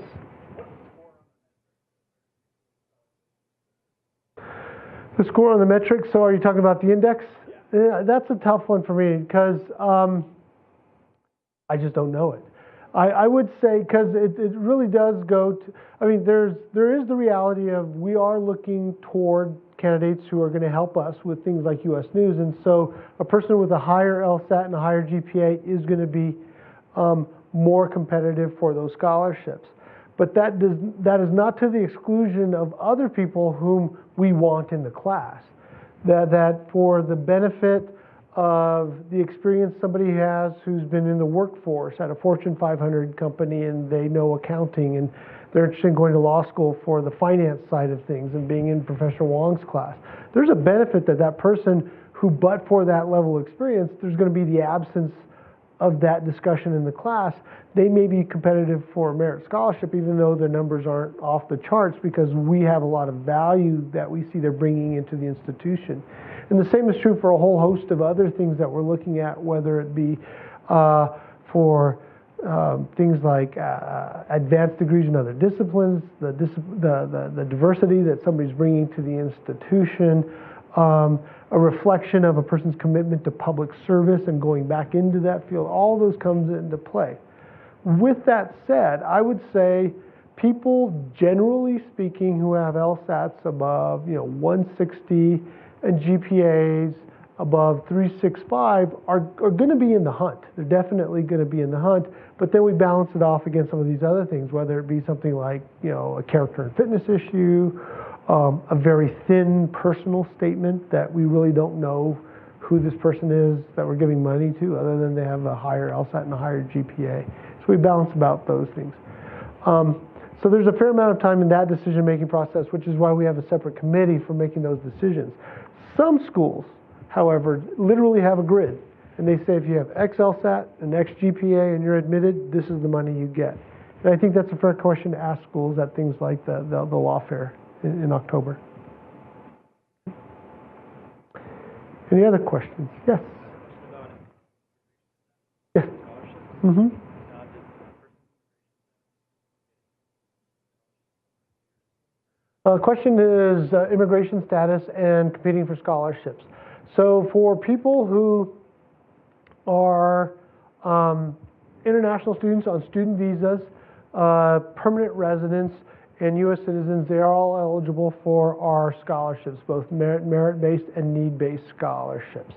The score on the metrics, so are you talking about the index? Yeah, that's a tough one for me because I just don't know it. I would say, because it really does go to, I mean, there is the reality of we are looking toward candidates who are going to help us with things like U.S. News, and so a person with a higher LSAT and a higher GPA is going to be more competitive for those scholarships. But that is not to the exclusion of other people whom we want in the class. That for the benefit of the experience somebody has who's been in the workforce at a Fortune 500 company and they know accounting and they're interested in going to law school for the finance side of things and being in Professor Wong's class. There's a benefit that person who, but for that level of experience, there's going to be the absence of that discussion in the class. They may be competitive for merit scholarship even though their numbers aren't off the charts because we have a lot of value that we see they're bringing into the institution. And the same is true for a whole host of other things that we're looking at, whether it be for things like advanced degrees in other disciplines, the diversity that somebody's bringing to the institution, a reflection of a person's commitment to public service and going back into that field. All those comes into play. With that said, I would say people, generally speaking, who have LSATs above 160 and GPAs above 365 are going to be in the hunt. They're definitely going to be in the hunt, but then we balance it off against some of these other things, whether it be something like a character and fitness issue, a very thin personal statement that we really don't know who this person is that we're giving money to other than they have a higher LSAT and a higher GPA. So we balance about those things. So there's a fair amount of time in that decision-making process, which is why we have a separate committee for making those decisions. Some schools, however, literally have a grid, and they say if you have X LSAT and X GPA and you're admitted, this is the money you get. And I think that's a fair question to ask schools at things like the law fair in October. Any other questions? Yes. Yes. Mm-hmm. Question is immigration status and competing for scholarships. So for people who are international students on student visas, permanent residents, and U.S. citizens, they are all eligible for our scholarships, both merit-based and need-based scholarships.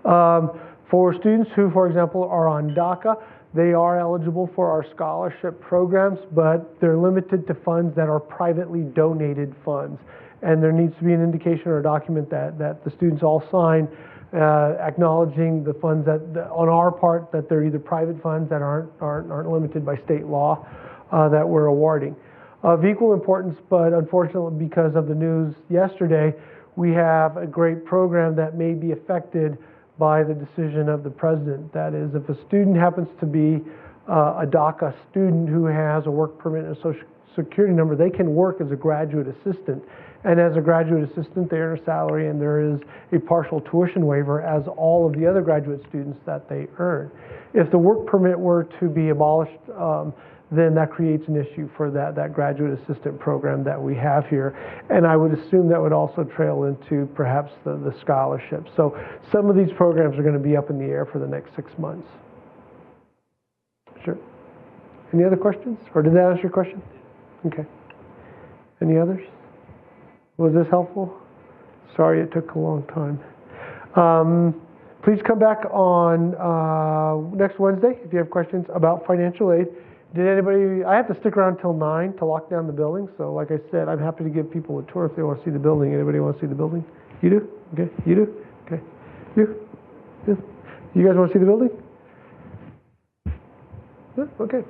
For students who, for example, are on DACA, they are eligible for our scholarship programs, but they're limited to funds that are privately donated funds. And there needs to be an indication or a document that the students all sign acknowledging the funds that, on our part, that they're either private funds that aren't limited by state law that we're awarding. Of equal importance, but unfortunately because of the news yesterday, we have a great program that may be affected by the decision of the president. That is, if a student happens to be a DACA student who has a work permit and a social security number, they can work as a graduate assistant. And as a graduate assistant, they earn a salary and there is a partial tuition waiver as all of the other graduate students that they earn. If the work permit were to be abolished, then that creates an issue for that graduate assistant program that we have here. And I would assume that would also trail into perhaps the scholarship. So some of these programs are going to be up in the air for the next 6 months. Sure. Any other questions? Or did that answer your question? Okay. Any others? Was this helpful? Sorry it took a long time. Please come back on next Wednesday if you have questions about financial aid. Did anybody, I have to stick around till 9 to lock down the building, so like I said, I'm happy to give people a tour if they want to see the building. Anybody want to see the building? You do? Okay. You do? Okay. You? Yeah. You guys want to see the building? Yeah? Okay.